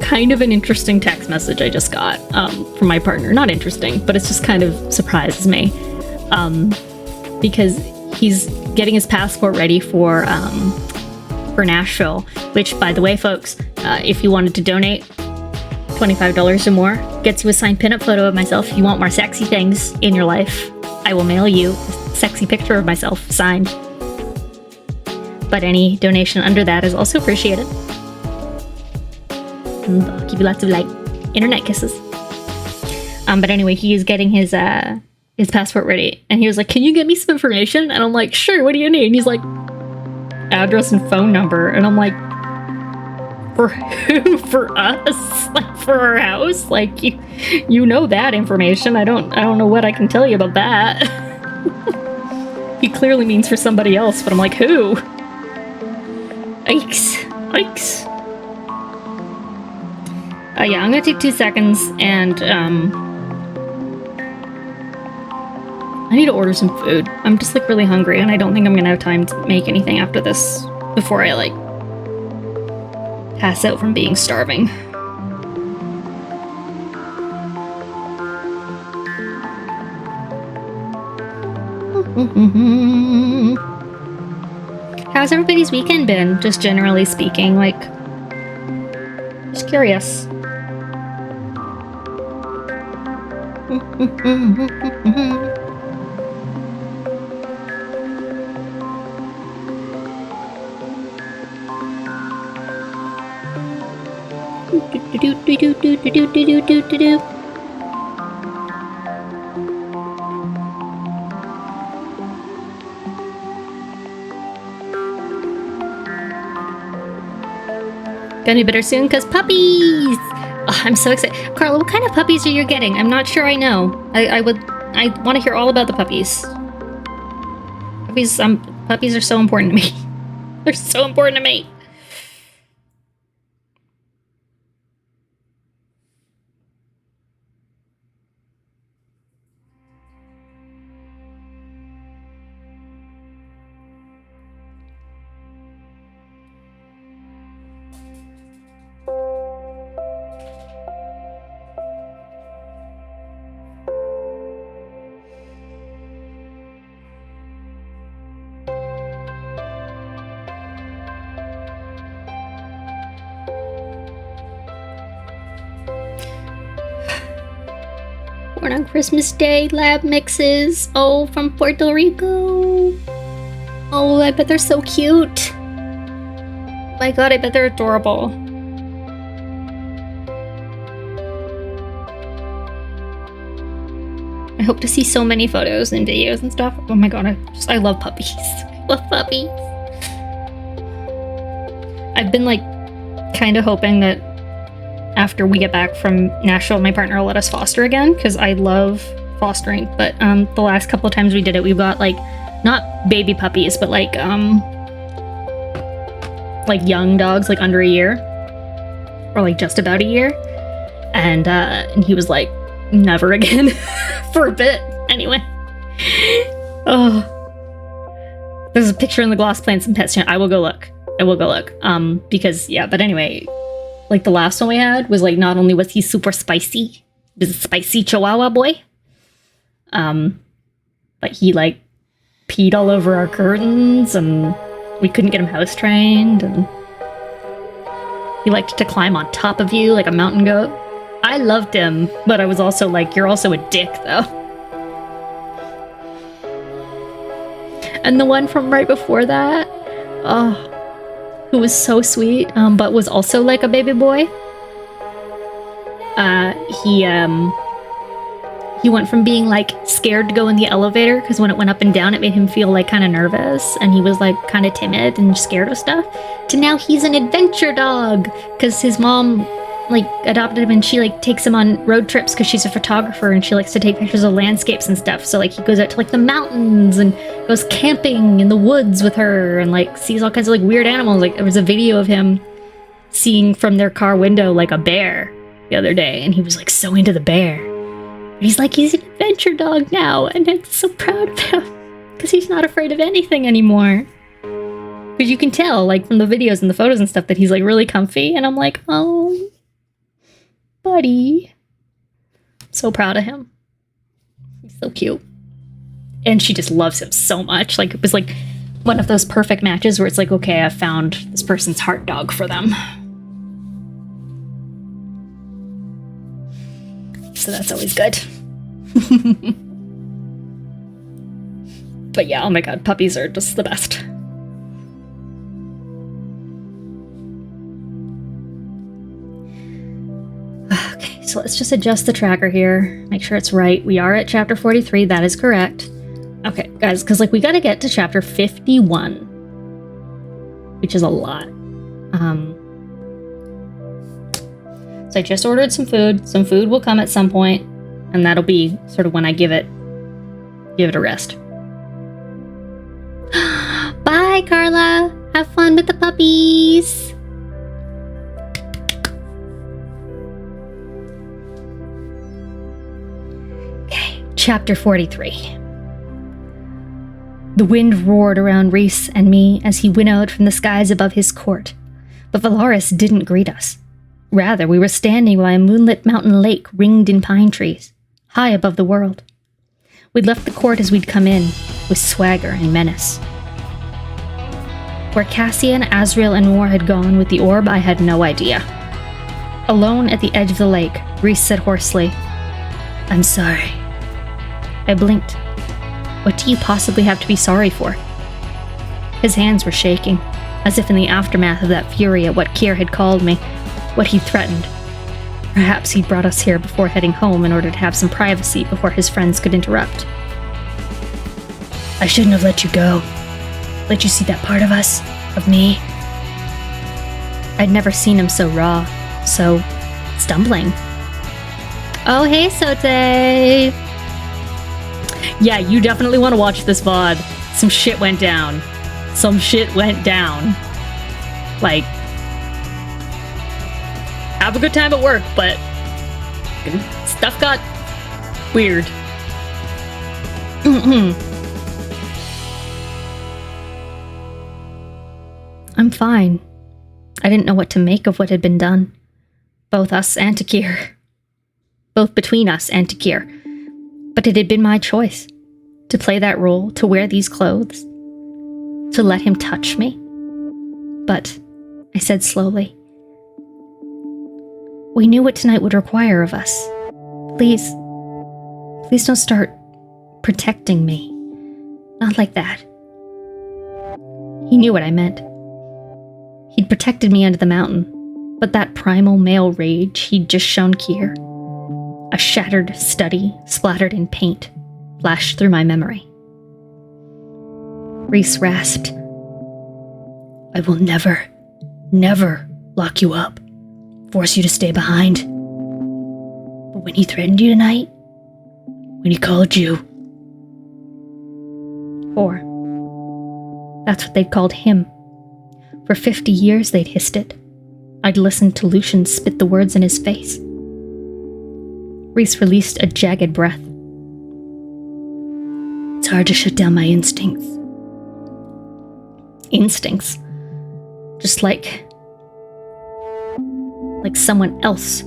[SPEAKER 5] kind of an interesting text message I just got from my partner. Not interesting, but it's just kind of surprises me. Because he's getting his passport ready for Nashville, which, by the way, folks, if you wanted to donate $25 or more, gets you a signed pinup photo of myself. If you want more sexy things in your life, I will mail you a sexy picture of myself signed. But any donation under that is also appreciated. And I'll give you lots of like internet kisses. But anyway, he is getting his passport ready, and he was like, "Can you get me some information?" And I'm like, "Sure. What do you need?" And he's like, "Address and phone number." And I'm like, "For who? For us? Like for our house? Like you know that information. I don't know what I can tell you about that." He clearly means for somebody else, but I'm like, who? Yikes. Yeah, I'm gonna take 2 seconds and I need to order some food. I'm just like really hungry and I don't think I'm gonna have time to make anything after this before I like pass out from being starving. How's everybody's weekend been? Just generally speaking, like, just curious. Gonna be better soon, cause puppies! Oh, I'm so excited. Carla, what kind of puppies are you getting? I'm not sure I know. I I want to hear all about the puppies. Puppies are so important to me. They're so important to me. Born on Christmas Day, lab mixes. Oh, from Puerto Rico. Oh, I bet they're so cute. My god, I bet they're adorable. I hope to see so many photos and videos and stuff. Oh my god, I love puppies. I love puppies. I've been like kind of hoping that after we get back from Nashville, my partner will let us foster again, because I love fostering. But the last couple of times we did it, we've got like not baby puppies, but like young dogs, like under a year, or like just about a year. And he was like, never again for a bit. Anyway, oh, there's a picture in the Gloss Plants and Pets channel. I will go look. Because yeah. But anyway. Like, the last one we had was, like, not only was he super spicy, he was a spicy Chihuahua boy, but he, like, peed all over our curtains, and we couldn't get him house trained, and he liked to climb on top of you like a mountain goat. I loved him, but I was also like, you're also a dick, though. And the one from right before that, oh, who was so sweet, but was also like a baby boy. He went from being like scared to go in the elevator because when it went up and down, it made him feel like kind of nervous, and he was like kind of timid and scared of stuff. To now he's an adventure dog because his mom like adopted him, and she like takes him on road trips because she's a photographer and she likes to take pictures of landscapes and stuff. So like he goes out to like the mountains and goes camping in the woods with her and like sees all kinds of like weird animals. Like there was a video of him seeing from their car window like a bear the other day, and he was like so into the bear. And he's like, he's an adventure dog now, and I'm so proud of him because he's not afraid of anything anymore. Because you can tell like from the videos and the photos and stuff that he's like really comfy, and I'm like, oh, buddy. So proud of him. He's so cute. And she just loves him so much. Like, it was like one of those perfect matches where it's like, okay, I've found this person's heart dog for them. So that's always good. But yeah, oh my god, puppies are just the best. Okay, so let's just adjust the tracker here. Make sure it's right. We are at chapter 43. That is correct. Okay, guys, because like we got to get to chapter 51, which is a lot. So I just ordered some food. Some food will come at some point, and that'll be sort of when I give it a rest. Bye, Carla. Have fun with the puppies. Okay, chapter 43. The wind roared around Rhys and me as he winnowed from the skies above his court, but Valaris didn't greet us. Rather, we were standing by a moonlit mountain lake ringed in pine trees, high above the world. We'd left the court as we'd come in, with swagger and menace. Where Cassian, Azrael, and Noor had gone with the orb, I had no idea. Alone at the edge of the lake, Rhys said hoarsely, "I'm sorry." I blinked. What do you possibly have to be sorry for? His hands were shaking, as if in the aftermath of that fury at what Kier had called me, what he threatened. Perhaps he'd brought us here before heading home in order to have some privacy before his friends could interrupt. I shouldn't have let you go. Let you see that part of us, of me. I'd never seen him so raw, so stumbling. Oh, hey, Sote! Yeah, you definitely want to watch this VOD. Some shit went down. Some shit went down. Like, have a good time at work, but stuff got weird. I'm fine. I didn't know what to make of what had been done. Both us and Takir. Both between us and Takir. But it had been my choice to play that role, to wear these clothes, to let him touch me. But I said slowly, we knew what tonight would require of us. Please don't start protecting me. Not like that. He knew what I meant. He'd protected me under the mountain, but that primal male rage he'd just shown Kier, a shattered study splattered in paint, flashed through my memory. Rhys rasped, I will never, never lock you up, force you to stay behind. But when he threatened you tonight, when he called you... 4. That's what they'd called him. For 50 years they'd hissed it. I'd listened to Lucian spit the words in his face. Rhys released a jagged breath. It's hard to shut down my instincts. Instincts? Just like someone else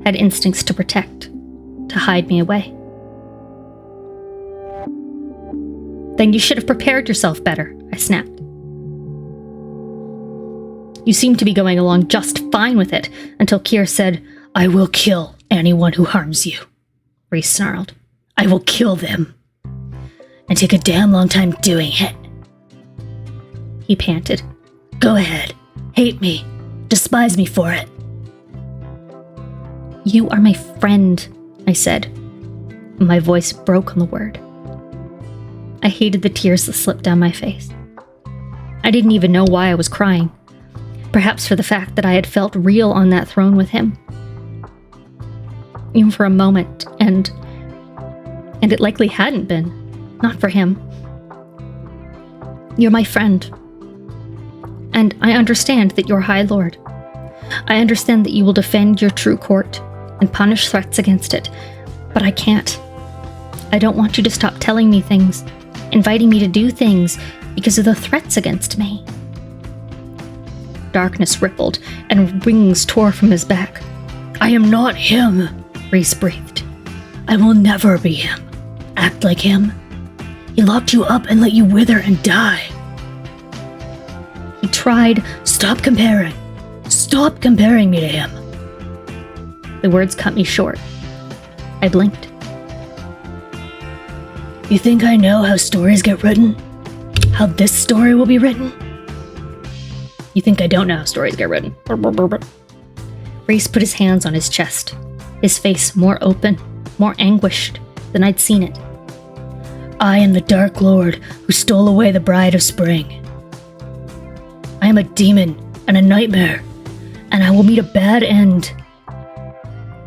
[SPEAKER 5] had instincts to protect, to hide me away. Then you should have prepared yourself better, I snapped. You seemed to be going along just fine with it until Kier said, I will kill anyone who harms you. Rhys snarled. I will kill them. And take a damn long time doing it. He panted. Go ahead. Hate me. Despise me for it. You are my friend, I said. My voice broke on the word. I hated the tears that slipped down my face. I didn't even know why I was crying. Perhaps for the fact that I had felt real on that throne with him. Even for a moment, and it likely hadn't been. Not for him. You're my friend. And I understand that you're High Lord. I understand that you will defend your true court and punish threats against it. But I can't. I don't want you to stop telling me things, inviting me to do things because of the threats against me. Darkness rippled, and wings tore from his back. I am not him, Rhys breathed. I will never be him. Act like him. He locked you up and let you wither and die. He tried. Stop comparing. Stop comparing me to him. The words cut me short. I blinked. You think I know how stories get written? How this story will be written? You think I don't know how stories get written? Rhys put his hands on his chest, his face more open, more anguished than I'd seen it. I am the Dark Lord who stole away the Bride of Spring. I am a demon and a nightmare, and I will meet a bad end.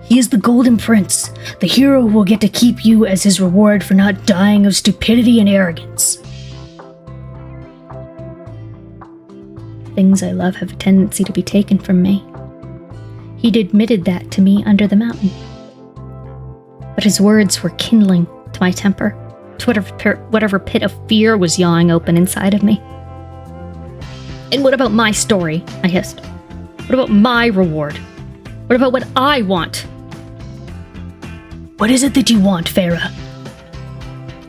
[SPEAKER 5] He is the Golden Prince, the hero who will get to keep you as his reward for not dying of stupidity and arrogance. Things I love have a tendency to be taken from me. He'd admitted that to me under the mountain. But his words were kindling to my temper, to whatever pit of fear was yawing open inside of me. And what about my story? I hissed. What about my reward? What about what I want? What is it that you want, Farah?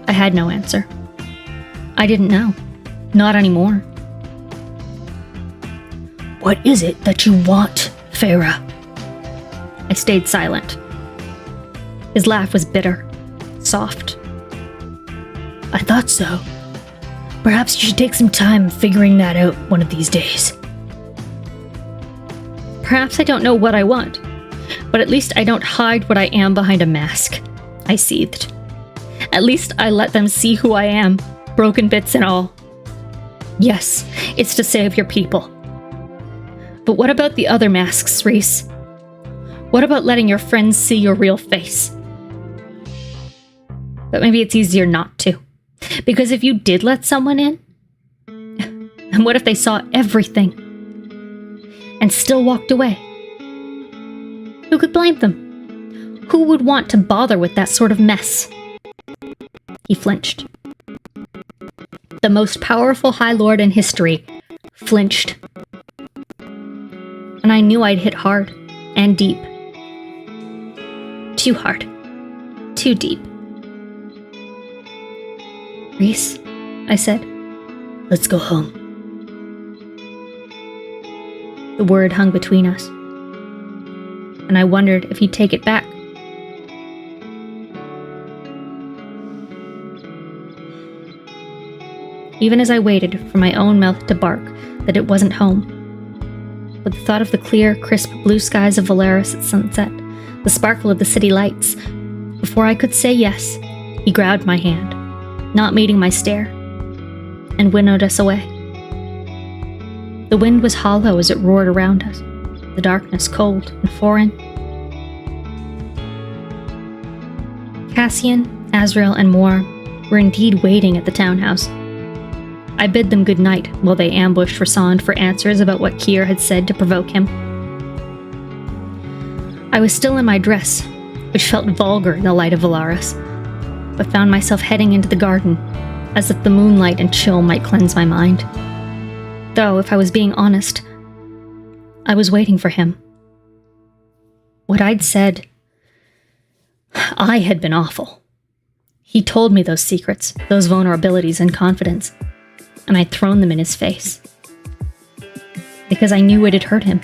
[SPEAKER 5] I had no answer. I didn't know. Not anymore. What is it that you want, Farah? I stayed silent. His laugh was bitter, soft. I thought so. Perhaps you should take some time figuring that out one of these days. Perhaps I don't know what I want, but at least I don't hide what I am behind a mask. I seethed. At least I let them see who I am, broken bits and all. Yes, it's to save your people. But what about the other masks, Rhys? What about letting your friends see your real face? But maybe it's easier not to. Because if you did let someone in, and what if they saw everything and still walked away? Who could blame them? Who would want to bother with that sort of mess? He flinched. The most powerful High Lord in history flinched. And I knew I'd hit hard and deep. Too hard. Too deep. Rhys, I said,
[SPEAKER 6] Let's go home.
[SPEAKER 5] the word hung between us. And I wondered if he'd take it back. Even as I waited for my own mouth to bark that it wasn't home. With the thought of the clear, crisp blue skies of Valeris at sunset, the sparkle of the city lights, before I could say yes, he grabbed my hand, not meeting my stare, and winnowed us away. The wind was hollow as it roared around us, the darkness cold and foreign. Cassian, Azrael, and more were indeed waiting at the townhouse. I bid them good night while they ambushed Rhys for answers about what Kier had said to provoke him. I was still in my dress, which felt vulgar in the light of Valeris, but found myself heading into the garden, as if the moonlight and chill might cleanse my mind. Though, if I was being honest, I was waiting for him. What I'd said, I had been awful. He told me those secrets, those vulnerabilities and confidence, and I'd thrown them in his face. Because I knew it had hurt him,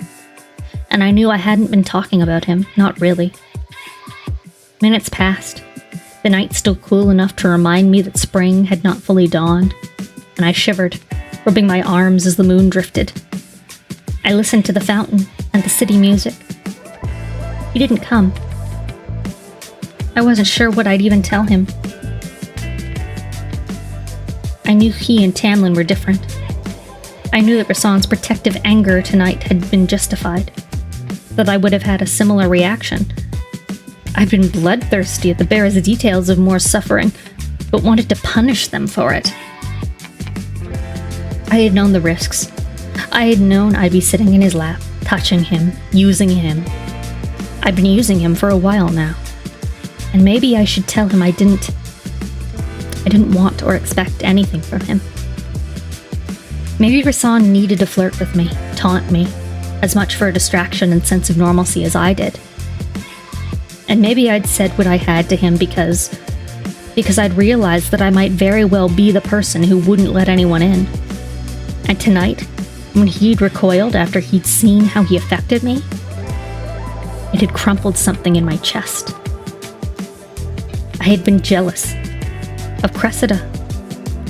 [SPEAKER 5] and I knew I hadn't been talking about him, not really. Minutes passed, the night still cool enough to remind me that spring had not fully dawned, and I shivered, rubbing my arms as the moon drifted. I listened to the fountain and the city music. He didn't come. I wasn't sure what I'd even tell him. I knew he and Tamlin were different. I knew that Rhys's protective anger tonight had been justified, that I would have had a similar reaction. I'd been bloodthirsty at the barest details of Moore's suffering, but wanted to punish them for it. I had known the risks. I had known I'd be sitting in his lap, touching him, using him. I'd been using him for a while now. And maybe I should tell him I didn't want or expect anything from him. Maybe Rhys needed to flirt with me, taunt me, as much for a distraction and sense of normalcy as I did. And maybe I'd said what I had to him because I'd realized that I might very well be the person who wouldn't let anyone in. And tonight, when he'd recoiled after he'd seen how he affected me, it had crumpled something in my chest. I had been jealous of Cressida.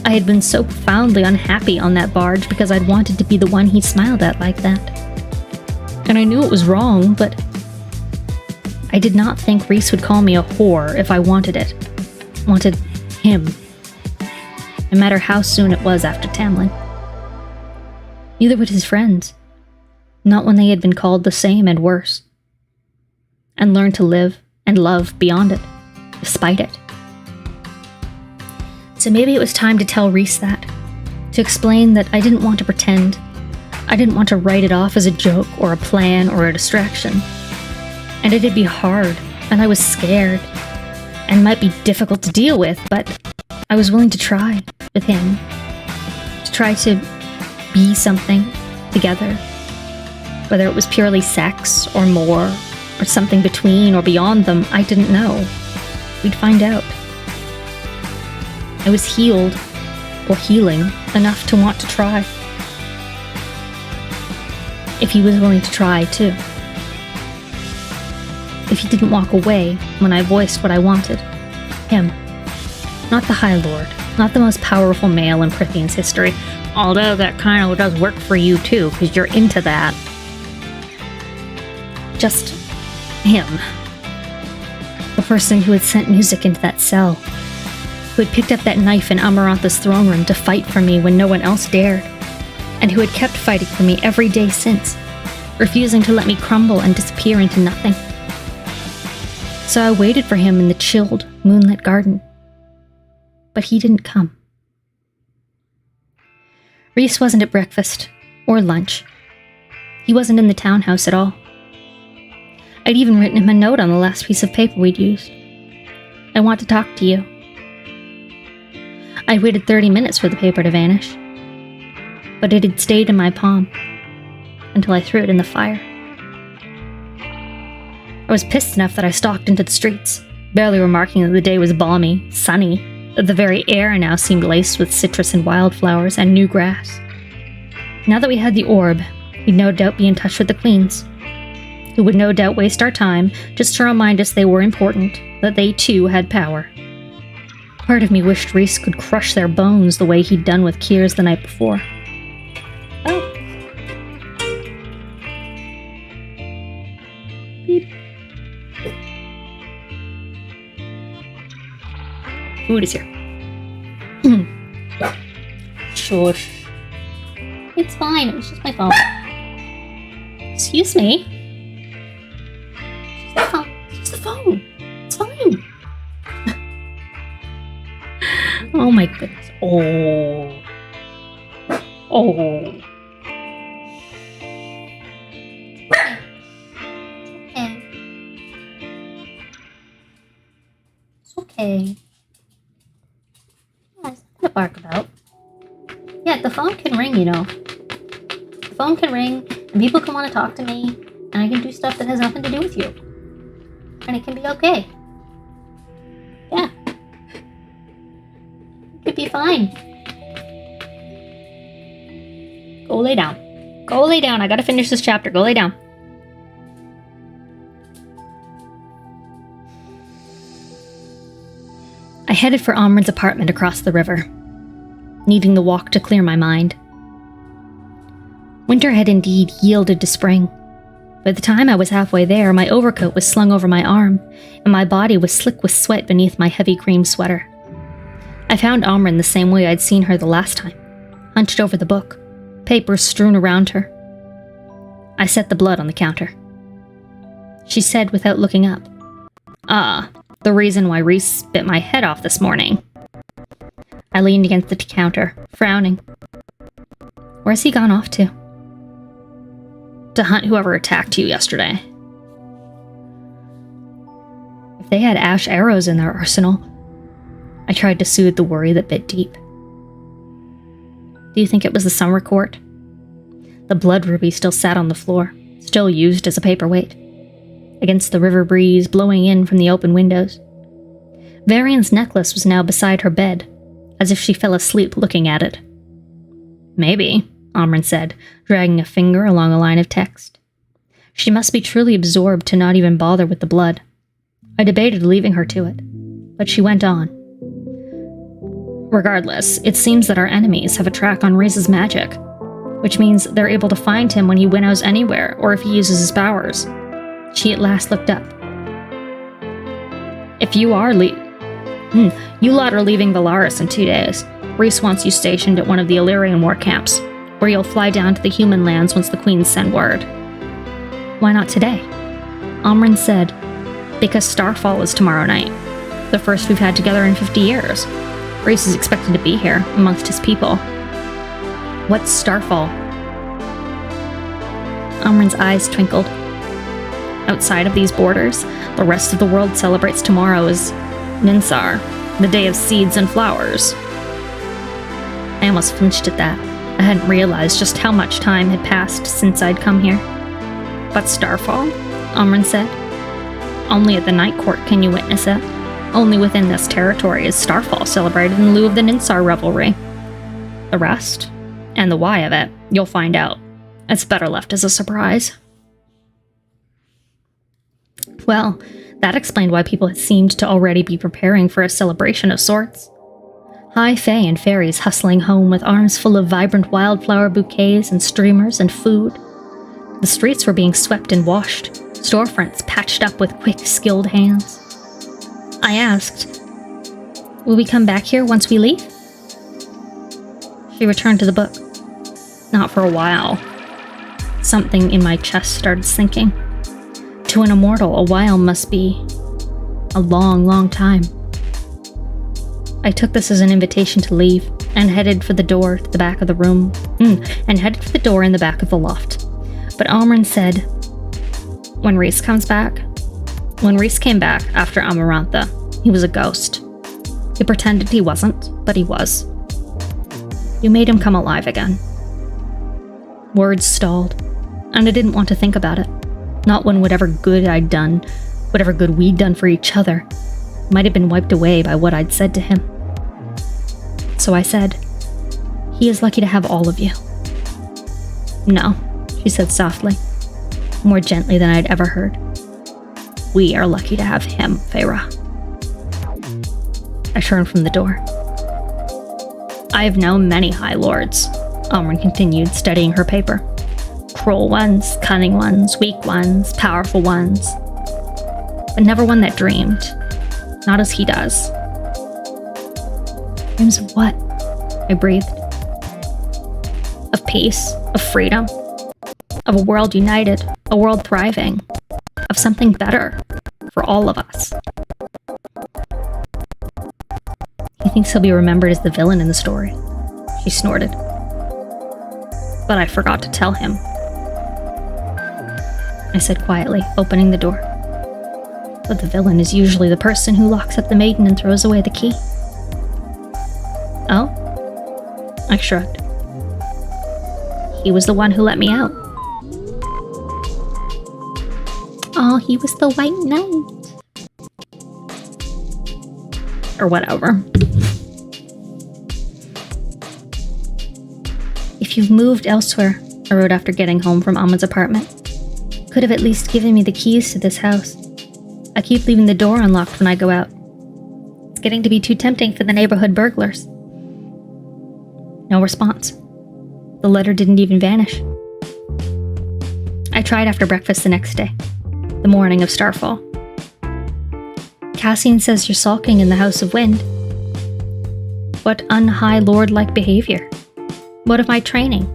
[SPEAKER 5] I had been so profoundly unhappy on that barge because I'd wanted to be the one he smiled at like that. And I knew it was wrong, but I did not think Rhys would call me a whore if I wanted it. Wanted him. No matter how soon it was after Tamlin. Neither would his friends. Not when they had been called the same and worse. And learned to live and love beyond it, despite it. So maybe it was time to tell Rhys that. To explain that I didn't want to pretend. I didn't want to write it off as a joke or a plan or a distraction. And it'd be hard, and I was scared, and might be difficult to deal with, but I was willing to try with him. To try to be something together. Whether it was purely sex or more, or something between or beyond them, I didn't know. We'd find out. I was healed, or healing, enough to want to try. If he was willing to try, too. If he didn't walk away when I voiced what I wanted. Him. Not the High Lord. Not the most powerful male in Prythian's history. Although that kind of does work for you, too, because you're into that. Just him. The person who had sent music into that cell. Who had picked up that knife in Amarantha's throne room to fight for me when no one else dared. And who had kept fighting for me every day since. Refusing to let me crumble and disappear into nothing. So I waited for him in the chilled, moonlit garden. but he didn't come. Rhys wasn't at breakfast or lunch. He wasn't in the townhouse at all. I'd even written him a note on the last piece of paper we'd used. I want to talk to you. I waited 30 minutes for the paper to vanish, but it had stayed in my palm until I threw it in the fire. I was pissed enough that I stalked into the streets, barely remarking that the day was balmy, sunny, that the very air now seemed laced with citrus and wildflowers and new grass. Now that we had the orb, we'd no doubt be in touch with the queens, who would no doubt waste our time just to remind us they were important, that they too had power. Part of me wished Rhys could crush their bones the way he'd done with Kier's the night before. Oh. Beep. Food is here. Shush. It's fine, it was just my phone. Excuse me. It's just the phone. It's fine. Oh my goodness. Oh. Okay. It's okay. Yeah, it's nothing to bark about. Yeah, the phone can ring, you know. The phone can ring, and people can want to talk to me, and I can do stuff that has nothing to do with you. And it can be okay. Yeah. It could be fine. Go lay down. Go lay down. I gotta finish this chapter. Go lay down. I headed for Amren's apartment across the river, needing the walk to clear my mind. Winter had indeed yielded to spring. By the time I was halfway there, my overcoat was slung over my arm, and my body was slick with sweat beneath my heavy cream sweater. I found Amren the same way I'd seen her the last time, hunched over the book, papers strewn around her. I set the blood on the counter. She said without looking up, the reason why Rhys bit my head off this morning." I leaned against the counter, frowning. Where's he gone off to? To hunt whoever attacked you yesterday. If they had ash arrows in their arsenal, I tried to soothe the worry that bit deep. Do you think it was the summer court? The blood ruby still sat on the floor, still used as a paperweight, against the river breeze blowing in from the open windows. Varian's necklace was now beside her bed, as if she fell asleep looking at it. Maybe, Amren said, dragging a finger along a line of text. She must be truly absorbed to not even bother with the blood. I debated leaving her to it, but she went on. Regardless, it seems that our enemies have a track on Rhys's magic, which means they're able to find him when he winnows anywhere or if he uses his powers. She at last looked up. If you are you lot are leaving Valaris in 2 days. Rhys wants you stationed at one of the Illyrian war camps, where you'll fly down to the human lands once the queens send word. Why not today? Amren said, because Starfall is tomorrow night, the first we've had together in 50 years. Rhys is expected to be here, amongst his people. What's Starfall? Amren's eyes twinkled. Outside of these borders, the rest of the world celebrates tomorrow as Ninsar, the day of seeds and flowers. I almost flinched at that. I hadn't realized just how much time had passed since I'd come here. But Starfall? Amren said. Only at the Night Court can you witness it. Only within this territory is Starfall celebrated in lieu of the Ninsar revelry. The rest, and the why of it, you'll find out. It's better left as a surprise. Well, that explained why people had seemed to already be preparing for a celebration of sorts. High fae and fairies hustling home with arms full of vibrant wildflower bouquets and streamers and food. The streets were being swept and washed, storefronts patched up with quick, skilled hands. I asked, "Will we come back here once we leave?" She returned to the book. Not for a while. Something in my chest started sinking. To an immortal, a while must be a long, long time. I took this as an invitation to leave and headed for the door to the back of the room, and headed for the door in the back of the loft. But Amran said, when Rhys came back after Amarantha, he was a ghost. He pretended he wasn't, but he was. You made him come alive again. Words stalled, and I didn't want to think about it. Not when whatever good we'd done for each other, might have been wiped away by what I'd said to him. So I said, he is lucky to have all of you. No, she said softly, more gently than I'd ever heard. We are lucky to have him, Feyre. I turned from the door. I have known many High Lords, Amran continued, studying her paper. Cruel ones, cunning ones, weak ones, powerful ones. But never one that dreamed. Not as he does. Dreams of what? I breathed. Of peace, of freedom, of a world united, a world thriving, of something better for all of us. He thinks he'll be remembered as the villain in the story. She snorted. But I forgot to tell him. I said quietly, opening the door. But the villain is usually the person who locks up the maiden and throws away the key. Oh? I shrugged. He was the one who let me out. Oh, he was the White Knight. Or whatever. If you've moved elsewhere, I wrote after getting home from Aman's apartment. Could have at least given me the keys to this house. I keep leaving the door unlocked when I go out. It's getting to be too tempting for the neighborhood burglars. No response. The letter didn't even vanish. I tried after breakfast the next day, the morning of Starfall. Cassian says you're sulking in the House of Wind. What un-High Lord-like behavior? What of my training?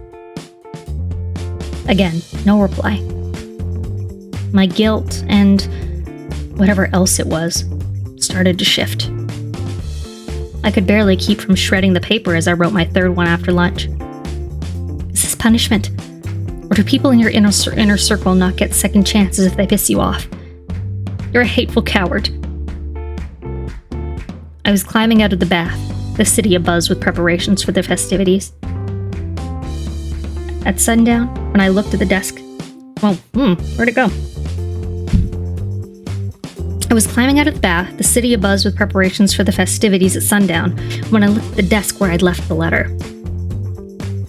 [SPEAKER 5] Again, no reply. My guilt and whatever else it was started to shift. I could barely keep from shredding the paper as I wrote my third one after lunch. Is this punishment? Or do people in your inner circle not get second chances if they piss you off? You're a hateful coward. I was climbing out of the bath, the city abuzz with preparations for the festivities. At sundown, when I looked at the desk, where'd it go? I was climbing out of the bath, the city abuzz with preparations for the festivities at sundown, when I looked at the desk where I'd left the letter,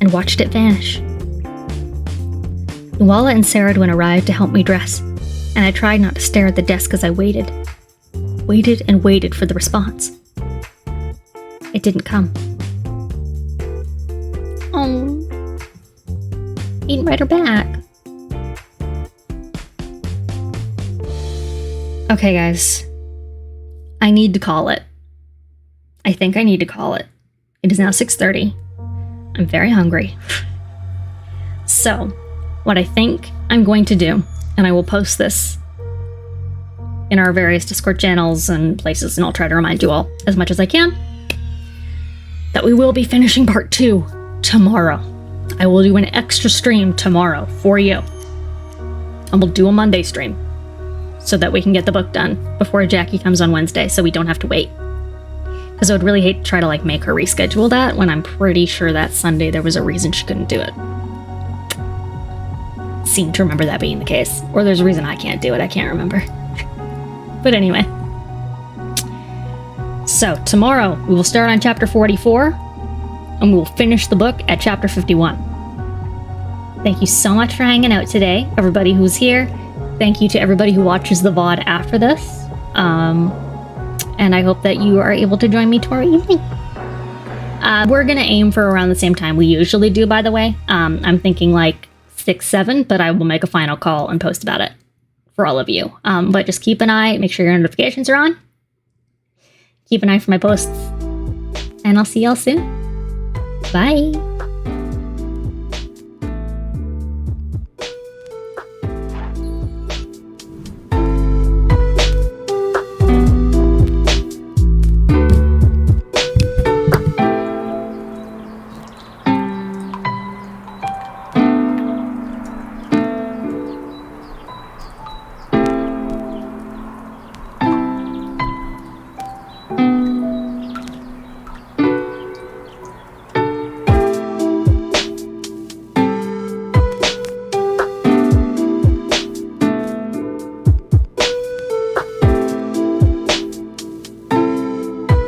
[SPEAKER 5] and watched it vanish. Nuala and Saradwin arrived to help me dress, and I tried not to stare at the desk as I waited and waited for the response. It didn't come. Oh, he didn't write her back. Okay, guys. I need to call it. I think I need to call it. It is now 6:30. I'm very hungry. So, what I think I'm going to do, and I will post this in our various Discord channels and places, and I'll try to remind you all as much as I can, that we will be finishing part 2 tomorrow. I will do an extra stream tomorrow for you. And we'll do a Monday stream, so that we can get the book done before Jackie comes on Wednesday, so we don't have to wait. Because I would really hate to try to make her reschedule that when I'm pretty sure that Sunday there was a reason she couldn't do it. Seem to remember that being the case. Or there's a reason I can't do it, I can't remember. But anyway. So, tomorrow we will start on chapter 44, and we will finish the book at chapter 51. Thank you so much for hanging out today, everybody who's here. Thank you to everybody who watches the VOD after this. And I hope that you are able to join me tomorrow evening. We're going to aim for around the same time we usually do, by the way. I'm thinking 6, 7, but I will make a final call and post about it for all of you. But just keep an eye, make sure your notifications are on. Keep an eye for my posts. And I'll see y'all soon. Bye.